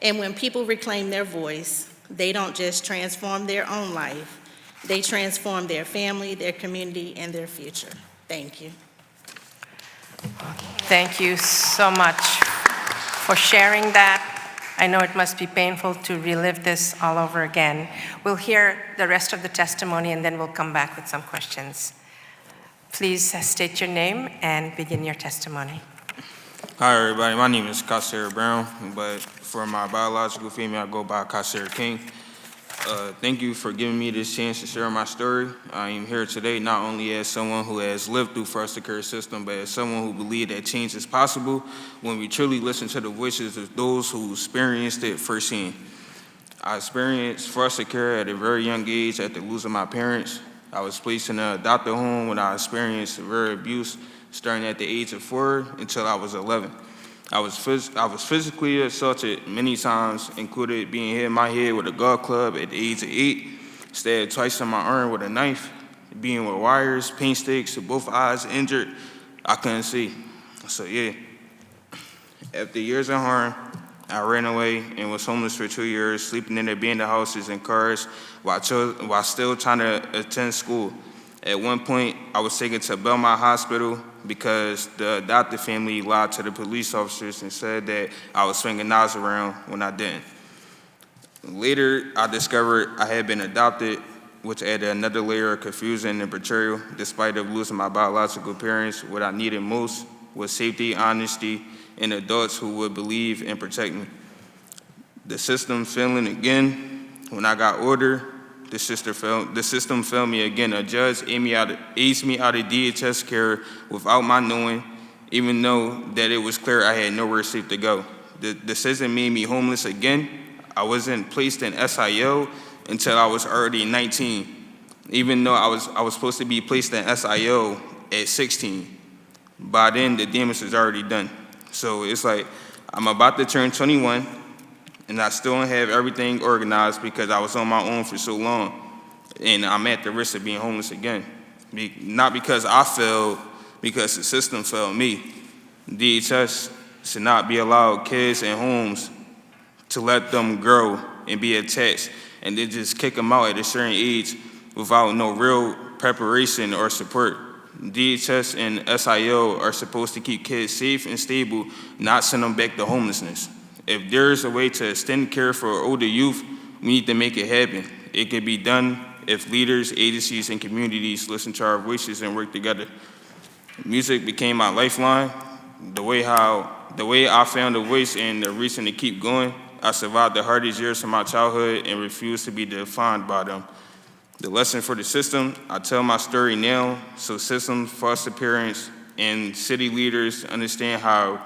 And when people reclaim their voice, they don't just transform their own life, they transform their family, their community, and their future. Thank you. Thank you so much for sharing that. I know it must be painful to relive this all over again. We'll hear the rest of the testimony and then we'll come back with some questions. Please state your name and begin your testimony. Hi, everybody. My name is Kasser Brown, but for my biological female, I go by Kasser King. Thank you for giving me this chance to share my story. I am here today not only as someone who has lived through foster care system, but as someone who believes that change is possible when we truly listen to the voices of those who experienced it firsthand. I experienced foster care at a very young age after losing my parents. I was placed in an adopted home when I experienced severe abuse, starting at the age of 4 until I was 11. I was physically assaulted many times, including being hit in my head with a golf club at the age of 8, stabbed twice in my arm with a knife, being with wires, paint sticks, both eyes injured. I couldn't see. So yeah, after years of harm, I ran away and was homeless for 2 years, sleeping in abandoned houses and cars while still trying to attend school. At one point, I was taken to Belmont Hospital because the adopted family lied to the police officers and said that I was swinging knives around when I didn't. Later, I discovered I had been adopted, which added another layer of confusion and betrayal. Despite of losing my biological parents, what I needed most was safety, honesty, and adults who would believe and protect me. The system failing again. When I got older, the system failed me again. A judge aged me out of DHS care without my knowing, even though that it was clear I had nowhere safe to go. The decision made me homeless again. I wasn't placed in SIO until I was already 19, even though I was supposed to be placed in SIO at 16. By then, the damage was already done. So it's like I'm about to turn 21, and I still don't have everything organized because I was on my own for so long, and I'm at the risk of being homeless again. Not because I failed, because the system failed me. DHS should not be allowed kids in homes to let them grow and be attached, and then just kick them out at a certain age without no real preparation or support. DHS and SIO are supposed to keep kids safe and stable, not send them back to homelessness. If there's a way to extend care for older youth, we need to make it happen. It can be done if leaders, agencies, and communities listen to our voices and work together. Music became my lifeline. The way I found a voice and the reason to keep going. I survived the hardest years of my childhood and refused to be defined by them. The lesson for the system, I tell my story now so systems, foster parents, and city leaders understand how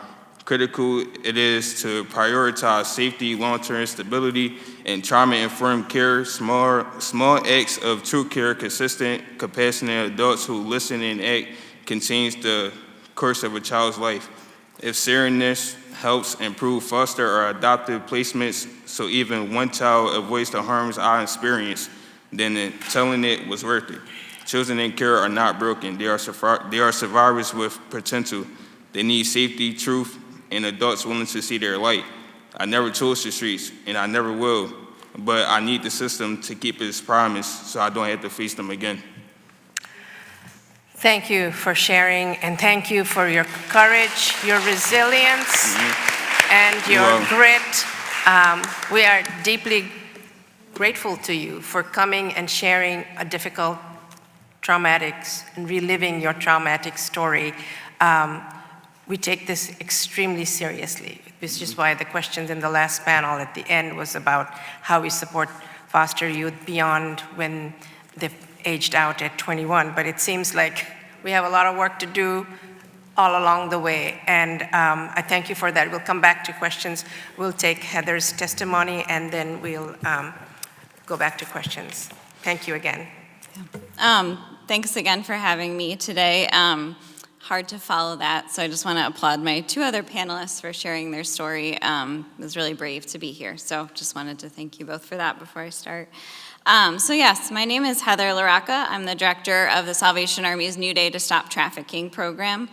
critical it is to prioritize safety, long-term stability, and trauma-informed care. Small acts of true care, consistent, compassionate adults who listen and act can change the course of a child's life. If sharing this helps improve foster or adoptive placements, so even one child avoids the harms I experienced, then telling it was worth it. Children in care are not broken. They are survivors with potential. They need safety, truth, and adults willing to see their light. I never chose the streets, and I never will, but I need the system to keep its promise so I don't have to face them again. Thank you for sharing, and thank you for your courage, your resilience, and your grit. We are deeply grateful to you for coming and sharing a difficult traumatics and reliving your traumatic story. We take this extremely seriously, which is why the questions in the last panel at the end was about how we support foster youth beyond when they've aged out at 21, but it seems like we have a lot of work to do all along the way, and I thank you for that. We'll come back to questions. We'll take Heather's testimony, and then we'll go back to questions. Thank you again. Thanks again for having me today. Hard to follow that, so I just want to applaud my two other panelists for sharing their story. It was really brave to be here, so just wanted to thank you both for that before I start. So yes, my name is Heather LaRocca. I'm the director of the Salvation Army's New Day to Stop Trafficking program.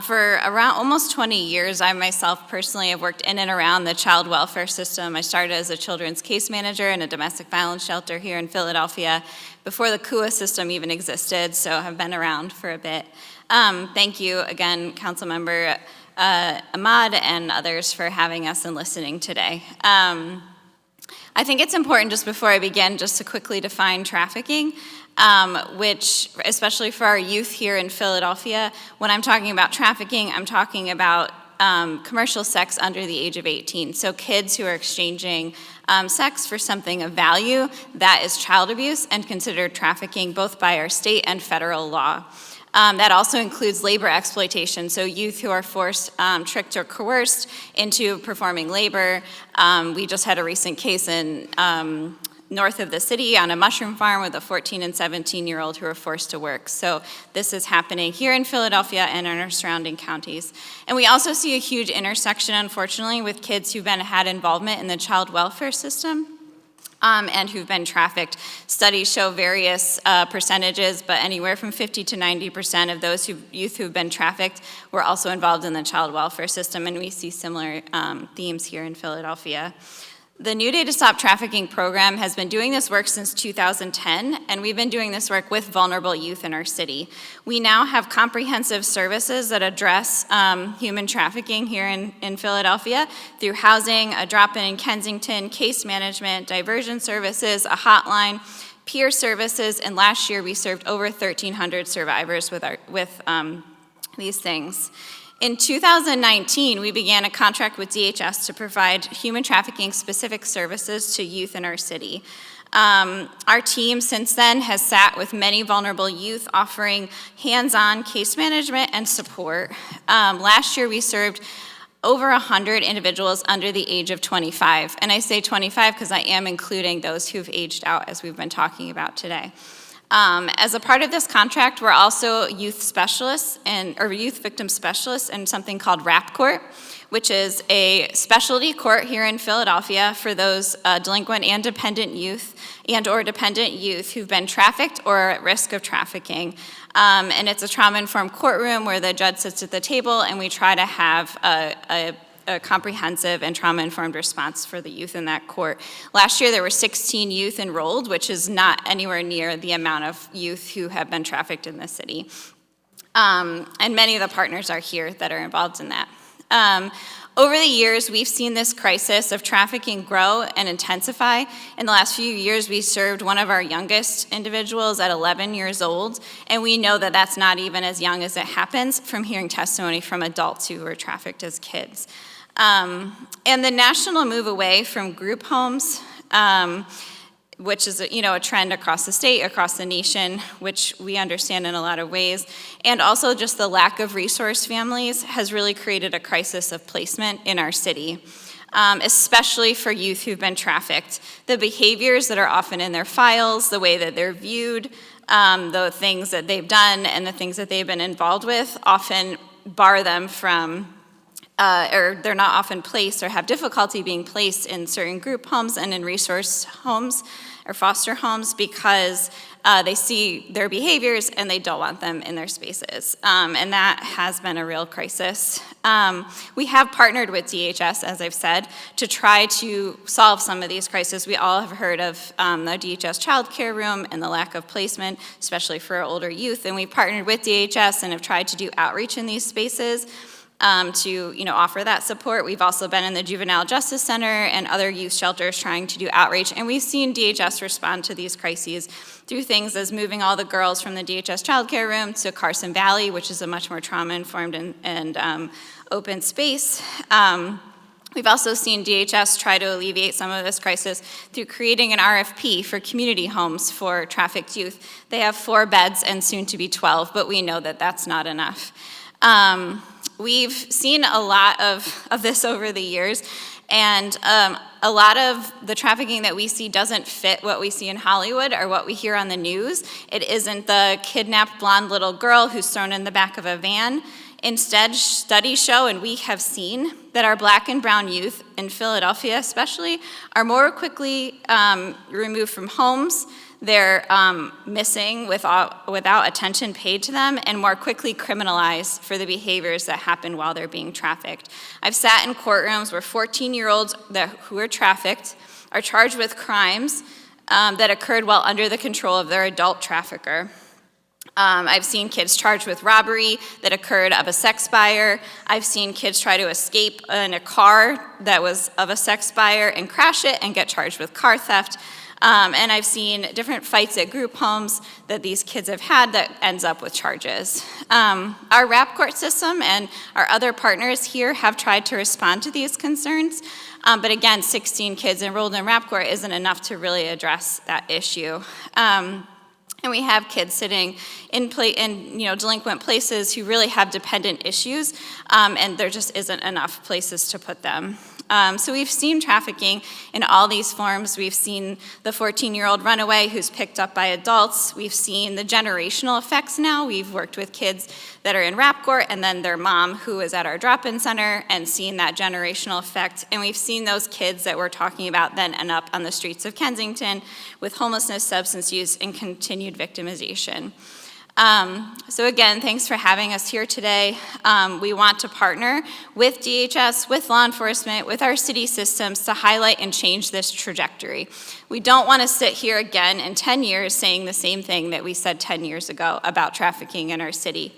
For around almost 20 years, I myself personally have worked in and around the child welfare system. I started as a children's case manager in a domestic violence shelter here in Philadelphia before the CUA system even existed, so I've been around for a bit. Thank you again, Councilmember Ahmad and others for having us and listening today. I think it's important just before I begin just to quickly define trafficking, which, especially for our youth here in Philadelphia, when I'm talking about trafficking, I'm talking about commercial sex under the age of 18. So kids who are exchanging sex for something of value, that is child abuse and considered trafficking both by our state and federal law. That also includes labor exploitation, so youth who are forced, tricked, or coerced into performing labor. We just had a recent case in north of the city on a mushroom farm with a 14 and 17-year-old who were forced to work. So this is happening here in Philadelphia and in our surrounding counties. And we also see a huge intersection, unfortunately, with kids who've had involvement in the child welfare system. And who've been trafficked. Studies show various percentages, but anywhere from 50 to 90% of those youth who've been trafficked were also involved in the child welfare system, and we see similar themes here in Philadelphia. The New Day to Stop Trafficking program has been doing this work since 2010, and we've been doing this work with vulnerable youth in our city. We now have comprehensive services that address human trafficking here in Philadelphia through housing, a drop-in in Kensington, case management, diversion services, a hotline, peer services, and last year we served over 1,300 survivors with these things. In 2019, we began a contract with DHS to provide human trafficking specific services to youth in our city. Our team since then has sat with many vulnerable youth offering hands-on case management and support. Last year we served over 100 individuals under the age of 25. And I say 25 because I am including those who've aged out as we've been talking about today. As a part of this contract, we're also youth specialists or youth victim specialists in something called RAP Court, which is a specialty court here in Philadelphia for those delinquent and dependent youth or dependent youth who've been trafficked or are at risk of trafficking. And it's a trauma-informed courtroom where the judge sits at the table and we try to have a comprehensive and trauma-informed response for the youth in that court. Last year there were 16 youth enrolled, which is not anywhere near the amount of youth who have been trafficked in the city. And many of the partners are here that are involved in that. Over the years, we've seen this crisis of trafficking grow and intensify. In the last few years, we served one of our youngest individuals at 11 years old, and we know that that's not even as young as it happens from hearing testimony from adults who were trafficked as kids. And the national move away from group homes, which is a trend across the state, across the nation, which we understand in a lot of ways, and also just the lack of resource families has really created a crisis of placement in our city, especially for youth who've been trafficked. The behaviors that are often in their files, the way that they're viewed, the things that they've done and the things that they've been involved with often bar them from or they're not often placed or have difficulty being placed in certain group homes and in resource homes or foster homes because they see their behaviors and they don't want them in their spaces. And that has been a real crisis. We have partnered with DHS, as I've said, to try to solve some of these crises. We all have heard of the DHS child care room and the lack of placement, especially for older youth. And we've partnered with DHS and have tried to do outreach in these spaces. To offer that support. We've also been in the Juvenile Justice Center and other youth shelters trying to do outreach, and we've seen DHS respond to these crises through things as moving all the girls from the DHS child care room to Carson Valley, which is a much more trauma-informed and open space. We've also seen DHS try to alleviate some of this crisis through creating an RFP for community homes for trafficked youth. They have 4 beds and soon to be 12, but we know that that's not enough. We've seen a lot of this over the years, and a lot of the trafficking that we see doesn't fit what we see in Hollywood or what we hear on the news. It isn't the kidnapped blonde little girl who's thrown in the back of a van. Instead, studies show, and we have seen, that our Black and brown youth, in Philadelphia especially, are more quickly removed from homes. They're missing without attention paid to them, and more quickly criminalized for the behaviors that happen while they're being trafficked. I've sat in courtrooms where 14-year-olds who are trafficked are charged with crimes that occurred while under the control of their adult trafficker. I've seen kids charged with robbery that occurred of a sex buyer. I've seen kids try to escape in a car that was of a sex buyer and crash it and get charged with car theft. And I've seen different fights at group homes that these kids have had that ends up with charges. Our RAP court system and our other partners here have tried to respond to these concerns. But again, 16 kids enrolled in RAP court isn't enough to really address that issue. And we have kids sitting in delinquent places who really have dependent issues, and there just isn't enough places to put them. So we've seen trafficking in all these forms. We've seen the 14-year-old runaway who's picked up by adults. We've seen the generational effects now. We've worked with kids that are in RAP court and then their mom who is at our drop-in center and seen that generational effect. And we've seen those kids that we're talking about then end up on the streets of Kensington with homelessness, substance use, and continued victimization. So again, thanks for having us here today. We want to partner with DHS, with law enforcement, with our city systems to highlight and change this trajectory. We don't want to sit here again in 10 years saying the same thing that we said 10 years ago about trafficking in our city.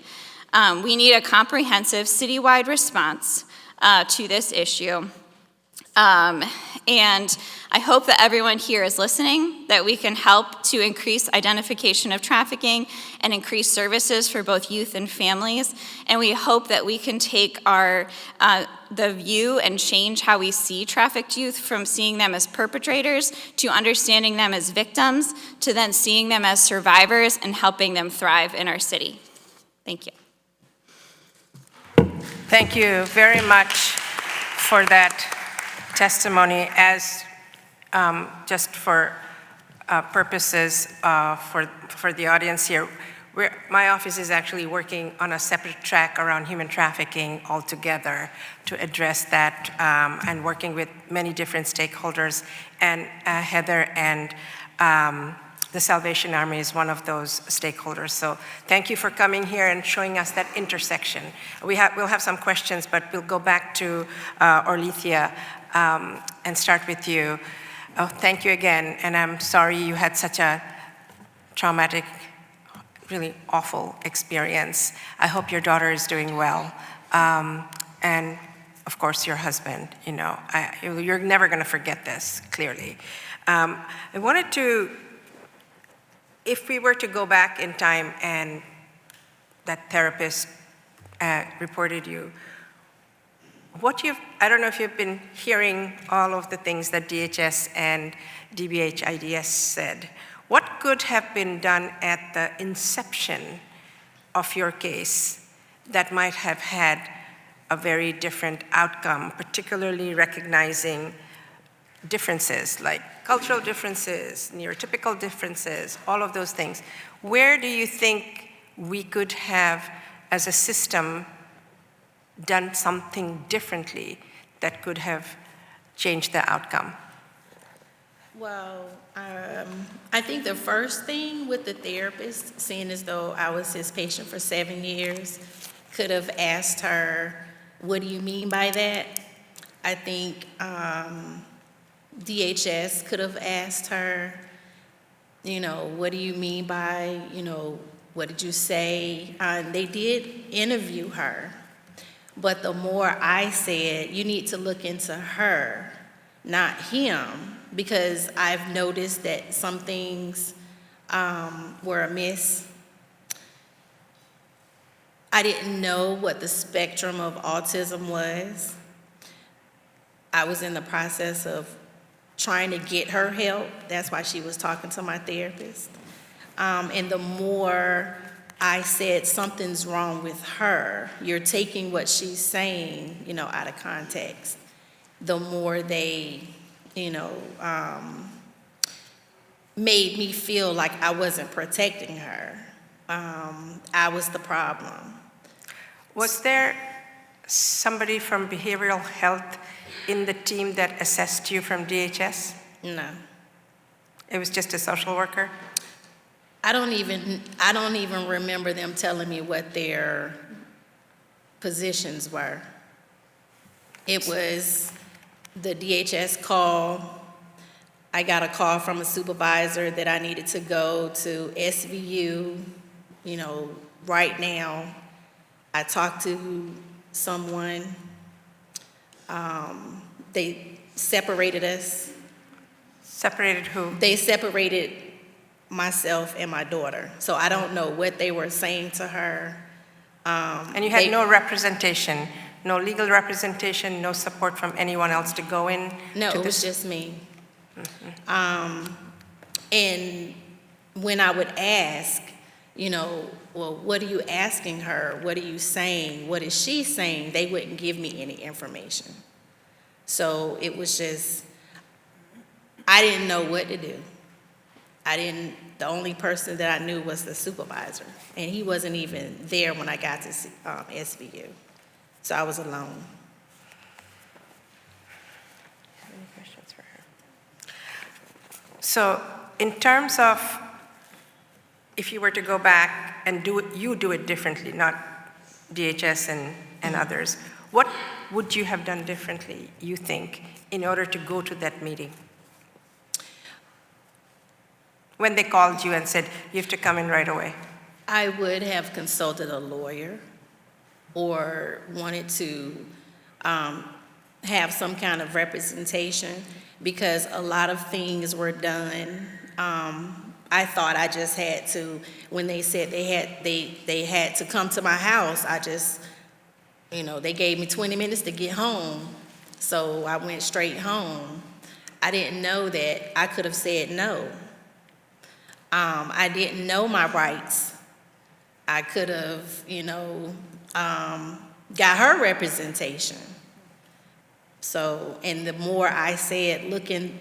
We need a comprehensive citywide response to this issue. And I hope that everyone here is listening, that we can help to increase identification of trafficking and increase services for both youth and families. And we hope that we can take our the view and change how we see trafficked youth from seeing them as perpetrators to understanding them as victims to then seeing them as survivors and helping them thrive in our city. Thank you. Thank you very much for that testimony. As just for purposes for the audience here, my office is actually working on a separate track around human trafficking altogether to address that, and working with many different stakeholders. And Heather and the Salvation Army is one of those stakeholders. So thank you for coming here and showing us that intersection. We'll have some questions, but we'll go back to Orlethea and start with you. Oh, thank you again, and I'm sorry you had such a traumatic, really awful experience. I hope your daughter is doing well, and of course your husband. You're never going to forget this, clearly. I wanted to, if we were to go back in time and that therapist reported you, I don't know if you've been hearing all of the things that DHS and DBH-IDS said. What could have been done at the inception of your case that might have had a very different outcome, particularly recognizing differences like cultural differences, neurotypical differences, all of those things? Where do you think we could have, as a system, done something differently that could have changed the outcome? Well, I think the first thing with the therapist, seeing as though I was his patient for 7 years, could have asked her, what do you mean by that? I think DHS could have asked her, what do you mean by, what did you say? They did interview her, but the more I said, you need to look into her, not him, because I've noticed that some things were amiss. I didn't know what the spectrum of autism was. I was in the process of trying to get her help. That's why she was talking to my therapist. And the more I said something's wrong with her, you're taking what she's saying, out of context, the more they, made me feel like I wasn't protecting her. I was the problem. Was there somebody from behavioral health in the team that assessed you from DHS? No. It was just a social worker? I don't even remember them telling me what their positions were. It was the DHS call. I got a call from a supervisor that I needed to go to SVU, right now. I talked to someone. They separated us. Separated who? They separated myself and my daughter. So I don't know what they were saying to her. And you had no representation, no legal representation, no support from anyone else to go in? No, to it was just me. And when I would ask, well, what are you asking her? What are you saying? What is she saying? They wouldn't give me any information. So it was just, I didn't know what to do. The only person that I knew was the supervisor, and he wasn't even there when I got to SVU. So I was alone. Any questions for her? So in terms of if you were to go back and do it differently, not DHS and others, what would you have done differently, you think, in order to go to that meeting? When they called you and said, you have to come in right away? I would have consulted a lawyer or wanted to have some kind of representation, because a lot of things were done. I thought I just had to, when they said they had to come to my house, I just, they gave me 20 minutes to get home. So I went straight home. I didn't know that I could have said no. I didn't know my rights. I could have, got her representation. So, and the more I said, looking,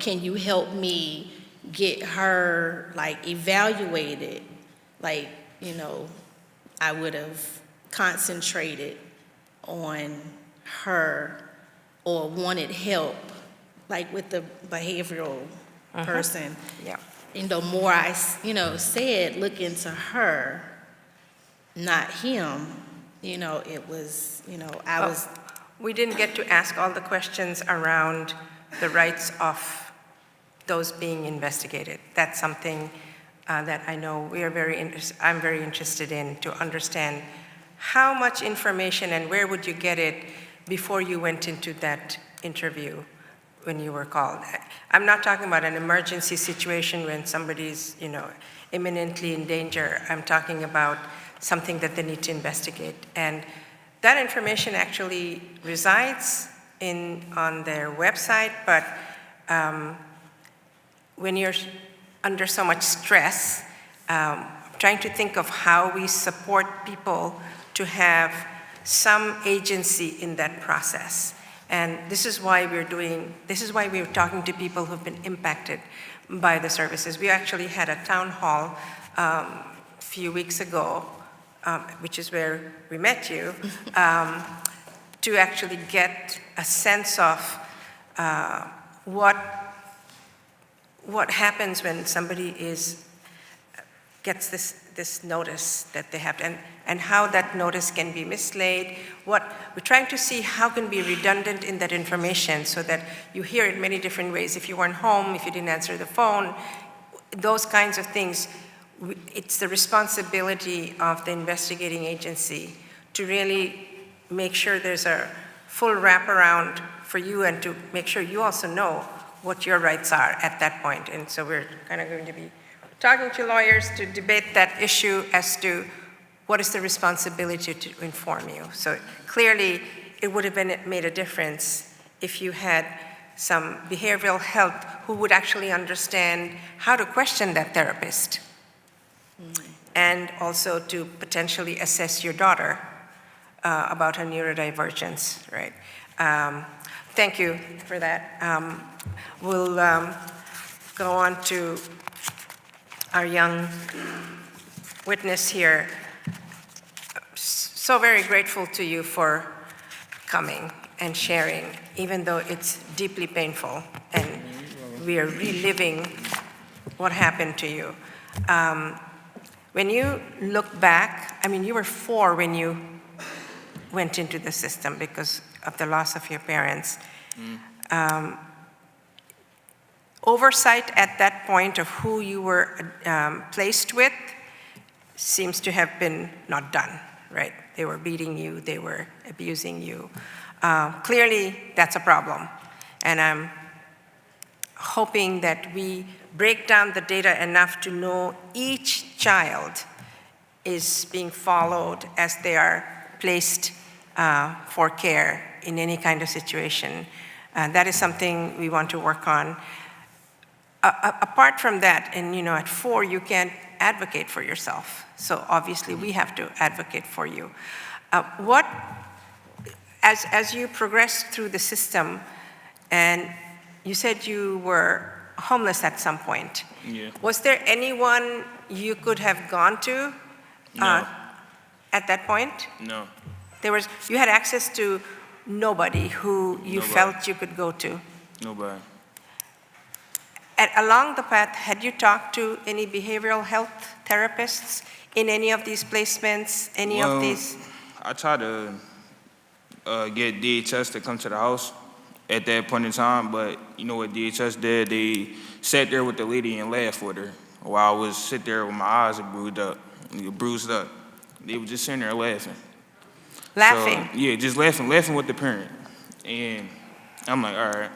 can you help me get her, evaluated? I would have concentrated on her or wanted help, with the behavioral person. Yeah. And the more I, said, look into her, not him, it was, I was. We didn't get to ask all the questions around the rights of those being investigated. That's something that I know I'm very interested in, to understand how much information and where would you get it before you went into that interview when you were called. I'm not talking about an emergency situation when somebody's, imminently in danger. I'm talking about something that they need to investigate. And that information actually resides on their website, but when you're under so much stress, trying to think of how we support people to have some agency in that process. And this is why we're talking to people who've been impacted by the services. We actually had a town hall a few weeks ago which is where we met you, to actually get a sense of what happens when somebody gets this notice that they have, and how that notice can be mislaid. We're trying to see how can be redundant in that information so that you hear it many different ways. If you weren't home, if you didn't answer the phone, those kinds of things. It's the responsibility of the investigating agency to really make sure there's a full wraparound for you and to make sure you also know what your rights are at that point. And so we're kind of going to be talking to lawyers to debate that issue as to what is the responsibility to inform you. So clearly, it would have made a difference if you had some behavioral health who would actually understand how to question that therapist and also to potentially assess your daughter about her neurodivergence, right? Thank you for that. We'll go on to our young witness here. So very grateful to you for coming and sharing, even though it's deeply painful and we are reliving what happened to you. When you look back, I mean, you were 4 when you went into the system because of the loss of your parents. Oversight at that point of who you were placed with seems to have been not done, right? They were beating you, they were abusing you. Clearly, that's a problem. And I'm hoping that we break down the data enough to know each child is being followed as they are placed for care in any kind of situation. That is something we want to work on. Apart from that, and at 4, you can't advocate for yourself. So obviously, we have to advocate for you. As you progressed through the system, and you said you were homeless at some point. Yeah. Was there anyone you could have gone to No. at that point? No. You had access to nobody who you Nobody. felt you could go to. Nobody. Along the path, had you talked to any behavioral health therapists in any of these placements, Well, of these? I tried to get DHS to come to the house at that point in time, but you know what DHS did? They sat there with the lady and laughed with her while I was sitting there with my eyes bruised up. They were just sitting there laughing. Laughing? So, yeah, just laughing with the parent. And I'm like, all right.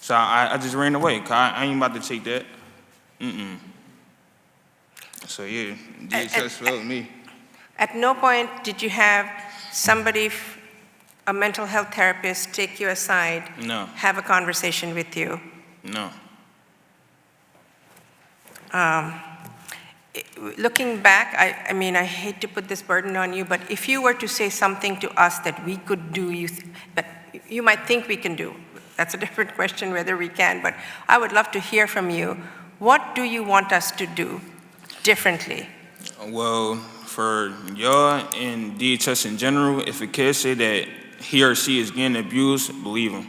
So I just ran away, 'cause I ain't about to take that. So yeah, DHS failed me. At no point did you have somebody, a mental health therapist, take you aside, No. have a conversation with you? No. Looking back, I mean, I hate to put this burden on you, but if you were to say something to us that we could do, but you might think we can do, that's a different question whether we can, but I would love to hear from you. What do you want us to do differently? Well, for y'all and DHS in general, if a kid say that he or she is getting abused, believe him.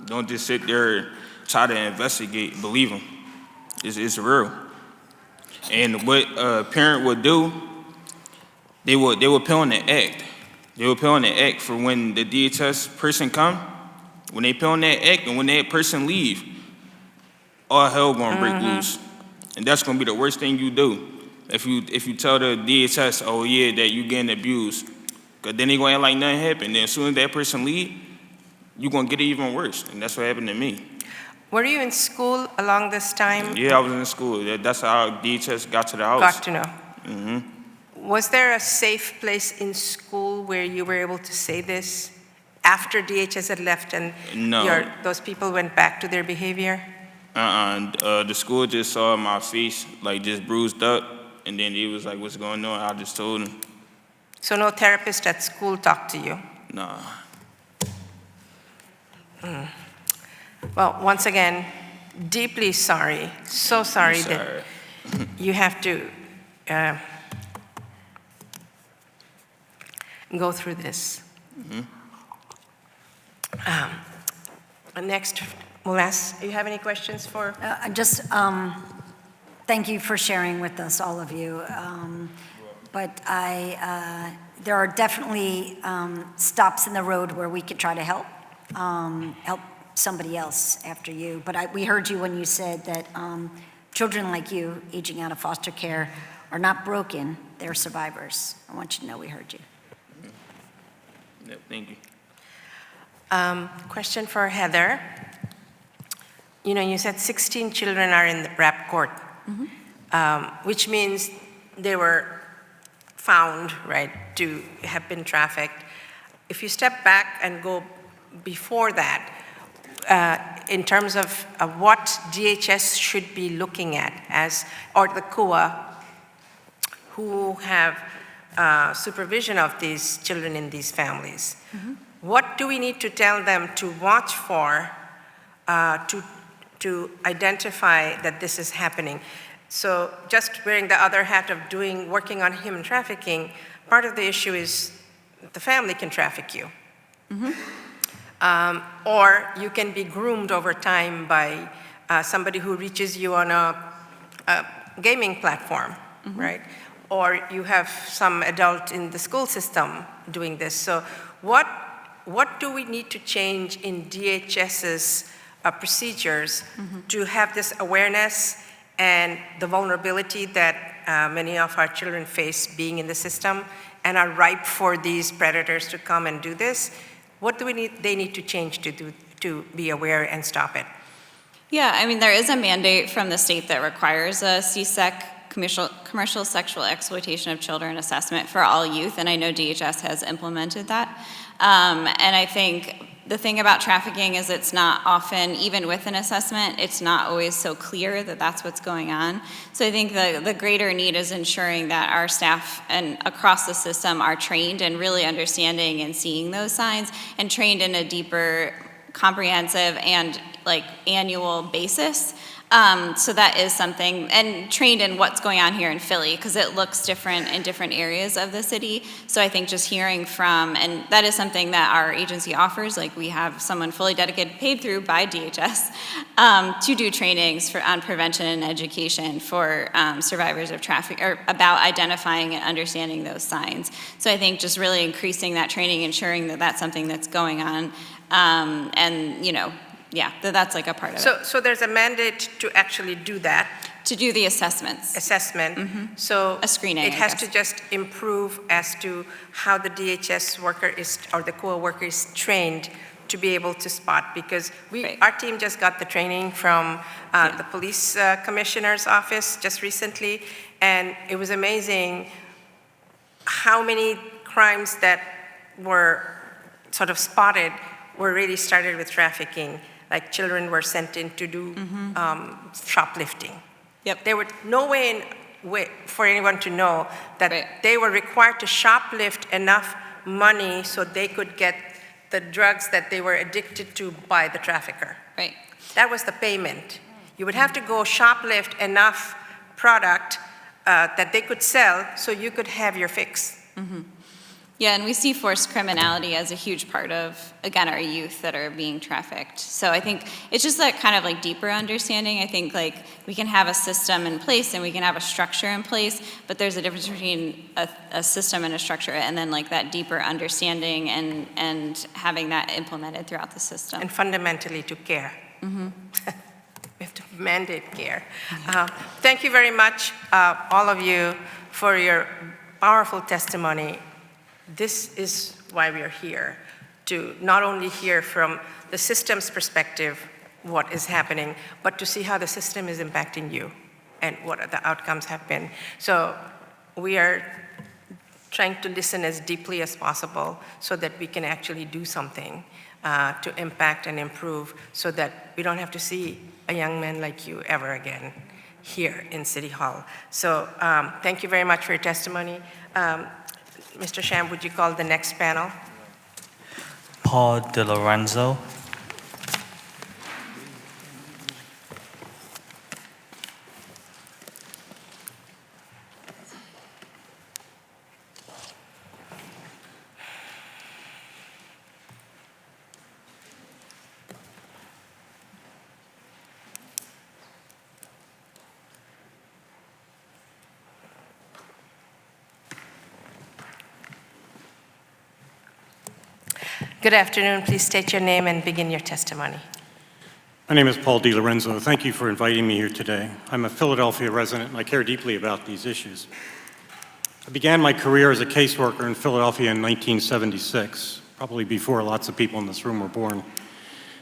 Don't just sit there and try to investigate, believe him. It's real. And what a parent would do, they would put on the act. They would put on the act for when the DHS person come. When they put on that act and when that person leave, all hell gonna break loose. And that's gonna be the worst thing you do. If you tell the DHS, oh yeah, that you getting abused, cause then they gonna act like nothing happened. Then as soon as that person leave, you gonna get it even worse. And that's what happened to me. Were you in school along this time? Yeah, I was in school. That's how DHS got to the house. Got to know. Was there a safe place in school where you were able to say this after DHS had left and No. those people went back to their behavior? The school just saw my face, like just bruised up, and then he was like, what's going on? I just told him. So no therapist at school talked to you? Nah. Well, once again, deeply sorry, so sorry that you have to go through this. Next, Molas, do you have any questions for? Just thank you for sharing with us, all of you. But there are definitely stops in the road where we could try to help somebody else after you. But we heard you when you said that children like you, aging out of foster care, are not broken, they're survivors. I want you to know we heard you. Yep, thank you. Question for Heather. You know, you said 16 children are in the RAP court, which means they were found, right, to have been trafficked. If you step back and go before that, in terms of what DHS should be looking at or the COA, who have supervision of these children in these families, what do we need to tell them to watch for to identify that this is happening? So just wearing the other hat of working on human trafficking, part of the issue is the family can traffic you. Or you can be groomed over time by somebody who reaches you on a gaming platform, right? Or you have some adult in the school system doing this. So what do we need to change in DHS's procedures to have this awareness and the vulnerability that many of our children face being in the system and are ripe for these predators to come and do this? What do they need to change to be aware and stop it? Yeah, I mean, there is a mandate from the state that requires a CSEC, commercial sexual exploitation of children assessment for all youth, and I know DHS has implemented that. And I think the thing about trafficking is it's not often, even with an assessment, it's not always so clear that that's what's going on. So I think the greater need is ensuring that our staff and across the system are trained and really understanding and seeing those signs and trained in a deeper, comprehensive and like annual basis. So that is something, and trained in what's going on here in Philly, because it looks different in different areas of the city. So I think just hearing from, and that is something that our agency offers, like we have someone fully dedicated, paid through by DHS, to do trainings on prevention and education for survivors of trafficking, or about identifying and understanding those signs. So I think just really increasing that training, ensuring that that's something that's going on, and you know, yeah, that's like a part of it. So there's a mandate to actually do that. To do the assessments. Assessment. So a screening, it has to just improve as to how the DHS worker is, or the COA worker is trained to be able to spot, because our team just got the training from the police commissioner's office just recently, and it was amazing how many crimes that were sort of spotted were really started with trafficking. Like children were sent in to do shoplifting. Yep. There were no way for anyone to know that they were required to shoplift enough money so they could get the drugs that they were addicted to by the trafficker. Right. That was the payment. You would have to go shoplift enough product that they could sell so you could have your fix. Yeah, and we see forced criminality as a huge part of, again, our youth that are being trafficked. So I think it's just that kind of like deeper understanding. I think like we can have a system in place and we can have a structure in place, but there's a difference between a system and a structure, and then like that deeper understanding and having that implemented throughout the system. And fundamentally to care. We have to mandate care. Thank you very much, all of you, for your powerful testimony. This is why we are here, to not only hear from the system's perspective what is happening, but to see how the system is impacting you and what the outcomes have been. So we are trying to listen as deeply as possible so that we can actually do something to impact and improve, so that we don't have to see a young man like you ever again here in City Hall. So thank you very much for your testimony. Mr. Sham, would you call the next panel? Paul DeLorenzo. Good afternoon. Please state your name and begin your testimony. My name is Paul DiLorenzo. Thank you for inviting me here today. I'm a Philadelphia resident and I care deeply about these issues. I began my career as a caseworker in Philadelphia in 1976, probably before lots of people in this room were born.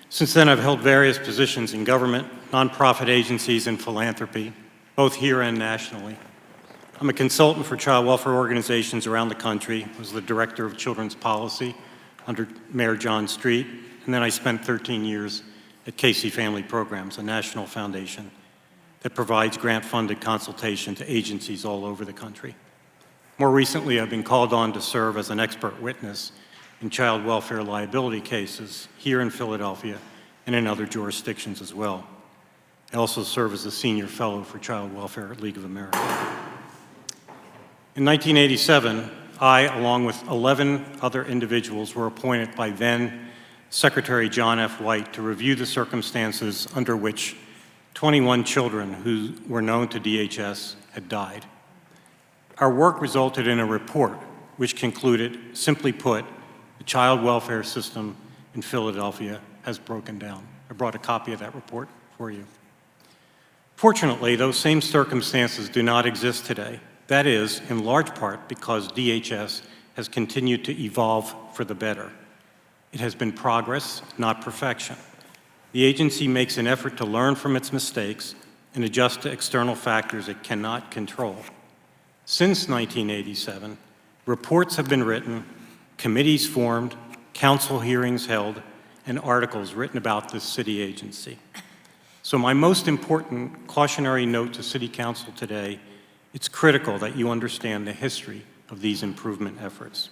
Since then, I've held various positions in government, nonprofit agencies, and philanthropy, both here and nationally. I'm a consultant for child welfare organizations around the country. I was the director of children's policy under Mayor John Street, and then I spent 13 years at Casey Family Programs, a national foundation that provides grant-funded consultation to agencies all over the country. More recently, I've been called on to serve as an expert witness in child welfare liability cases here in Philadelphia and in other jurisdictions as well. I also serve as a senior fellow for Child Welfare at League of America. In 1987, I, along with 11 other individuals, were appointed by then Secretary John F. White to review the circumstances under which 21 children who were known to DHS had died. Our work resulted in a report which concluded, simply put, the child welfare system in Philadelphia has broken down. I brought a copy of that report for you. Fortunately, those same circumstances do not exist today. That is, in large part because DHS has continued to evolve for the better. It has been progress, not perfection. The agency makes an effort to learn from its mistakes and adjust to external factors it cannot control. Since 1987, reports have been written, committees formed, council hearings held, and articles written about this city agency. So my most important cautionary note to City Council today, it's critical that you understand the history of these improvement efforts.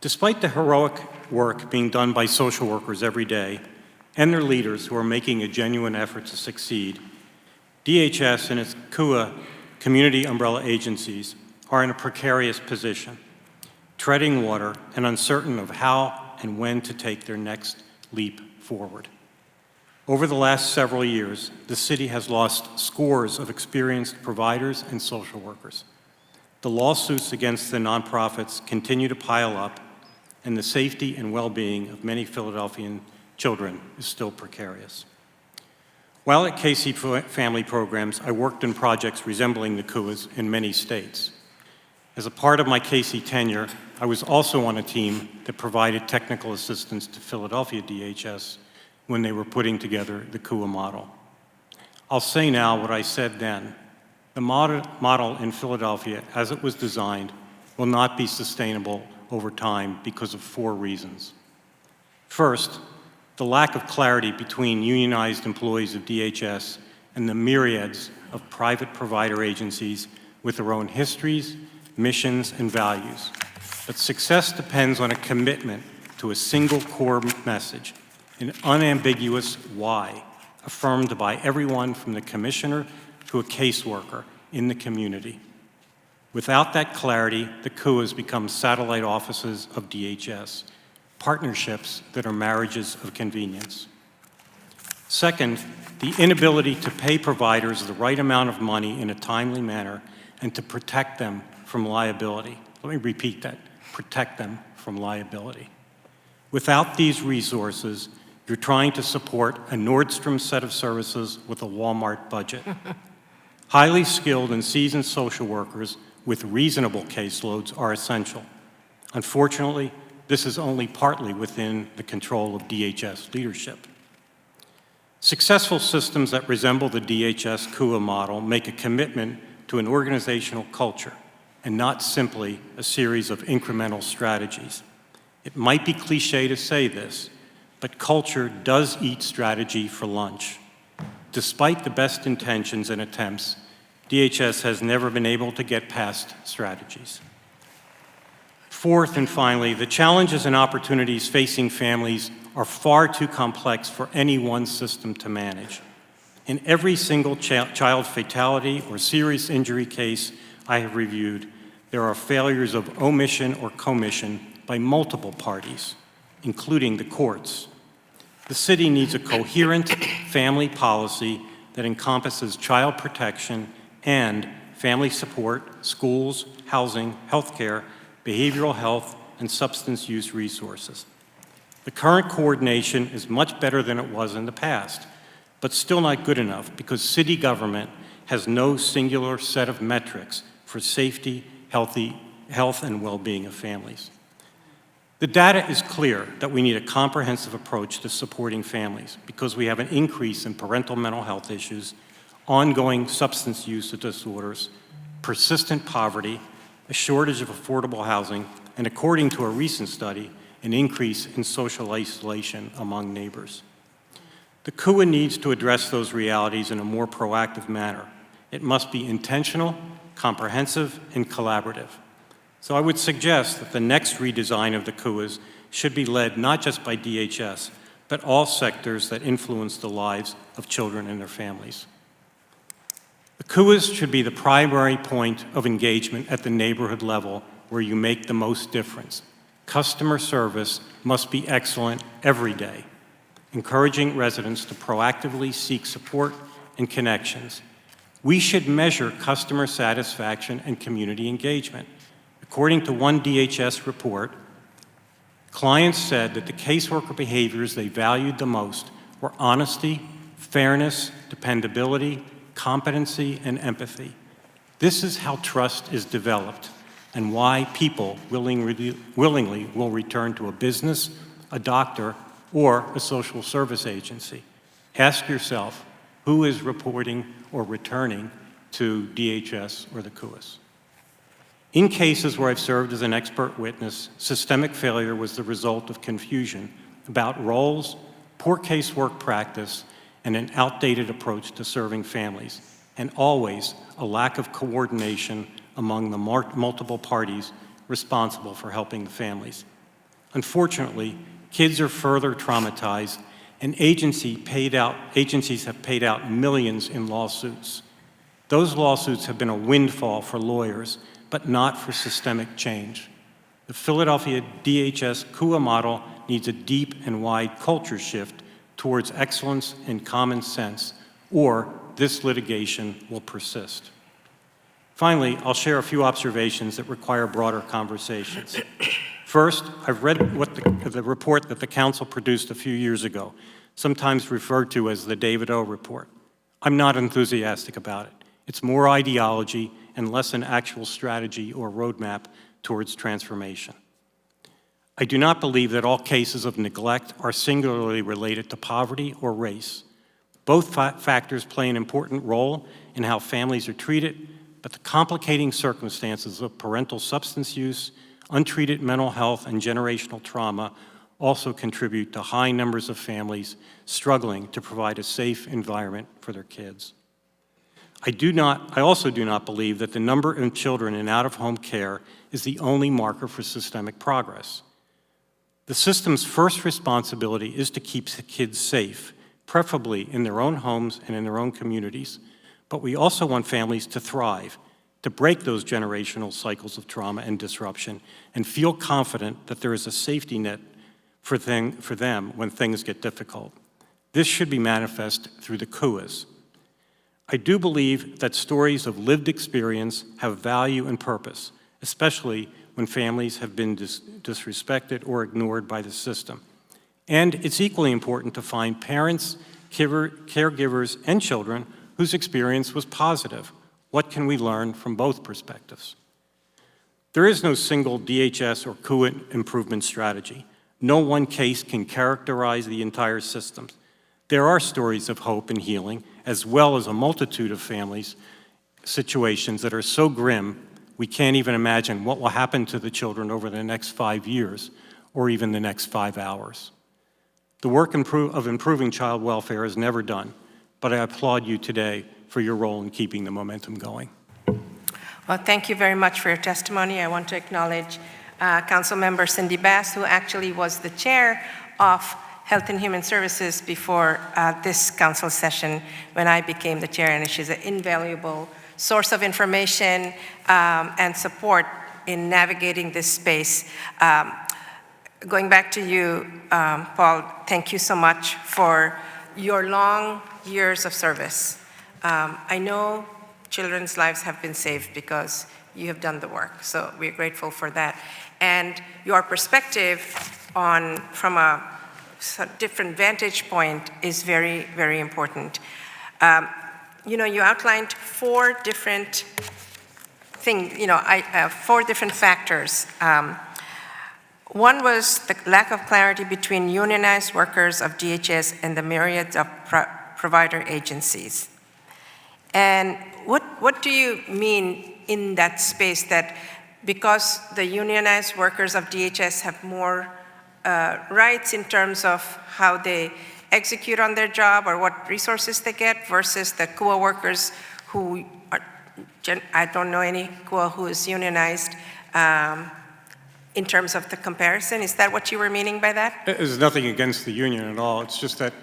Despite the heroic work being done by social workers every day and their leaders who are making a genuine effort to succeed, DHS and its CUA community umbrella agencies are in a precarious position, treading water and uncertain of how and when to take their next leap forward. Over the last several years, the city has lost scores of experienced providers and social workers. The lawsuits against the nonprofits continue to pile up, and the safety and well-being of many Philadelphian children is still precarious. While at Casey Family Programs, I worked in projects resembling the CUAs in many states. As a part of my Casey tenure, I was also on a team that provided technical assistance to Philadelphia DHS when they were putting together the CUA model. I'll say now what I said then. The model in Philadelphia, as it was designed, will not be sustainable over time because of 4 reasons. First, the lack of clarity between unionized employees of DHS and the myriads of private provider agencies with their own histories, missions, and values. But success depends on a commitment to a single core message, an unambiguous why, affirmed by everyone from the commissioner to a caseworker in the community. Without that clarity, the CUAs become satellite offices of DHS, partnerships that are marriages of convenience. Second, the inability to pay providers the right amount of money in a timely manner and to protect them from liability. Let me repeat that, protect them from liability. Without these resources, you're trying to support a Nordstrom set of services with a Walmart budget. Highly skilled and seasoned social workers with reasonable caseloads are essential. Unfortunately, this is only partly within the control of DHS leadership. Successful systems that resemble the DHS CUA model make a commitment to an organizational culture and not simply a series of incremental strategies. It might be cliche to say this, but culture does eat strategy for lunch. Despite the best intentions and attempts, DHS has never been able to get past strategies. Fourth and finally, the challenges and opportunities facing families are far too complex for any one system to manage. In every single child fatality or serious injury case I have reviewed, there are failures of omission or commission by multiple parties, including the courts. The city needs a coherent family policy that encompasses child protection and family support, schools, housing, healthcare, behavioral health, and substance use resources. The current coordination is much better than it was in the past, but still not good enough because city government has no singular set of metrics for safety, health, and well-being of families. The data is clear that we need a comprehensive approach to supporting families because we have an increase in parental mental health issues, ongoing substance use disorders, persistent poverty, a shortage of affordable housing, and according to a recent study, an increase in social isolation among neighbors. The CUA needs to address those realities in a more proactive manner. It must be intentional, comprehensive, and collaborative. So I would suggest that the next redesign of the CUAs should be led not just by DHS, but all sectors that influence the lives of children and their families. The CUAs should be the primary point of engagement at the neighborhood level where you make the most difference. Customer service must be excellent every day, encouraging residents to proactively seek support and connections. We should measure customer satisfaction and community engagement. According to one DHS report, clients said that the caseworker behaviors they valued the most were honesty, fairness, dependability, competency, and empathy. This is how trust is developed and why people willingly will return to a business, a doctor, or a social service agency. Ask yourself, who is reporting or returning to DHS or the CUAs? In cases where I've served as an expert witness, systemic failure was the result of confusion about roles, poor casework practice, and an outdated approach to serving families, and always a lack of coordination among the multiple parties responsible for helping the families. Unfortunately, kids are further traumatized, and agencies have paid out millions in lawsuits. Those lawsuits have been a windfall for lawyers, but not for systemic change. The Philadelphia DHS CUA model needs a deep and wide culture shift towards excellence and common sense, or this litigation will persist. Finally, I'll share a few observations that require broader conversations. First, I've read the report that the Council produced a few years ago, sometimes referred to as the David O. report. I'm not enthusiastic about it. It's more ideology and less an actual strategy or roadmap towards transformation. I do not believe that all cases of neglect are singularly related to poverty or race. Both factors play an important role in how families are treated, but the complicating circumstances of parental substance use, untreated mental health, and generational trauma also contribute to high numbers of families struggling to provide a safe environment for their kids. I also do not believe that the number of children in out-of-home care is the only marker for systemic progress. The system's first responsibility is to keep the kids safe, preferably in their own homes and in their own communities. But we also want families to thrive, to break those generational cycles of trauma and disruption, and feel confident that there is a safety net for them when things get difficult. This should be manifest through the CUAs. I do believe that stories of lived experience have value and purpose, especially when families have been disrespected or ignored by the system. And it's equally important to find parents, caregivers, and children whose experience was positive. What can we learn from both perspectives? There is no single DHS or CUA improvement strategy. No one case can characterize the entire system. There are stories of hope and healing, as well as a multitude of families' situations that are so grim, we can't even imagine what will happen to the children over the next 5 years, or even the next 5 hours. The work of improving child welfare is never done, but I applaud you today for your role in keeping the momentum going. Well, thank you very much for your testimony. I want to acknowledge Councilmember Cindy Bass, who actually was the chair of Health and Human Services before this council session when I became the chair, and she's an invaluable source of information and support in navigating this space. Going back to you, Paul, thank you so much for your long years of service. I know children's lives have been saved because you have done the work, so we're grateful for that. And your perspective from a different vantage point is very, very important. You outlined 4 different things, 4 different factors. One was the lack of clarity between unionized workers of DHS and the myriads of provider agencies. And what do you mean in that space, that because the unionized workers of DHS have more rights in terms of how they execute on their job or what resources they get versus the CUA workers who are, I don't know any CUA who is unionized, in terms of the comparison? Is that what you were meaning by that? There's nothing against the union at all. It's just that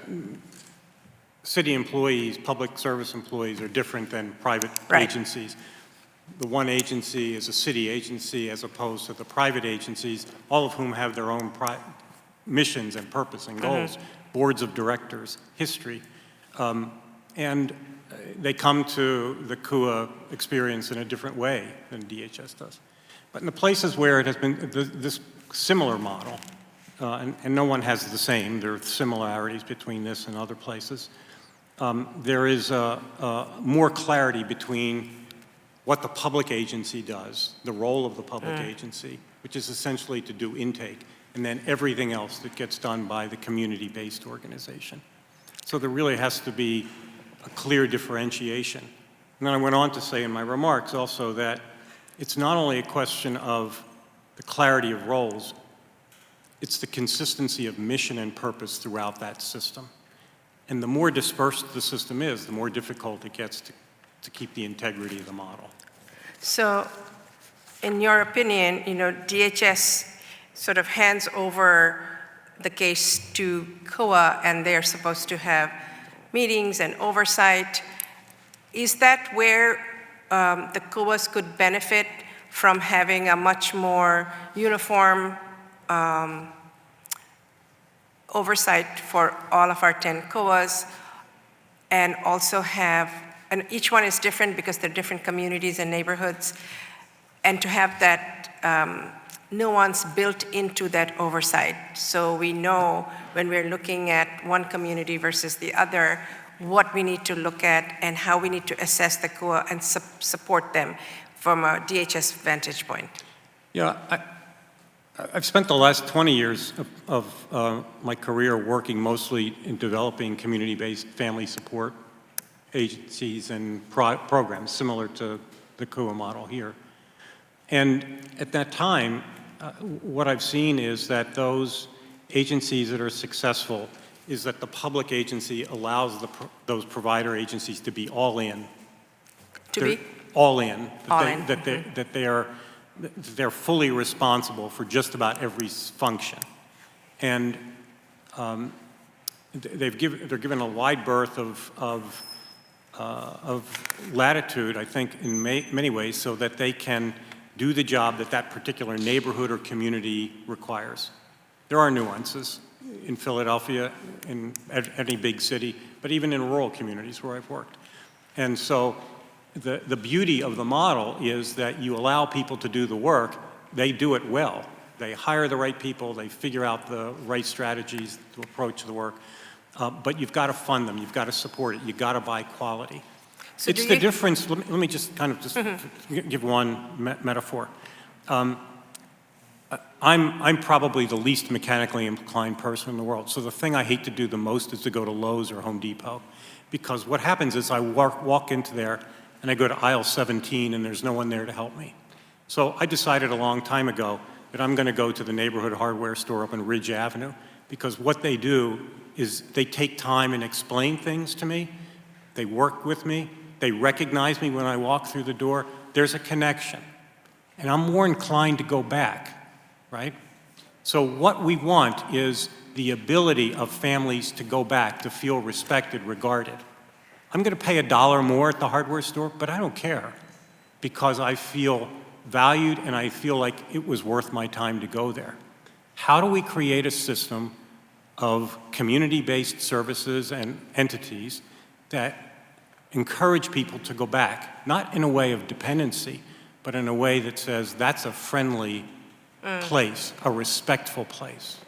city employees, public service employees are different than private agencies. The one agency is a city agency as opposed to the private agencies, all of whom have their own missions and purpose and goals, boards of directors, history. And they come to the CUA experience in a different way than DHS does. But in the places where it has been this similar model, and no one has the same, there are similarities between this and other places, there is more clarity between what the public agency does, the role of the public agency, which is essentially to do intake, and then everything else that gets done by the community-based organization. So there really has to be a clear differentiation. And then I went on to say in my remarks also that it's not only a question of the clarity of roles, it's the consistency of mission and purpose throughout that system. And the more dispersed the system is, the more difficult it gets to keep the integrity of the model. So, in your opinion, DHS sort of hands over the case to CUA, and they're supposed to have meetings and oversight. Is that where the CUAs could benefit from having a much more uniform oversight for all of our 10 CUAs, and also have, and each one is different because they're different communities and neighborhoods, and to have that nuance built into that oversight, so we know when we're looking at one community versus the other, what we need to look at and how we need to assess the CUA and support them from a DHS vantage point. Yeah, I've spent the last 20 years of my career working mostly in developing community-based family support agencies and programs similar to the CUA model here. And at that time, what I've seen is that those agencies that are successful is that the public agency allows those provider agencies to be all in. All in. That they're fully responsible for just about every function. And they're given a wide berth of latitude, I think, in many ways, so that they can do the job that that particular neighborhood or community requires. There are nuances in Philadelphia, in any big city, but even in rural communities where I've worked. And so the beauty of the model is that you allow people to do the work, they do it well. They hire the right people, they figure out the right strategies to approach the work, but you've got to fund them, you've got to support it, you've got to buy quality. So it's the difference, let me just kind of give one metaphor. I'm probably the least mechanically inclined person in the world, so the thing I hate to do the most is to go to Lowe's or Home Depot, because what happens is I walk into there and I go to aisle 17 and there's no one there to help me. So I decided a long time ago that I'm going to go to the neighborhood hardware store up on Ridge Avenue, because what they do is they take time and explain things to me, they work with me, they recognize me when I walk through the door, there's a connection, and I'm more inclined to go back. Right? So what we want is the ability of families to go back, to feel respected, regarded. I'm going to pay $1 more at the hardware store, but I don't care, because I feel valued and I feel like it was worth my time to go there. How do we create a system of community-based services and entities that encourage people to go back, not in a way of dependency, but in a way that says that's a friendly place, a respectful place?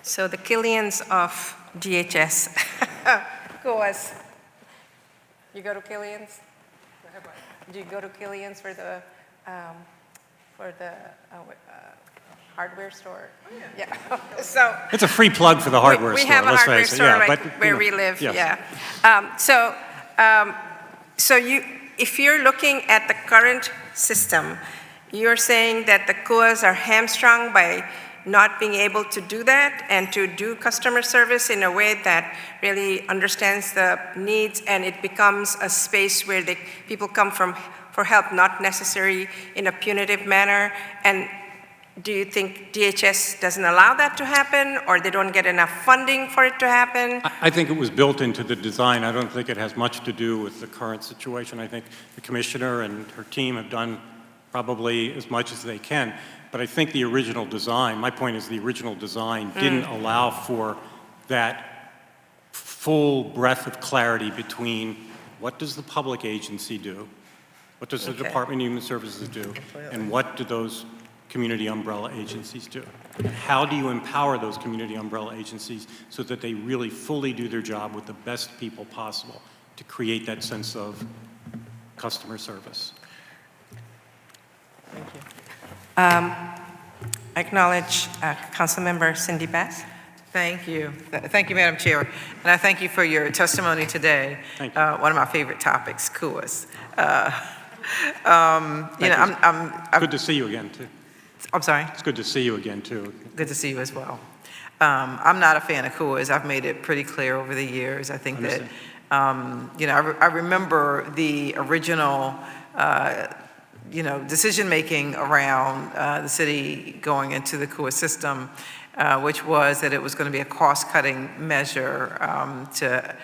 So the Killians of DHS. COAS. You go to Killians? Do you go to Killians for the hardware store? Oh, yeah. So It's a free plug for the hardware we store, have a let's hardware face it. store Yeah, right but, where you we know, live, yes. yeah. So if you're looking at the current system, you're saying that the COAs are hamstrung by not being able to do that and to do customer service in a way that really understands the needs, and it becomes a space where people come for help, not necessarily in a punitive manner. And do you think DHS doesn't allow that to happen, or they don't get enough funding for it to happen? I think it was built into the design. I don't think it has much to do with the current situation. I think the commissioner and her team have done probably as much as they can. But I think the original design, my point is the original design didn't allow for that full breadth of clarity between what does the public agency do, what does the Department of Human Services do, and what do those community umbrella agencies do? How do you empower those community umbrella agencies so that they really fully do their job with the best people possible to create that sense of customer service? Thank you. I acknowledge Councilmember Cindy Bass. Thank you. Thank you, Madam Chair. And I thank you for your testimony today. Thank you. One of my favorite topics, COAS. Good to see you again, too. I'm sorry? It's good to see you again, too. Good to see you as well. I'm not a fan of COAS. I've made it pretty clear over the years. I think that, I remember the original, decision-making around the city going into the COAS system, which was that it was going to be a cost-cutting measure to,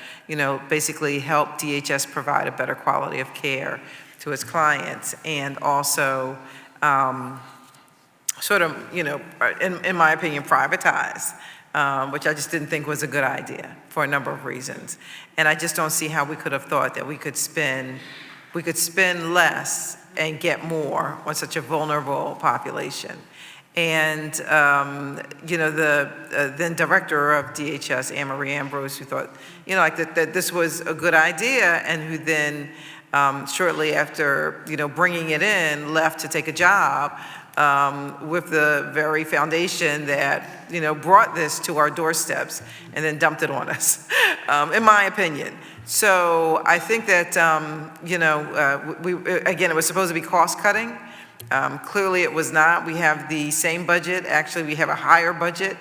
basically help DHS provide a better quality of care to its clients, and also sort of, in my opinion, privatize, which I just didn't think was a good idea for a number of reasons. And I just don't see how we could have thought that we could spend less and get more on such a vulnerable population. And, the then director of DHS, Anne Marie Ambrose, who thought, that this was a good idea, and who then, shortly after, bringing it in, left to take a job with the very foundation that, brought this to our doorsteps and then dumped it on us, in my opinion. So I think that, again, it was supposed to be cost-cutting. Clearly it was not. We have the same budget. Actually, we have a higher budget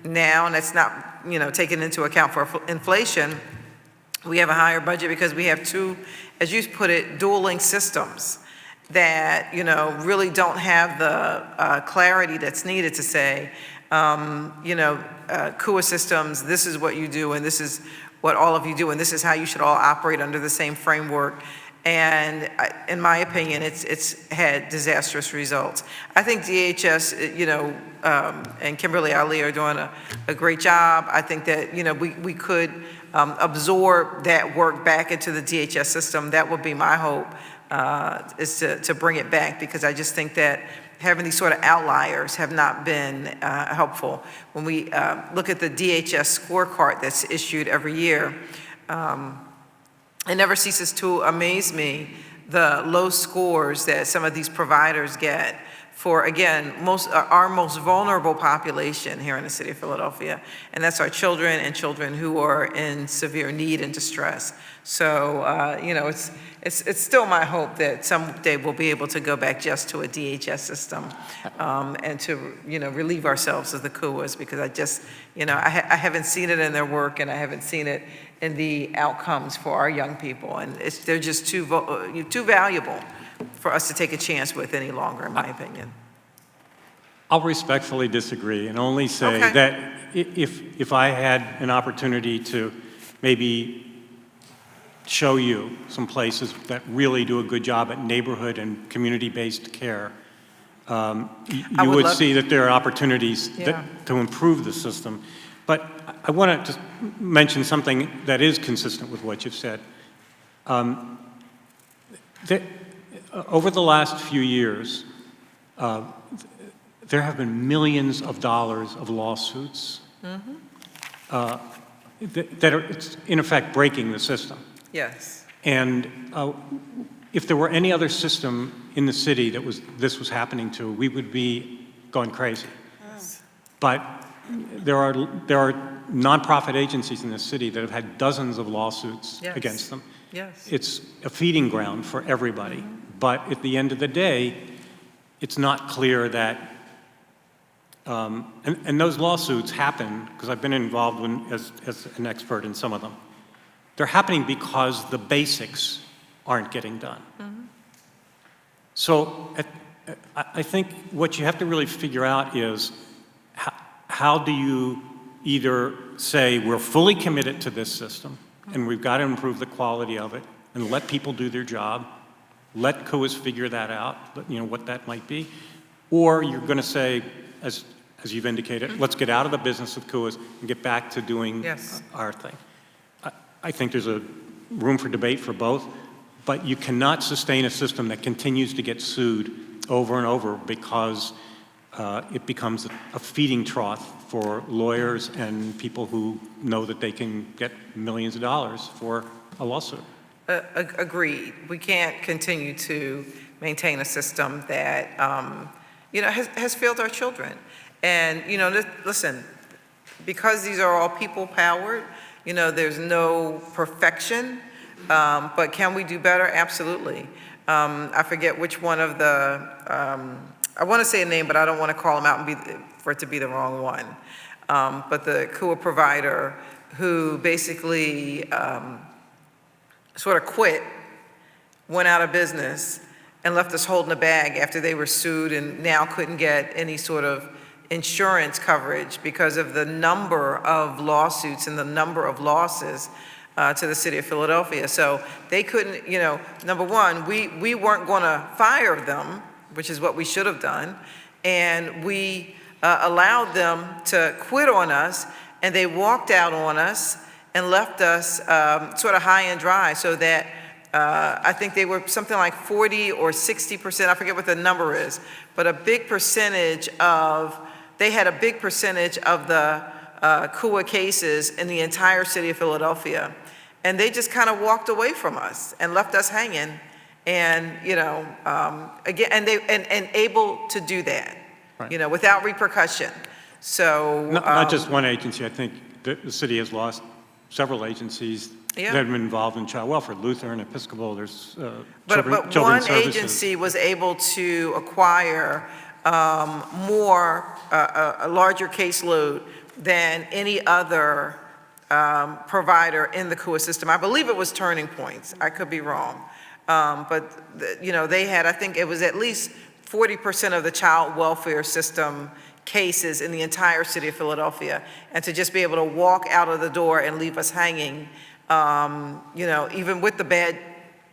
now, and that's not, taken into account for inflation. We have a higher budget because we have two, as you put it, dueling systems that, really don't have the clarity that's needed to say, COAS systems, this is what you do, and this is what all of you do, and this is how you should all operate under the same framework. And in my opinion, it's had disastrous results. I think DHS, and Kimberly Ali are doing a great job. I think that, we could absorb that work back into the DHS system. That would be my hope, is to bring it back, because I just think that having these sort of outliers have not been helpful. When we look at the DHS scorecard that's issued every year, it never ceases to amaze me the low scores that some of these providers get for, again, our most vulnerable population here in the city of Philadelphia, and that's our children and children who are in severe need and distress. So, it's still my hope that someday we'll be able to go back just to a DHS system and to, relieve ourselves of the COAs, because I just, I haven't seen it in their work, and I haven't seen it in the outcomes for our young people, and they're just too valuable for us to take a chance with any longer, in my opinion. I'll respectfully disagree and only say that if I had an opportunity to maybe show you some places that really do a good job at neighborhood and community-based care, you would see that there are opportunities to improve the system. But I want to just mention something that is consistent with what you've said. Over the last few years, there have been millions of dollars of lawsuits that are, it's in effect, breaking the system. Yes. And if there were any other system in the city that this was happening to, we would be going crazy. But there are nonprofit agencies in this city that have had dozens of lawsuits Yes. against them. Yes. It's a feeding ground for everybody. But at the end of the day, it's not clear that, and those lawsuits happen, because I've been involved as an expert in some of them. They're happening because the basics aren't getting done. So I think what you have to really figure out is how do you either say we're fully committed to this system and we've got to improve the quality of it and let people do their job, let COAs figure that out, what that might be, or you're going to say, as you've indicated, let's get out of the business of COAs and get back to doing our thing. I think there's a room for debate for both, but you cannot sustain a system that continues to get sued over and over because it becomes a feeding trough for lawyers and people who know that they can get millions of dollars for a lawsuit. Agreed. We can't continue to maintain a system that, has failed our children. And, listen, because these are all people-powered, there's no perfection, but can we do better? Absolutely. I forget which one of the, I want to say a name, but I don't want to call them out and for it to be the wrong one. But the COA provider who basically sort of quit, went out of business, and left us holding a bag after they were sued and now couldn't get any sort of insurance coverage because of the number of lawsuits and the number of losses to the city of Philadelphia. So they couldn't, number one, we weren't going to fire them, which is what we should have done, and we allowed them to quit on us, and they walked out on us and left us sort of high and dry, so that I think they were something like 40 or 60%, I forget what the number is, but a big percentage of, they had a big percentage of the COA cases in the entire city of Philadelphia. And they just kind of walked away from us and left us hanging, and, again, and able to do that, Right. Without repercussion. So. Not just one agency. I think the city has lost several agencies that have been involved in child welfare. Lutheran, Episcopal, there's But children's one services. agency was able to acquire a larger caseload than any other provider in the COA system. I believe it was Turning Points. I could be wrong. But they had, I think it was at least 40% of the child welfare system cases in the entire city of Philadelphia. And to just be able to walk out of the door and leave us hanging, even with the bad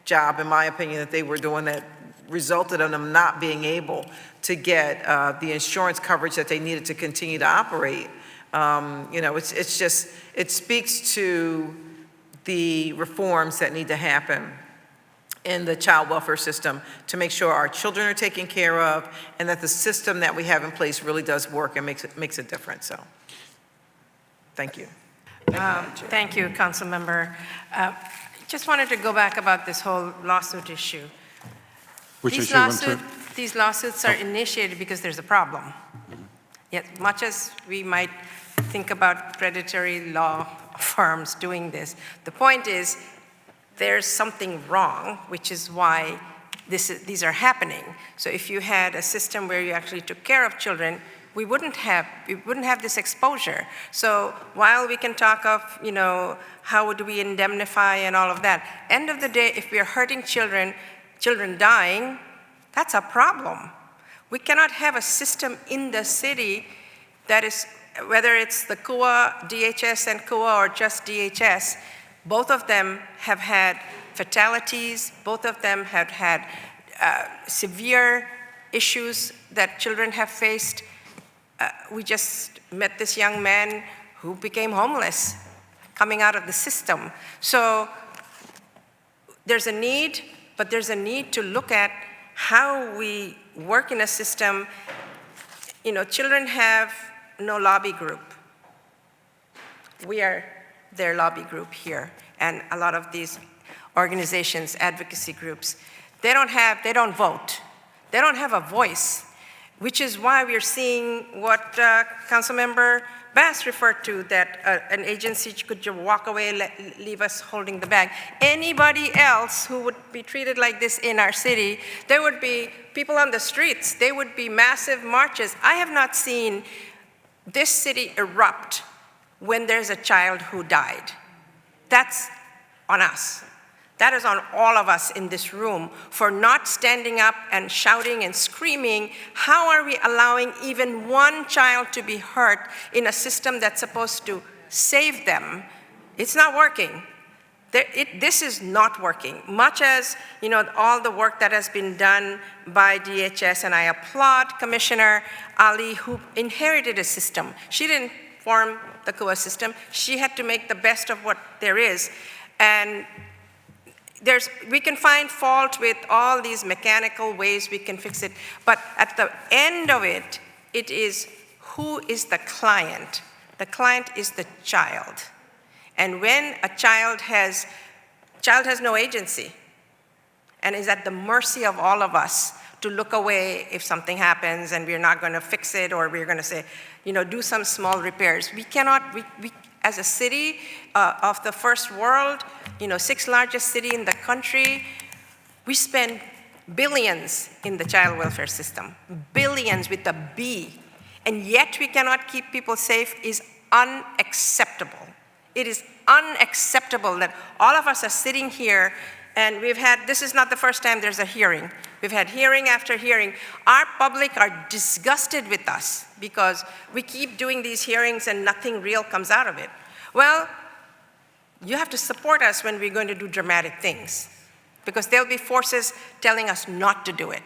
job, in my opinion, that they were doing, that resulted in them not being able to get the insurance coverage that they needed to continue to operate. It's just, it speaks to the reforms that need to happen in the child welfare system to make sure our children are taken care of and that the system that we have in place really does work and makes a difference. So, thank you. Thank you, Councilmember. Just wanted to go back about this whole lawsuit issue. Which issue went to? These lawsuits are initiated because there's a problem. Yet, much as we might think about predatory law firms doing this, the point is there's something wrong, which is why these are happening. So if you had a system where you actually took care of children, we wouldn't have this exposure. So while we can talk of, how would we indemnify and all of that, end of the day, if we are hurting children dying, that's a problem. We cannot have a system in the city that is, whether it's the COA, DHS and COA, or just DHS, both of them have had fatalities, both of them have had severe issues that children have faced. We just met this young man who became homeless coming out of the system. So there's a need, but there's a need to look at how we work in a system. Children have no lobby group. we are their lobby group here, and a lot of these organizations, advocacy groups, they don't vote. They don't have a voice, which is why we're seeing what Councilmember Bass referred to, that an agency could just walk away, leave us holding the bag. Anybody else who would be treated like this in our city, there would be people on the streets, there would be massive marches. I have not seen this city erupt when there's a child who died. That's on us. That is on all of us in this room for not standing up and shouting and screaming. How are we allowing even one child to be hurt in a system that's supposed to save them? It's not working. This is not working. Much as, you know, all the work that has been done by DHS, and I applaud Commissioner Ali, who inherited a system. She didn't form the CUA system. She had to make the best of what there is. And we can find fault with all these mechanical ways we can fix it, but at the end of it, it is who is the client? The client is the child. And when a child has no agency and is at the mercy of all of us to look away if something happens and we're not going to fix it, or we're going to say, you know, do some small repairs. We cannot, as a city of the first world, you know, 6th largest city in the country, we spend billions in the child welfare system, billions with a B, and yet we cannot keep people safe is unacceptable. It is unacceptable that all of us are sitting here, and this is not the first time there's a hearing. We've had hearing after hearing. Our public are disgusted with us because we keep doing these hearings and nothing real comes out of it. Well, you have to support us when we're going to do dramatic things, because there'll be forces telling us not to do it.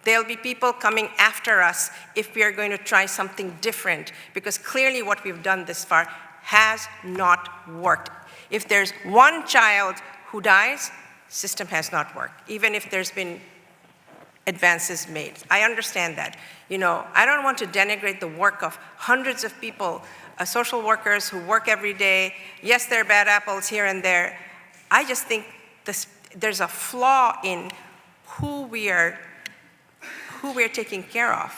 There'll be people coming after us if we are going to try something different, because clearly what we've done this far has not worked. If there's one child who dies, system has not worked, even if there's been advances made. I understand that. You know, I don't want to denigrate the work of hundreds of people, social workers who work every day. Yes, there are bad apples here and there. I just think there's a flaw in who we are taking care of.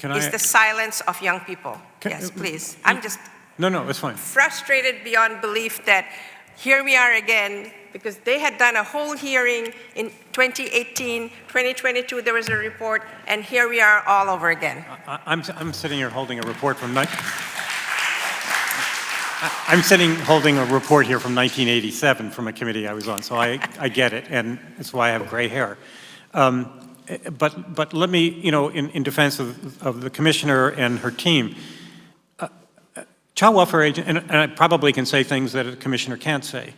It's the silence of young people. Yes, please. I'm just No, it's fine. frustrated beyond belief that here we are again, because they had done a whole hearing in 2018, 2022, there was a report, and here we are all over again. I'm sitting here holding a report from holding a report here from 1987 from a committee I was on, so I get it, and that's why I have gray hair. But let me, you know, in defense of the commissioner and her team, child welfare agent, and I probably can say things that a commissioner can't say.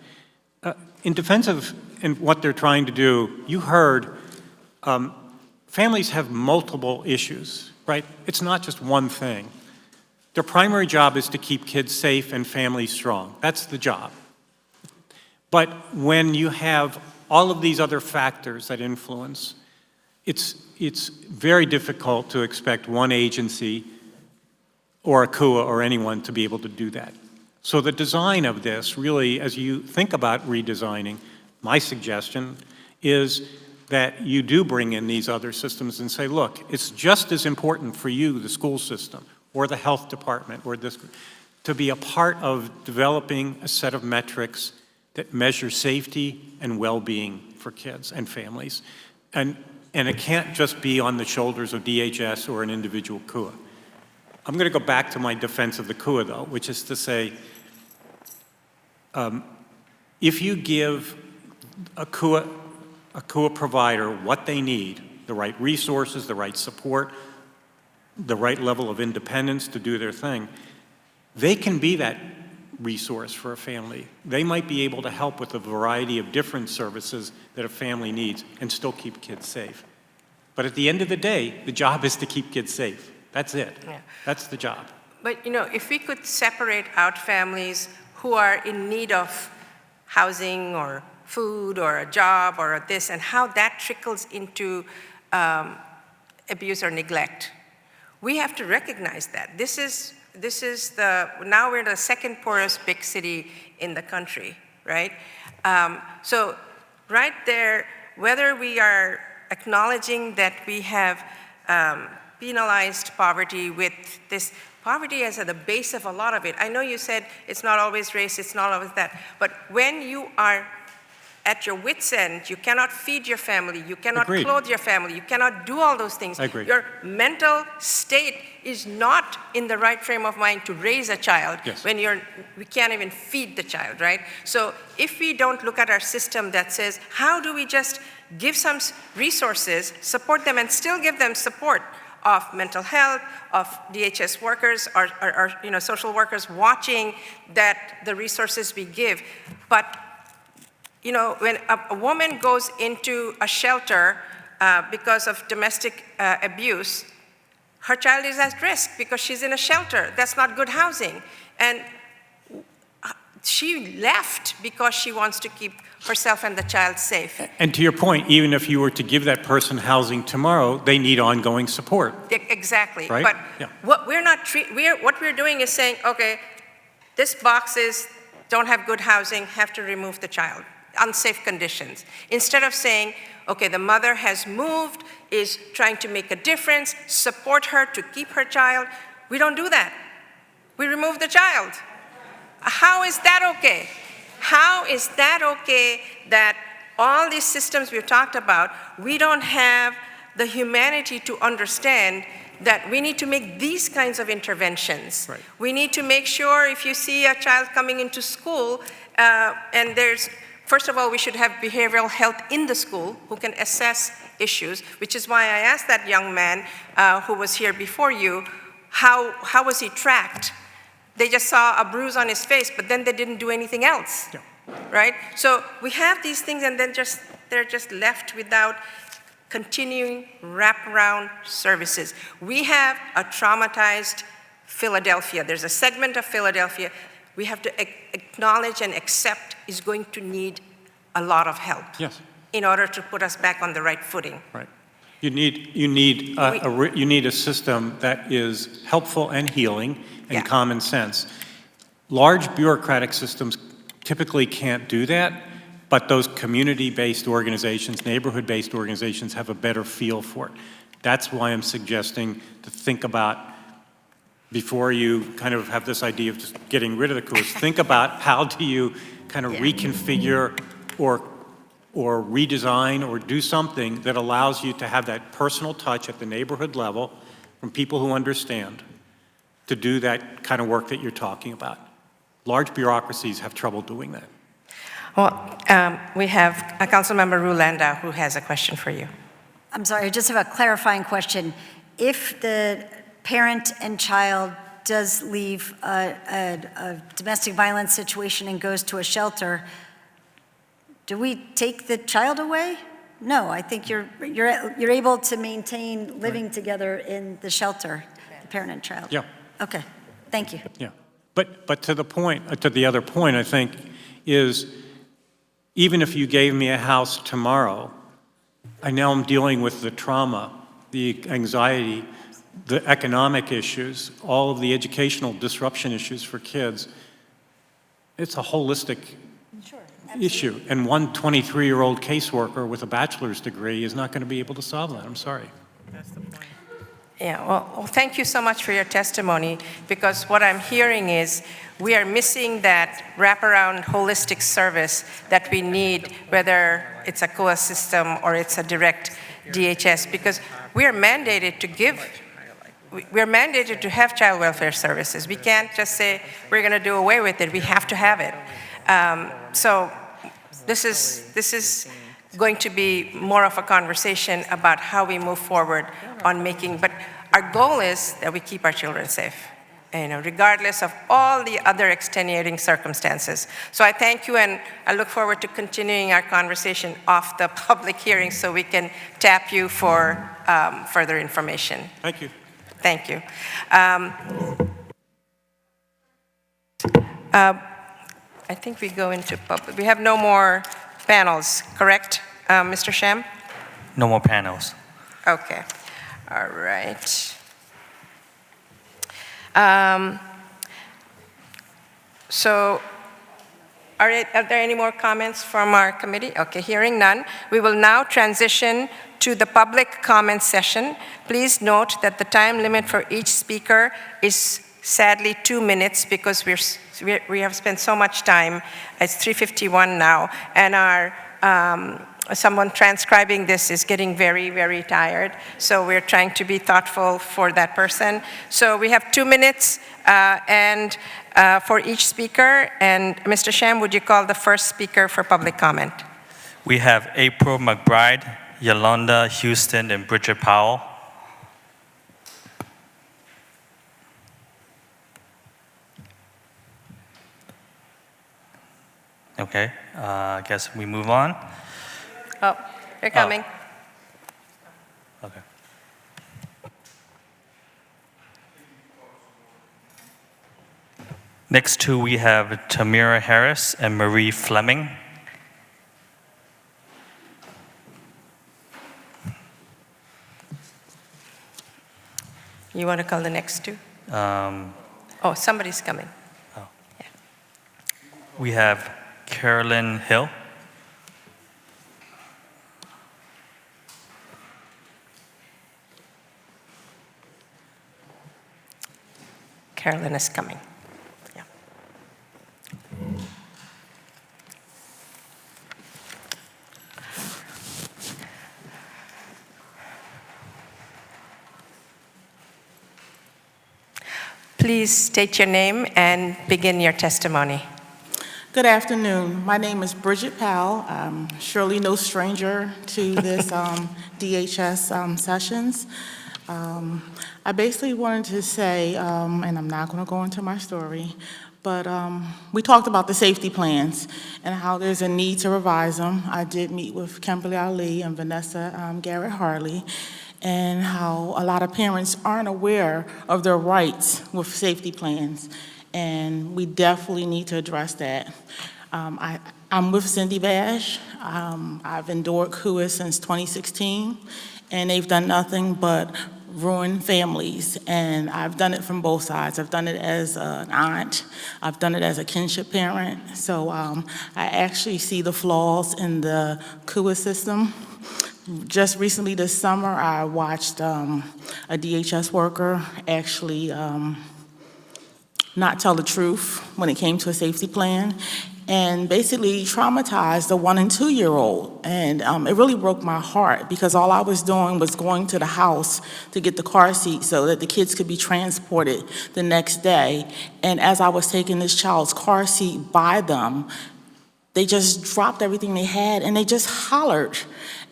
In defense of what they're trying to do, you heard families have multiple issues, right? It's not just one thing. Their primary job is to keep kids safe and families strong. That's the job. But when you have all of these other factors that influence, it's very difficult to expect one agency or a CUA or anyone to be able to do that. So the design of this really, as you think about redesigning, my suggestion is that you do bring in these other systems and say, look, it's just as important for you, the school system, or the health department, or this, to be a part of developing a set of metrics that measure safety and well-being for kids and families. And it can't just be on the shoulders of DHS or an individual CUA. I'm going to go back to my defense of the CUA, though, which is to say, if you give a CUA provider what they need, the right resources, the right support, the right level of independence to do their thing, they can be that resource for a family. They might be able to help with a variety of different services that a family needs and still keep kids safe. But at the end of the day, the job is to keep kids safe. That's it. Yeah. That's the job. But, you know, if we could separate out families who are in need of housing or food or a job or this, and how that trickles into abuse or neglect, we have to recognize that. This is now we're the second poorest big city in the country, right? So right there, whether we are acknowledging that we have penalized poverty with this, poverty is at the base of a lot of it. I know you said it's not always race, it's not always that, but when you are at your wit's end, you cannot feed your family, you cannot Agreed. clothe your family, you cannot do all those things. I agree. Your mental state is not in the right frame of mind to raise a child Yes. when we can't even feed the child, right? So if we don't look at our system that says, how do we just give some resources, support them, and still give them support of mental health, of DHS workers, or social workers watching that the resources we give. But when a woman goes into a shelter because of domestic abuse, her child is at risk because she's in a shelter. That's not good housing. And she left because she wants to keep herself and the child safe. And to your point, even if you were to give that person housing tomorrow, they need ongoing support. Exactly. Right? But Yeah. what we're doing is saying, okay, this boxes don't have good housing, have to remove the child, unsafe conditions. Instead of saying, okay, the mother has moved, is trying to make a difference, support her to keep her child. We don't do that. We remove the child. How is that okay? How is that okay that all these systems we've talked about, we don't have the humanity to understand that we need to make these kinds of interventions. Right. We need to make sure if you see a child coming into school and first of all, we should have behavioral health in the school who can assess issues, which is why I asked that young man who was here before you, how was he tracked? They just saw a bruise on his face, but then they didn't do anything else, Yeah. right? So we have these things and then they're just left without continuing wraparound services. We have a traumatized Philadelphia. There's a segment of Philadelphia we have to acknowledge and accept is going to need a lot of help. Yes. In order to put us back on the right footing. Right. You need a system that is helpful and healing and Yeah. common sense. Large bureaucratic systems typically can't do that, but those community-based organizations, neighborhood-based organizations have a better feel for it. That's why I'm suggesting to think about, before you kind of have this idea of just getting rid of the coolers, think about how do you kind of reconfigure or redesign or do something that allows you to have that personal touch at the neighborhood level from people who understand to do that kind of work that you're talking about. Large bureaucracies have trouble doing that. Well, we have a Councilmember Rulanda who has a question for you. I'm sorry, I just have a clarifying question. If the parent and child does leave a domestic violence situation and goes to a shelter, do we take the child away? No, I think you're able to maintain living together in the shelter, the parent and child. Yeah. Okay, thank you. Yeah. But to the point, to the other point, I think, is even if you gave me a house tomorrow, I now am dealing with the trauma, the anxiety, the economic issues, all of the educational disruption issues for kids. It's a holistic issue. And one 23-year-old caseworker with a bachelor's degree is not going to be able to solve that. I'm sorry. That's the point. Yeah, well, thank you so much for your testimony, because what I'm hearing is we are missing that wraparound holistic service that we need, whether it's a COA system or it's a direct DHS, because we are mandated to have child welfare services. We can't just say we're going to do away with it. We have to have it. So this is going to be more of a conversation about how we move forward on making, but our goal is that we keep our children safe, regardless of all the other extenuating circumstances. So I thank you, and I look forward to continuing our conversation off the public hearing so we can tap you for further information. Thank you. Thank you. I think we go into public. We have no more panels, correct, Mr. Sham? No more panels. Okay. All right. So, are there any more comments from our committee? Okay, hearing none. We will now transition to the public comment session. Please note that the time limit for each speaker is sadly 2 minutes because we have spent so much time. It's 3:51 now, and our someone transcribing this is getting very, very tired. So we're trying to be thoughtful for that person. So we have 2 minutes for each speaker. And Mr. Sham, would you call the first speaker for public comment? We have April McBride, Yolanda Houston, and Bridget Powell. Okay, I guess we move on. Oh, they're coming. Okay. Next two, we have Tamira Harris and Marie Fleming. You want to call the next two? Oh, somebody's coming. Oh. Yeah. We have Carolyn Hill. Carolyn is coming. Yeah. Please state your name and begin your testimony. Good afternoon. My name is Bridget Powell. I'm surely no stranger to this DHS sessions. I basically wanted to say, and I'm not going to go into my story, but we talked about the safety plans and how there's a need to revise them. I did meet with Kimberly Ali and Vanessa Garrett Harley, and how a lot of parents aren't aware of their rights with safety plans, and we definitely need to address that. I'm with Cindy Bash. I've endured CUA since 2016, and they've done nothing but ruin families, and I've done it from both sides. I've done it as an aunt, I've done it as a kinship parent, so I actually see the flaws in the CUA system. Just recently this summer, I watched a DHS worker actually not tell the truth when it came to a safety plan, and basically traumatized a 1- and 2-year-old. And it really broke my heart because all I was doing was going to the house to get the car seat so that the kids could be transported the next day. And as I was taking this child's car seat by them, they just dropped everything they had and they just hollered.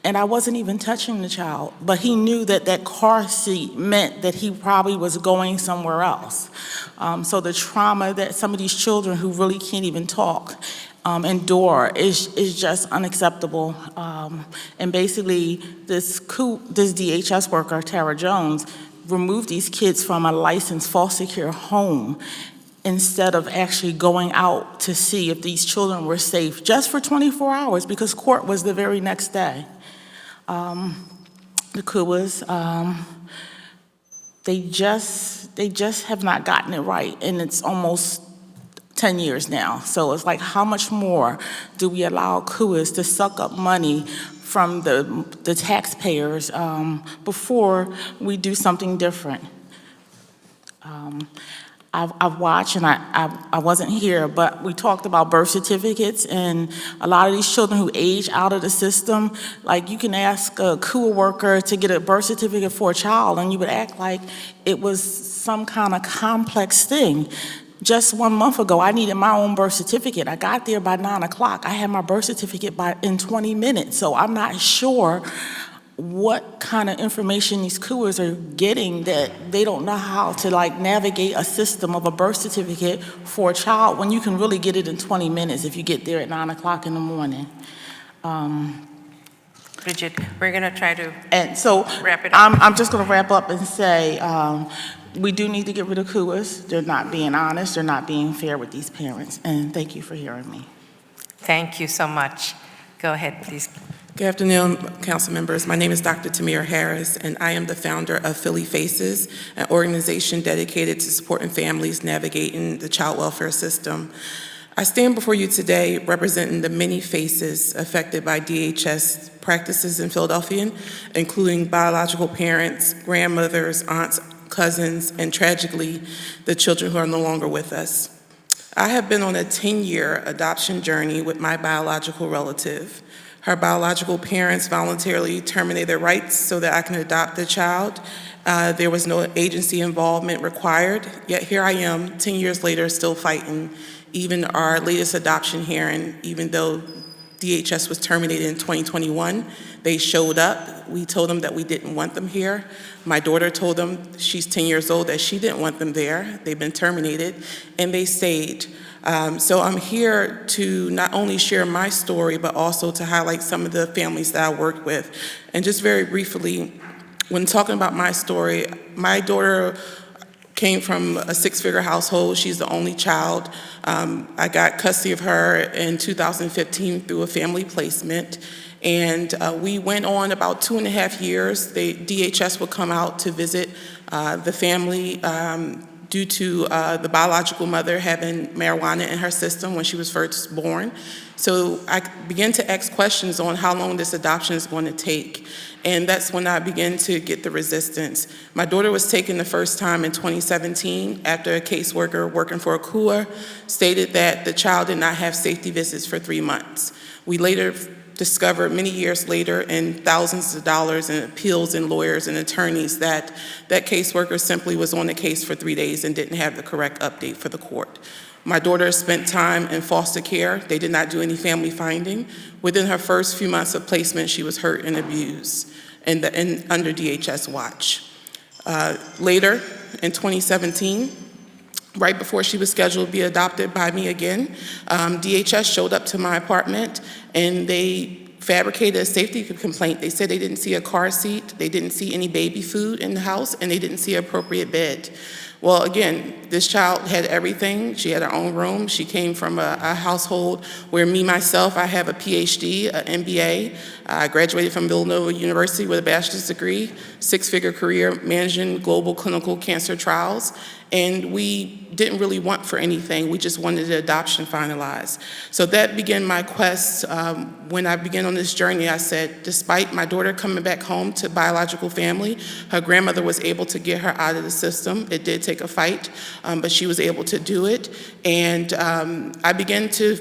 And I wasn't even touching the child, but he knew that that car seat meant that he probably was going somewhere else. So the trauma that some of these children who really can't even talk endure is just unacceptable. And basically, this DHS worker, Tara Jones, removed these kids from a licensed foster care home instead of actually going out to see if these children were safe just for 24 hours because court was the very next day. The CUAs, they just have not gotten it right, and it's almost 10 years now. So it's like, how much more do we allow CUAs to suck up money from the taxpayers before we do something different? I've watched, and I wasn't here, but we talked about birth certificates, and a lot of these children who age out of the system, like you can ask a CUA worker to get a birth certificate for a child, and you would act like it was some kind of complex thing. Just 1 month ago, I needed my own birth certificate. I got there by 9 o'clock. I had my birth certificate in 20 minutes, so I'm not sure what kind of information these CUAs are getting that they don't know how to navigate a system of a birth certificate for a child when you can really get it in 20 minutes if you get there at 9 o'clock in the morning. Bridget, we're going to try to wrap it up. I'm just going to wrap up and say we do need to get rid of CUAs. They're not being honest. They're not being fair with these parents. And thank you for hearing me. Thank you so much. Go ahead, please. Good afternoon, council members. My name is Dr. Tamir Harris, and I am the founder of Philly Faces, an organization dedicated to supporting families navigating the child welfare system. I stand before you today representing the many faces affected by DHS practices in Philadelphia, including biological parents, grandmothers, aunts, cousins, and tragically, the children who are no longer with us. I have been on a 10-year adoption journey with my biological relative. Her biological parents voluntarily terminated their rights so that I can adopt the child. There was no agency involvement required, yet here I am, 10 years later, still fighting. Even our latest adoption hearing, even though DHS was terminated in 2021, they showed up. We told them that we didn't want them here. My daughter told them, she's 10 years old, that she didn't want them there. They've been terminated, and they stayed. So I'm here to not only share my story, but also to highlight some of the families that I worked with. And just very briefly, when talking about my story, my daughter came from a six-figure household. She's the only child. I got custody of her in 2015 through a family placement. And we went on about 2.5 years. DHS would come out to visit the family due to the biological mother having marijuana in her system when she was first born. So I began to ask questions on how long this adoption is going to take. And that's when I began to get the resistance. My daughter was taken the first time in 2017 after a caseworker working for ACUA stated that the child did not have safety visits for 3 months. We later discovered many years later in thousands of dollars in appeals and lawyers and attorneys that that caseworker simply was on the case for 3 days and didn't have the correct update for the court. My daughter spent time in foster care. They did not do any family finding. Within her first few months of placement, she was hurt and abused and under DHS watch. Later, in 2017, right before she was scheduled to be adopted by me again, DHS showed up to my apartment and they fabricated a safety complaint. They said they didn't see a car seat, they didn't see any baby food in the house, and they didn't see an appropriate bed. Well, again, this child had everything. She had her own room. She came from a household where myself, I have a PhD, an MBA. I graduated from Villanova University with a bachelor's degree, 6-figure career managing global clinical cancer trials. And we didn't really want for anything. We just wanted the adoption finalized. So that began my quest. When I began on this journey, I said, despite my daughter coming back home to biological family, her grandmother was able to get her out of the system. It did take a fight, but she was able to do it. And I began to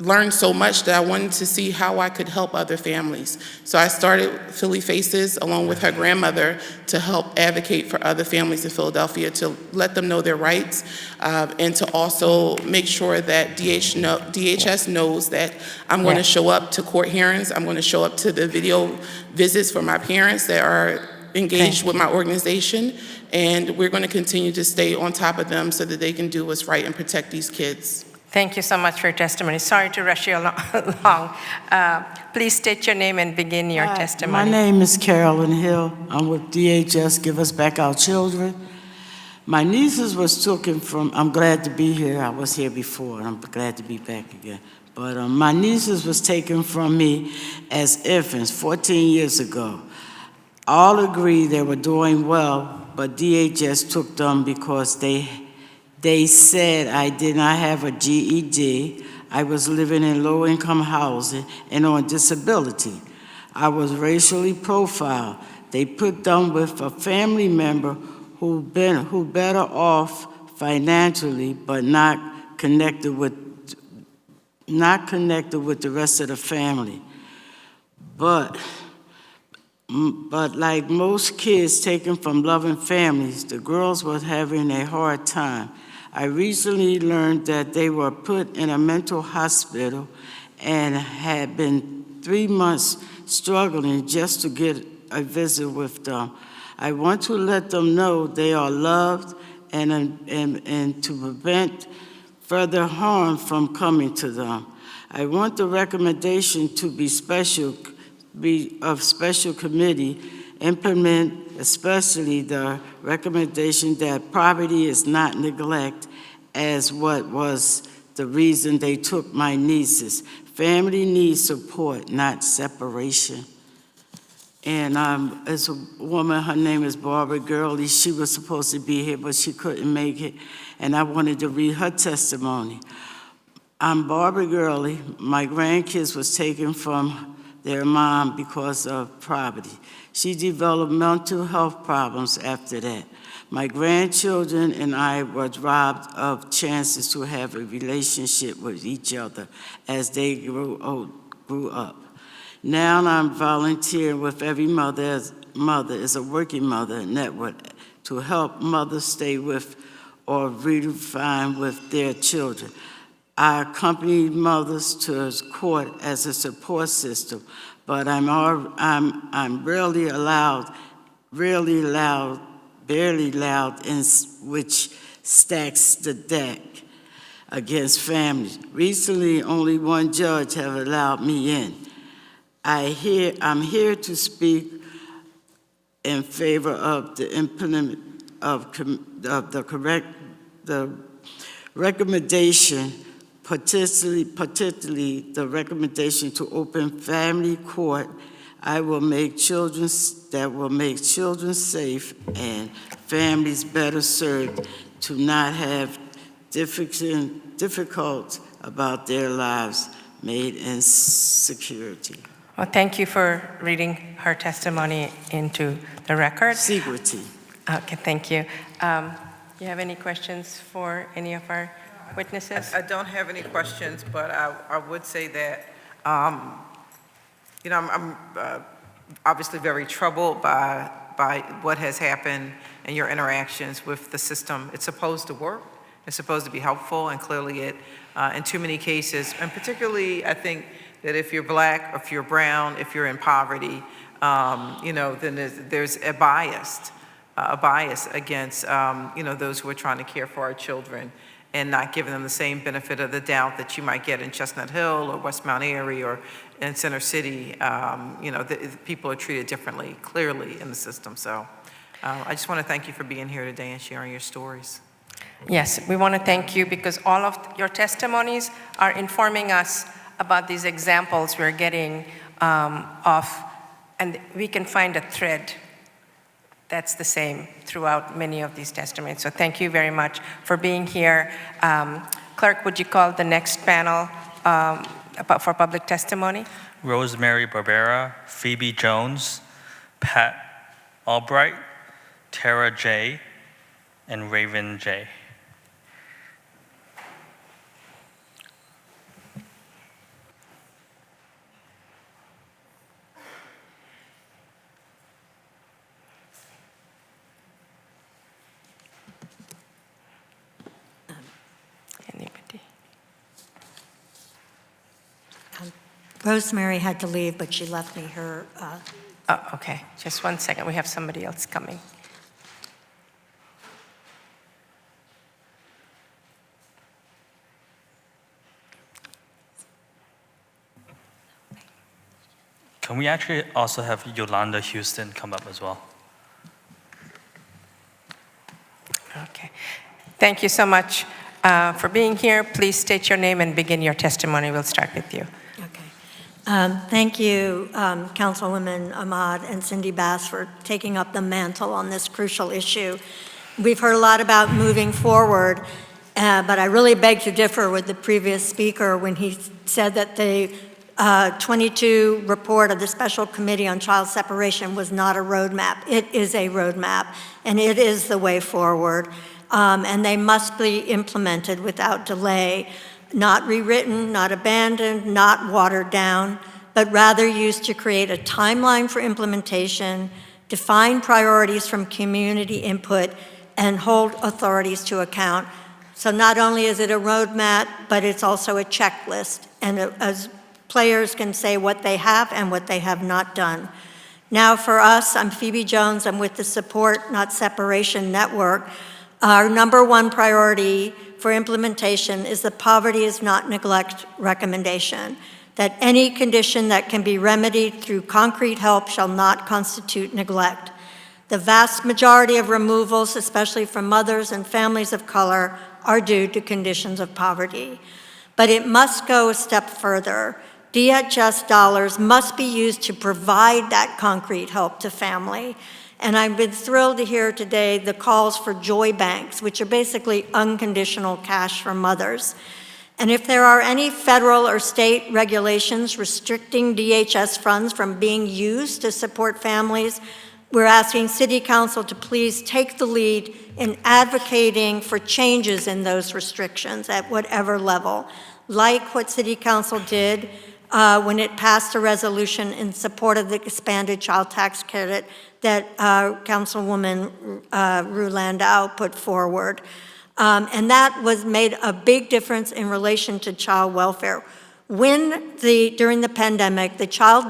learned so much that I wanted to see how I could help other families. So I started Philly Faces along with her grandmother to help advocate for other families in Philadelphia, to let them know their rights, and to also make sure that DHS knows that I'm going to show up to court hearings, I'm going to show up to the video visits for my parents that are engaged with my organization, and we're going to continue to stay on top of them so that they can do what's right and protect these kids. Thank you so much for your testimony. Sorry to rush you along. Please state your name and begin your testimony. My name is Carolyn Hill. I'm with DHS, Give Us Back Our Children. My nieces was taken from, I'm glad to be here. I was here before, and I'm glad to be back again. But my nieces was taken from me as infants 14 years ago. All agree they were doing well, but DHS took them because they said I did not have a GED, I was living in low-income housing, and on disability. I was racially profiled. They put them with a family member who better off financially, but not connected with the rest of the family. But like most kids taken from loving families, the girls were having a hard time. I recently learned that they were put in a mental hospital and had been 3 months struggling just to get a visit with them. I want to let them know they are loved and to prevent further harm from coming to them. I want the recommendation to be of special committee implement especially the recommendation that poverty is not neglect as what was the reason they took my nieces. Family needs support, not separation. And as a woman, her name is Barbara Gurley. She was supposed to be here, but she couldn't make it. And I wanted to read her testimony. I'm Barbara Gurley. My grandkids was taken from their mom because of poverty. She developed mental health problems after that. My grandchildren and I were robbed of chances to have a relationship with each other as they grew up. Now I'm volunteering with Every Mother is a Working Mother network to help mothers stay with or redefine with their children. I accompany mothers to court as a support system, but I'm barely loud, in which stacks the deck against families. Recently, only one judge have allowed me in. I'm here to speak in favor of the implement of the recommendation, particularly the recommendation to open family court. That will make children safe and families better served to not have difficult about their lives made in security. Well, thank you for reading her testimony into the record. Security. Okay, thank you. You have any questions for any of our witnesses? I don't have any questions, but I would say that, I'm obviously very troubled by what has happened and your interactions with the system. It's supposed to work. It's supposed to be helpful, and clearly it, in too many cases, and particularly I think that if you're Black, if you're brown, if you're in poverty, then there's a bias against, those who are trying to care for our children and not giving them the same benefit of the doubt that you might get in Chestnut Hill or West Mount Airy or in Center City. People are treated differently, clearly, in the system. So I just want to thank you for being here today and sharing your stories. Yes, we want to thank you because all of your testimonies are informing us about these examples we're getting and we can find a thread that's the same throughout many of these testimonies. So thank you very much for being here. Clerk, would you call the next panel for public testimony? Rosemary Barbera, Phoebe Jones, Pat Albright, Tara J., and Raven J. Anybody? Rosemary had to leave, but she left me her. Oh, okay, just one second. We have somebody else coming. Can we actually also have Yolanda Houston come up as well? Okay. Thank you so much for being here. Please state your name and begin your testimony. We'll start with you. Thank you, Councilwoman Ahmad and Cindy Bass, for taking up the mantle on this crucial issue. We've heard a lot about moving forward, but I really beg to differ with the previous speaker when he said that the 22 report of the Special Committee on Child Separation was not a roadmap. It is a roadmap, and it is the way forward, and they must be implemented without delay, not rewritten, not abandoned, not watered down, but rather used to create a timeline for implementation, define priorities from community input, and hold authorities to account. So not only is it a roadmap, but it's also a checklist, and as players can say what they have and what they have not done. Now for us, I'm Phoebe Jones, I'm with the Support Not Separation Network. Our number one priority for implementation is the Poverty is Not Neglect recommendation, that any condition that can be remedied through concrete help shall not constitute neglect. The vast majority of removals, especially from mothers and families of color, are due to conditions of poverty. But it must go a step further. DHS dollars must be used to provide that concrete help to family. And I've been thrilled to hear today the calls for joy banks, which are basically unconditional cash for mothers. And if there are any federal or state regulations restricting DHS funds from being used to support families, we're asking City Council to please take the lead in advocating for changes in those restrictions at whatever level, like what City Council did when it passed a resolution in support of the expanded child tax credit that Councilwoman Rue Landau put forward. And that made a big difference in relation to child welfare. During the pandemic, the child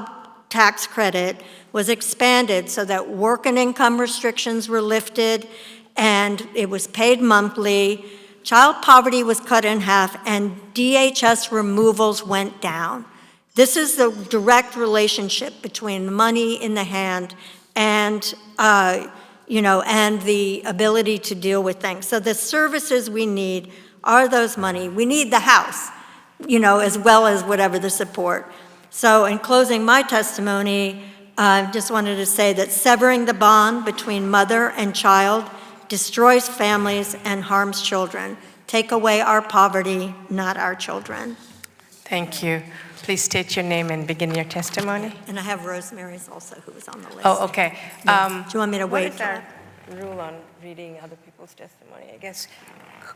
tax credit was expanded so that work and income restrictions were lifted and it was paid monthly. Child poverty was cut in half and DHS removals went down. This is the direct relationship between money in the hand and and the ability to deal with things. So the services we need are those money. We need the house, as well as whatever the support. So in closing my testimony, I just wanted to say that severing the bond between mother and child destroys families and harms children. Take away our poverty, not our children. Thank you. Please state your name and begin your testimony. And I have Rosemary's also, who was on the list. Oh, okay. Do you want me to wait? What is our rule on reading other people's testimony? I guess,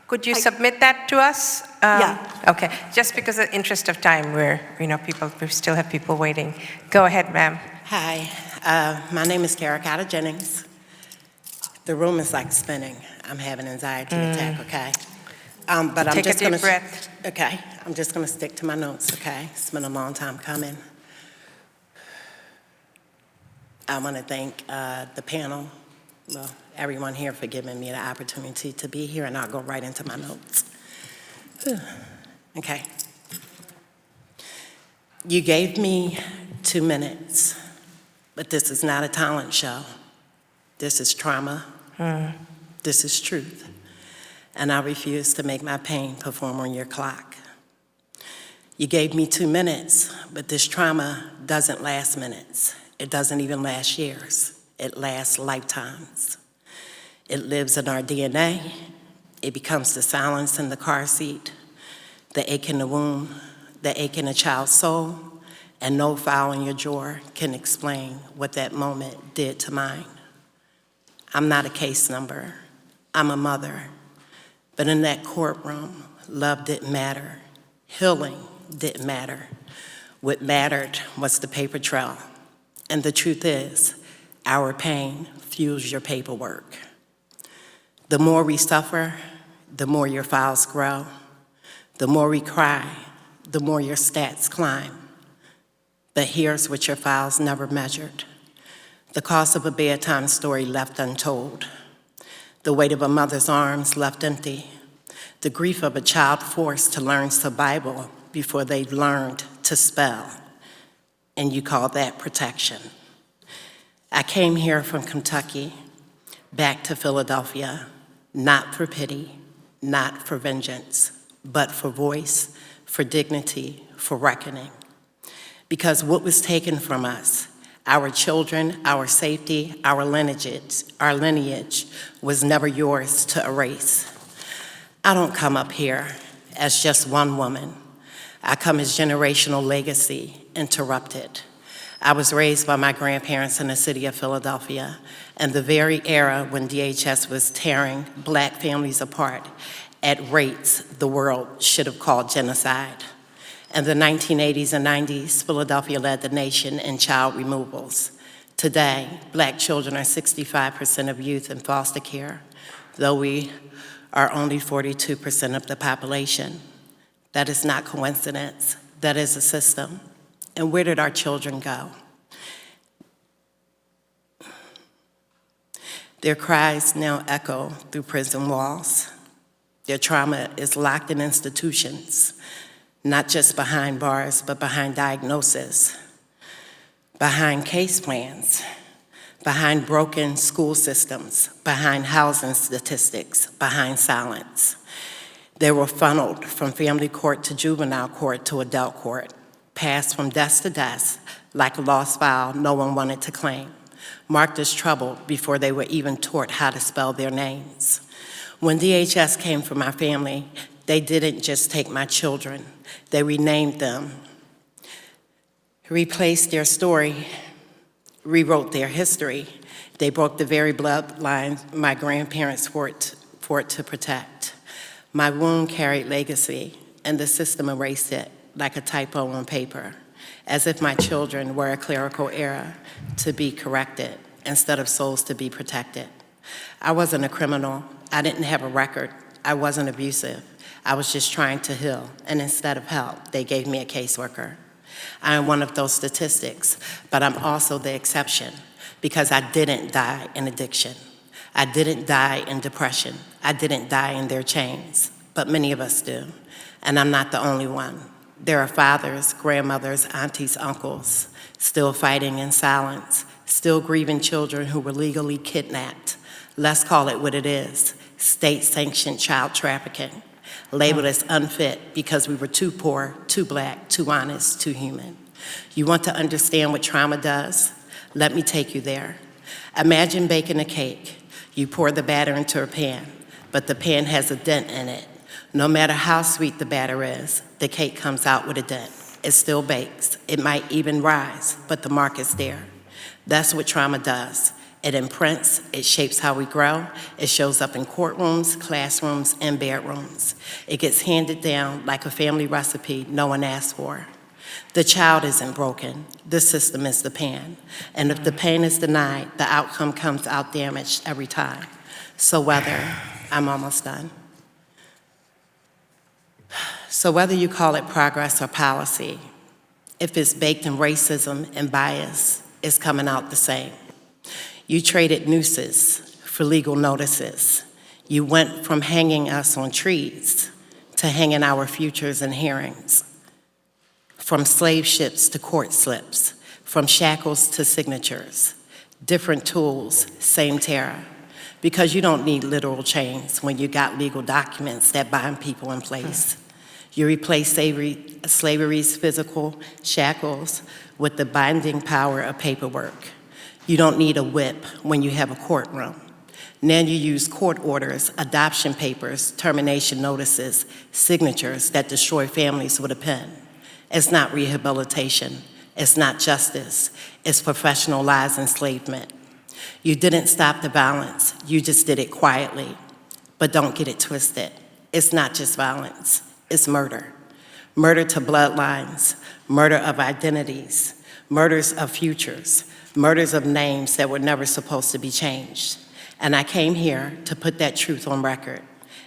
could you submit that to us? Yeah. Okay, just because of the interest of time, we still have people waiting. Go ahead, ma'am. Hi, my name is Caracata Jennings. The room is like spinning. I'm having an anxiety attack, okay? But I'm Take just a deep gonna, breath. Okay, I'm just gonna stick to my notes, okay? It's been a long time coming. I wanna thank the panel, well, everyone here for giving me the opportunity to be here, and I'll go right into my notes. Okay. You gave me 2 minutes, but this is not a talent show. This is trauma. This is truth. And I refuse to make my pain perform on your clock. You gave me 2 minutes, but this trauma doesn't last minutes. It doesn't even last years. It lasts lifetimes. It lives in our DNA. It becomes the silence in the car seat, the ache in the womb, the ache in a child's soul, and no file in your drawer can explain what that moment did to mine. I'm not a case number. I'm a mother. But in that courtroom, love didn't matter. Healing didn't matter. What mattered was the paper trail. And the truth is, our pain fuels your paperwork. The more we suffer, the more your files grow. The more we cry, the more your stats climb. But here's what your files never measured: the cost of a bedtime story left untold, the weight of a mother's arms left empty, the grief of a child forced to learn survival before they've learned to spell. And you call that protection. I came here from Kentucky, back to Philadelphia, not for pity, not for vengeance, but for voice, for dignity, for reckoning. Because what was taken from us, our children, our safety, our lineage was never yours to erase. I don't come up here as just one woman. I come as generational legacy interrupted. I was raised by my grandparents in the city of Philadelphia, and the very era when DHS was tearing Black families apart at rates the world should have called genocide. In the 1980s and 90s, Philadelphia led the nation in child removals. Today, Black children are 65% of youth in foster care, though we are only 42% of the population. That is not coincidence. That is a system. And where did our children go? Their cries now echo through prison walls. Their trauma is locked in institutions, not just behind bars, but behind diagnosis, behind case plans, behind broken school systems, behind housing statistics, behind silence. They were funneled from family court to juvenile court to adult court. passed from desk to desk like a lost file no one wanted to claim, marked as troubled before they were even taught how to spell their names. When DHS came for my family, they didn't just take my children, they renamed them, replaced their story, rewrote their history. They broke the very bloodline my grandparents fought to protect. My wound carried legacy, and the system erased it like a typo on paper, as if my children were a clerical error to be corrected instead of souls to be protected. I wasn't a criminal. I didn't have a record. I wasn't abusive. I was just trying to heal, and instead of help, they gave me a caseworker. I am one of those statistics, but I'm also the exception because I didn't die in addiction. I didn't die in depression. I didn't die in their chains, but many of us do, and I'm not the only one. There are fathers, grandmothers, aunties, uncles, still fighting in silence, still grieving children who were legally kidnapped. Let's call it what it is, state-sanctioned child trafficking, labeled as unfit because we were too poor, too black, too honest, too human. You want to understand what trauma does? Let me take you there. Imagine baking a cake. You pour the batter into a pan, but the pan has a dent in it. No matter how sweet the batter is, the cake comes out with a dent. It still bakes. It might even rise, but the mark is there. That's what trauma does. It imprints, it shapes how we grow, it shows up in courtrooms, classrooms, and bedrooms. It gets handed down like a family recipe no one asked for. The child isn't broken, the system is the pan. And if the pain is denied, the outcome comes out damaged every time. So I'm almost done. So whether you call it progress or policy, if it's baked in racism and bias, it's coming out the same. You traded nooses for legal notices. You went from hanging us on trees to hanging our futures in hearings. From slave ships to court slips, from shackles to signatures. Different tools, same terror. Because you don't need literal chains when you got legal documents that bind people in place. You replace slavery's physical shackles with the binding power of paperwork. You don't need a whip when you have a courtroom. Now you use court orders, adoption papers, termination notices, signatures that destroy families with a pen. It's not rehabilitation. It's not justice. It's professionalized enslavement. You didn't stop the violence. You just did it quietly. But don't get it twisted. It's not just violence. It's murder. Murder to bloodlines, murder of identities, murders of futures, murders of names that were never supposed to be changed. And I came here to put that truth on record,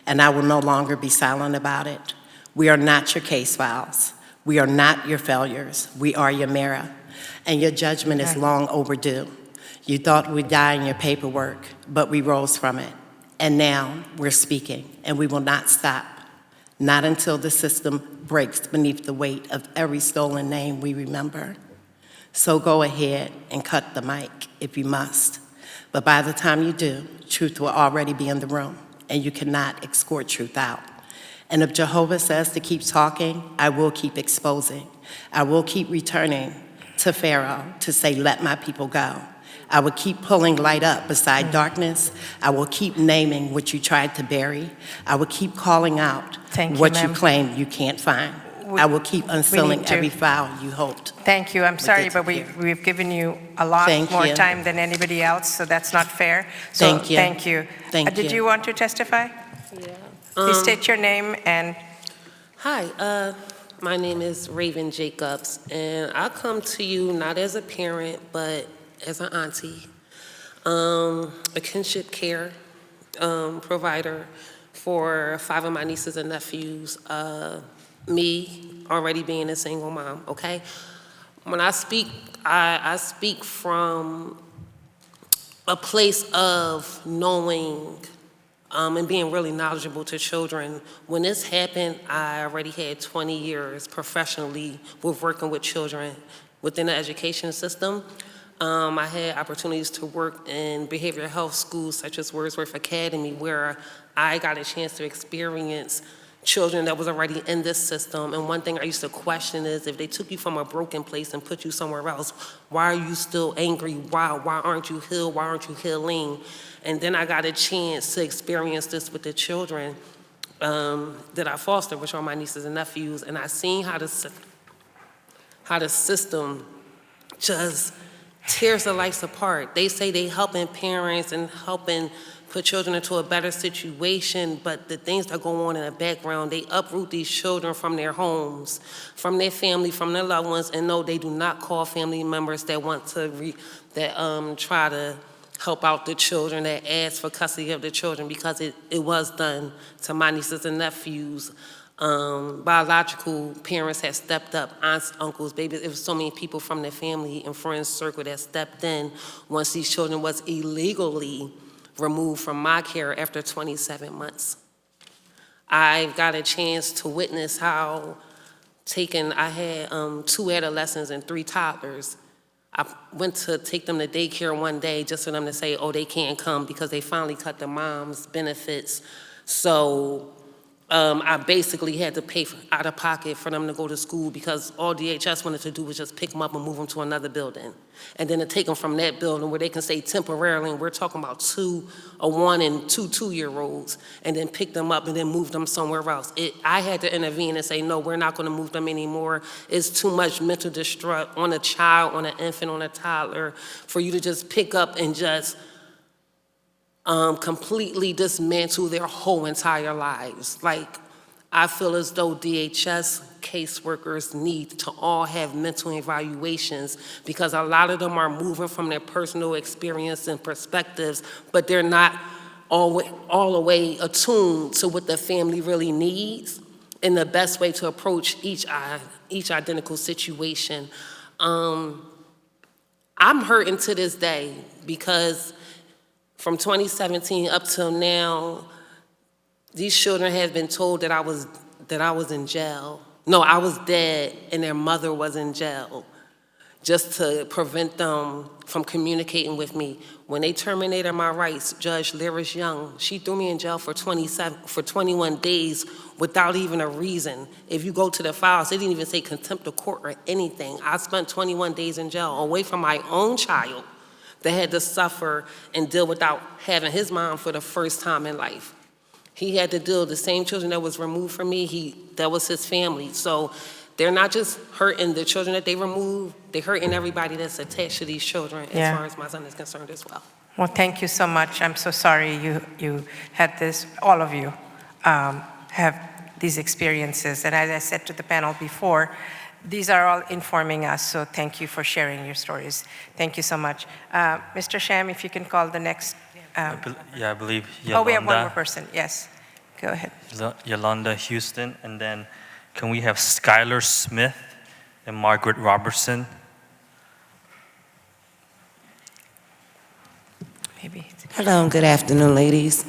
and I will no longer be silent about it. We are not your case files. We are not your failures. We are your mirror, and your judgment is long overdue. You thought we'd die in your paperwork, but we rose from it. And now we're speaking, and we will not stop. Not until the system breaks beneath the weight of every stolen name we remember. So go ahead and cut the mic if you must. But by the time you do, truth will already be in the room, and you cannot escort truth out. And if Jehovah says to keep talking, I will keep exposing. I will keep returning to Pharaoh to say, let my people go. I will keep pulling light up beside darkness. I will keep naming what you tried to bury. I will keep calling out what you claim you can't find. I will keep unsealing every file you hoped. Thank you. I'm sorry, but we've given you a lot more time than anybody else, so that's not fair. So Thank you. Thank you. Did you want to testify? Yeah. Please state your name and... Hi, my name is Raven Jacobs, and I come to you not as a parent, but as an auntie, a kinship care provider for 5 of my nieces and nephews, me already being a single mom, okay? When I speak, I speak from a place of knowing and being really knowledgeable to children. When this happened, I already had 20 years professionally with working with children within the education system. I had opportunities to work in behavioral health schools such as Wordsworth Academy, where I got a chance to experience children that was already in this system. And one thing I used to question is, if they took you from a broken place and put you somewhere else, why are you still angry? Why aren't you healed? Why aren't you healing? And then I got a chance to experience this with the children that I foster, which are my nieces and nephews, and I seen how the system just tears the lives apart. They say they helping parents and helping put children into a better situation, but the things that go on in the background, they uproot these children from their homes, from their family, from their loved ones, and no, they do not call family members that want to, try to help out the children, that ask for custody of the children, because it was done to my nieces and nephews. Biological parents had stepped up, aunts, uncles, babies. It was so many people from their family and friends circle that stepped in once these children was illegally removed from my care after 27 months. I got a chance to witness how I had 2 adolescents and 3 toddlers. I went to take them to daycare one day just for them to say, oh, they can't come because they finally cut the mom's benefits. So I basically had to pay out of pocket for them to go to school, because all DHS wanted to do was just pick them up and move them to another building. And then to take them from that building where they can stay temporarily, and we're talking about 1 and 2 2-year-olds, and then pick them up and then move them somewhere else. I had to intervene and say, no, we're not gonna move them anymore. It's too much mental distress on a child, on an infant, on a toddler, for you to just pick up and just completely dismantle their whole entire lives. Like, I feel as though DHS caseworkers need to all have mental evaluations, because a lot of them are moving from their personal experience and perspectives, but they're not all the way attuned to what the family really needs and the best way to approach each identical situation. I'm hurting to this day, because from 2017 up till now, these children have been told that I was in jail. No, I was dead and their mother was in jail, just to prevent them from communicating with me. When they terminated my rights, Judge Lyris Young, she threw me in jail for 21 days without even a reason. If you go to the files, they didn't even say contempt of court or anything. I spent 21 days in jail away from my own child that had to suffer and deal without having his mom for the first time in life. He had to deal with the same children that was removed from me, that was his family. So they're not just hurting the children that they removed, they're hurting everybody that's attached to these children, as far as my son is concerned as well. Well, thank you so much. I'm so sorry you had this, all of you have these experiences. And as I said to the panel before, these are all informing us, so thank you for sharing your stories. Thank you so much. Mr. Sham, if you can call the next. I believe Yolanda. Oh, we have one more person, yes. Go ahead. Yolanda Houston, and then can we have Skylar Smith and Margaret Robertson? Maybe. Hello, good afternoon, ladies.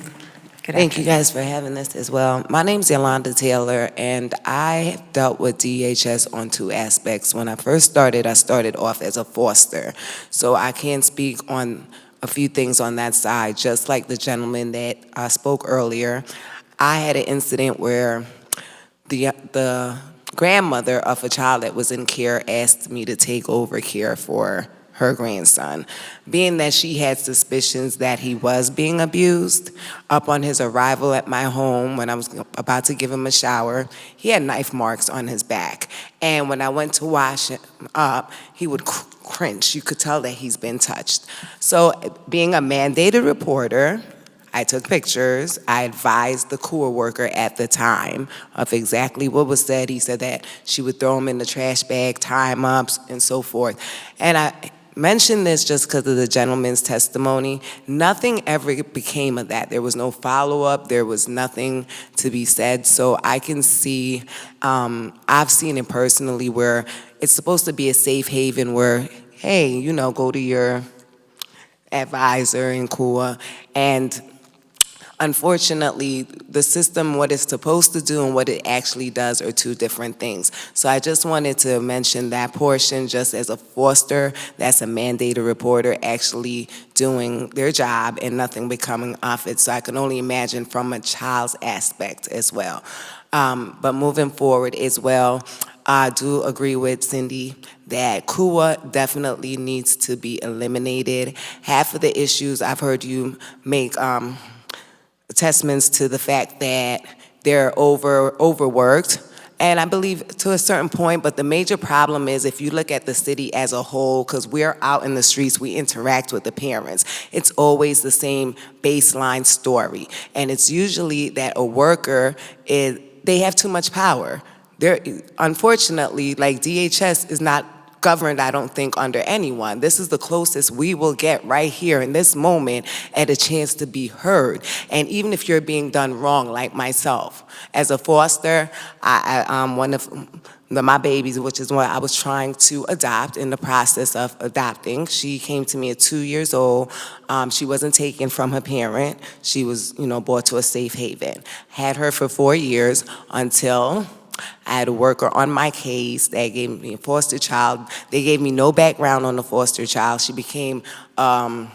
Thank you guys for having this as well. My name's Yolanda Taylor, and I dealt with DHS on 2 aspects. When I first started, I started off as a foster. So I can speak on a few things on that side. Just like the gentleman that spoke earlier, I had an incident where the grandmother of a child that was in care asked me to take over care for her grandson. Being that she had suspicions that he was being abused, upon his arrival at my home, when I was about to give him a shower, he had knife marks on his back. And when I went to wash him up, he would cringe. You could tell that he's been touched. So being a mandated reporter, I took pictures. I advised the core worker at the time of exactly what was said. He said that she would throw him in the trash bag, tie him up, and so forth. And I mention this just because of the gentleman's testimony. Nothing ever became of that. There was no follow-up. There was nothing to be said. So I can see, I've seen it personally where it's supposed to be a safe haven where, hey, you know, go to your advisor in COA. And Unfortunately, the system, what it's supposed to do and what it actually does are two different things. So I just wanted to mention that portion just as a foster, that's a mandated reporter actually doing their job and nothing becoming off it. So I can only imagine from a child's aspect as well. But moving forward as well, I do agree with Cindy that KUA definitely needs to be eliminated. Half of the issues I've heard you make attestments to the fact that they're overworked. And I believe to a certain point, but the major problem is if you look at the city as a whole, because we're out in the streets, we interact with the parents, it's always the same baseline story. And it's usually that a worker, they have too much power. Unfortunately, like DHS is not governed, I don't think, under anyone. This is the closest we will get right here in this moment at a chance to be heard. And even if you're being done wrong, like myself, as a foster, one of my babies, which is what I was trying to adopt in the process of adopting, she came to me at 2 years old. She wasn't taken from her parent. She was, brought to a safe haven. Had her for 4 years until I had a worker on my case that gave me a foster child. They gave me no background on the foster child. She became a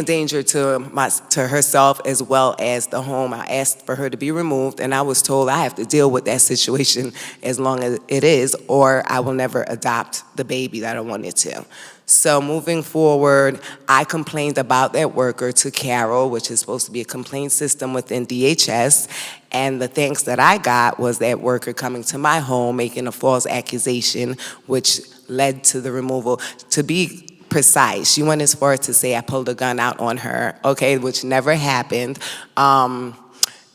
danger to herself as well as the home. I asked for her to be removed, and I was told I have to deal with that situation as long as it is, or I will never adopt the baby that I wanted to. So moving forward, I complained about that worker to Carol, which is supposed to be a complaint system within DHS, and the thanks that I got was that worker coming to my home, making a false accusation, which led to the removal. To be precise, she went as far as to say I pulled a gun out on her, okay, which never happened.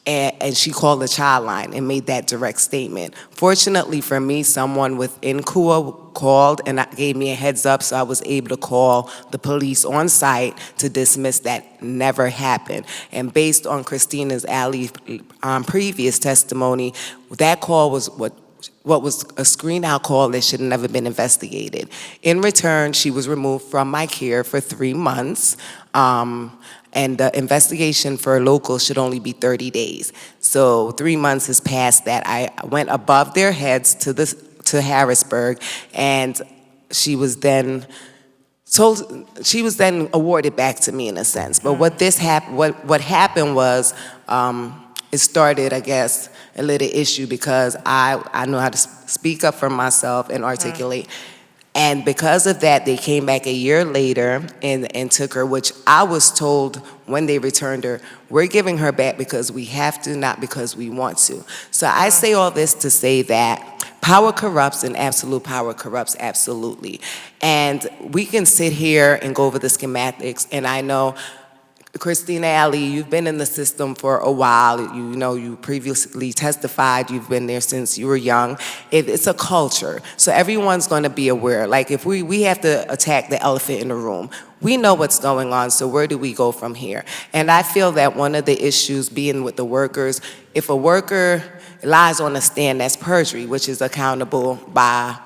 And she called the child line and made that direct statement. Fortunately for me, someone within KUA called and gave me a heads up, so I was able to call the police on site to dismiss that never happened. And based on Christina's previous testimony, that call was what was a screen out call that should have never been investigated. In return, she was removed from my care for 3 months. And the investigation for a local should only be 30 days. So 3 months has passed that. I went above their heads to Harrisburg, and she was then awarded back to me in a sense. But what happened was, it started, I guess, a little issue because I know how to speak up for myself and articulate. And because of that, they came back a year later and took her, which I was told when they returned her, we're giving her back because we have to, not because we want to. So I say all this to say that power corrupts and absolute power corrupts absolutely. And we can sit here and go over the schematics, and I know Christina Ali, you've been in the system for a while. You previously testified. You've been there since you were young. It's a culture, so everyone's going to be aware. Like if we have to attack the elephant in the room, we know what's going on, so where do we go from here? And I feel that one of the issues being with the workers, if a worker lies on a stand, that's perjury, which is accountable by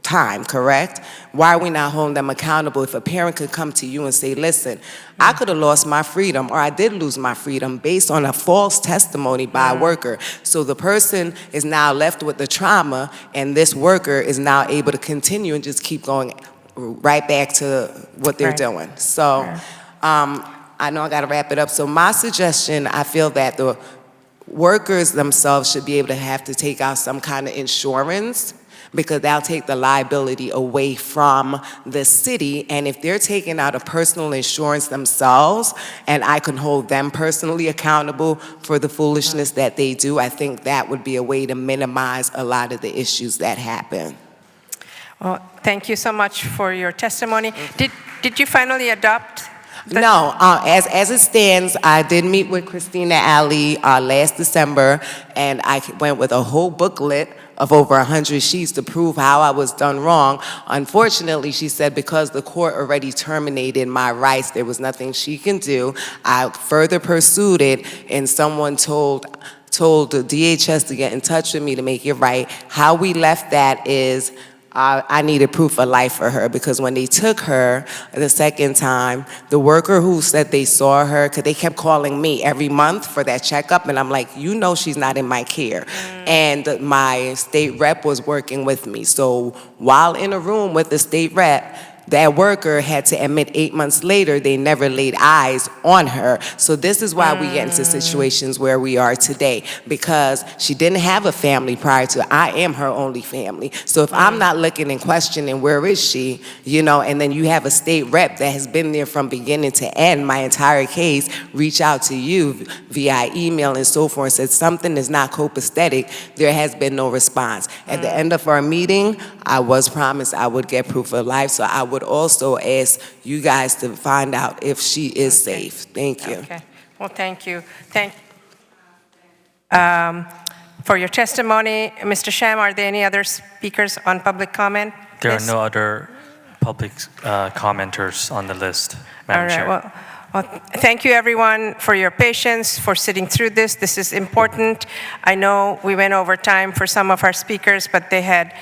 time, correct? Why are we not holding them accountable? If a parent could come to you and say, listen, I could have lost my freedom, or I did lose my freedom based on a false testimony by a worker. So the person is now left with the trauma, and this worker is now able to continue and just keep going right back to what they're doing. So I know I got to wrap it up. So my suggestion, I feel that the workers themselves should be able to have to take out some kind of insurance, because that'll take the liability away from the city. And if they're taking out a personal insurance themselves, and I can hold them personally accountable for the foolishness that they do, I think that would be a way to minimize a lot of the issues that happen. Well, thank you so much for your testimony. Did you finally adopt? No, as it stands, I did meet with Christina Ali last December, and I went with a whole booklet of over 100 sheets to prove how I was done wrong. Unfortunately, she said because the court already terminated my rights, there was nothing she can do. I further pursued it, and someone told the DHS to get in touch with me to make it right. How we left that is I needed proof of life for her, because when they took her the second time, the worker who said they saw her, because they kept calling me every month for that checkup, and I'm like, you know she's not in my care. And my state rep was working with me. So while in a room with the state rep, that worker had to admit 8 months later they never laid eyes on her. So this is why we get into situations where we are today, because she didn't have a family prior to. I am her only family. So if I'm not looking and questioning where is she, you know, and then you have a state rep that has been there from beginning to end, my entire case, reach out to you via email and so forth, said something is not copacetic, there has been no response. At the end of our meeting, I was promised I would get proof of life, so I would also ask you guys to find out if she is safe. Thank you. Okay. Well, thank you. For your testimony. Mr. Sham, are there any other speakers on public comment? There Yes? are no other public commenters on the list, Madam Chair. Well, thank you, everyone, for your patience, for sitting through this. This is important. I know we went over time for some of our speakers, but they had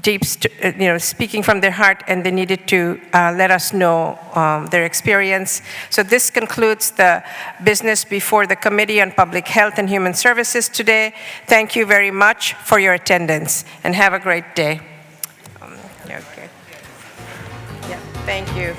deep, speaking from their heart, and they needed to let us know their experience. So this concludes the business before the Committee on Public Health and Human Services today. Thank you very much for your attendance, and have a great day. Okay. Yeah, thank you.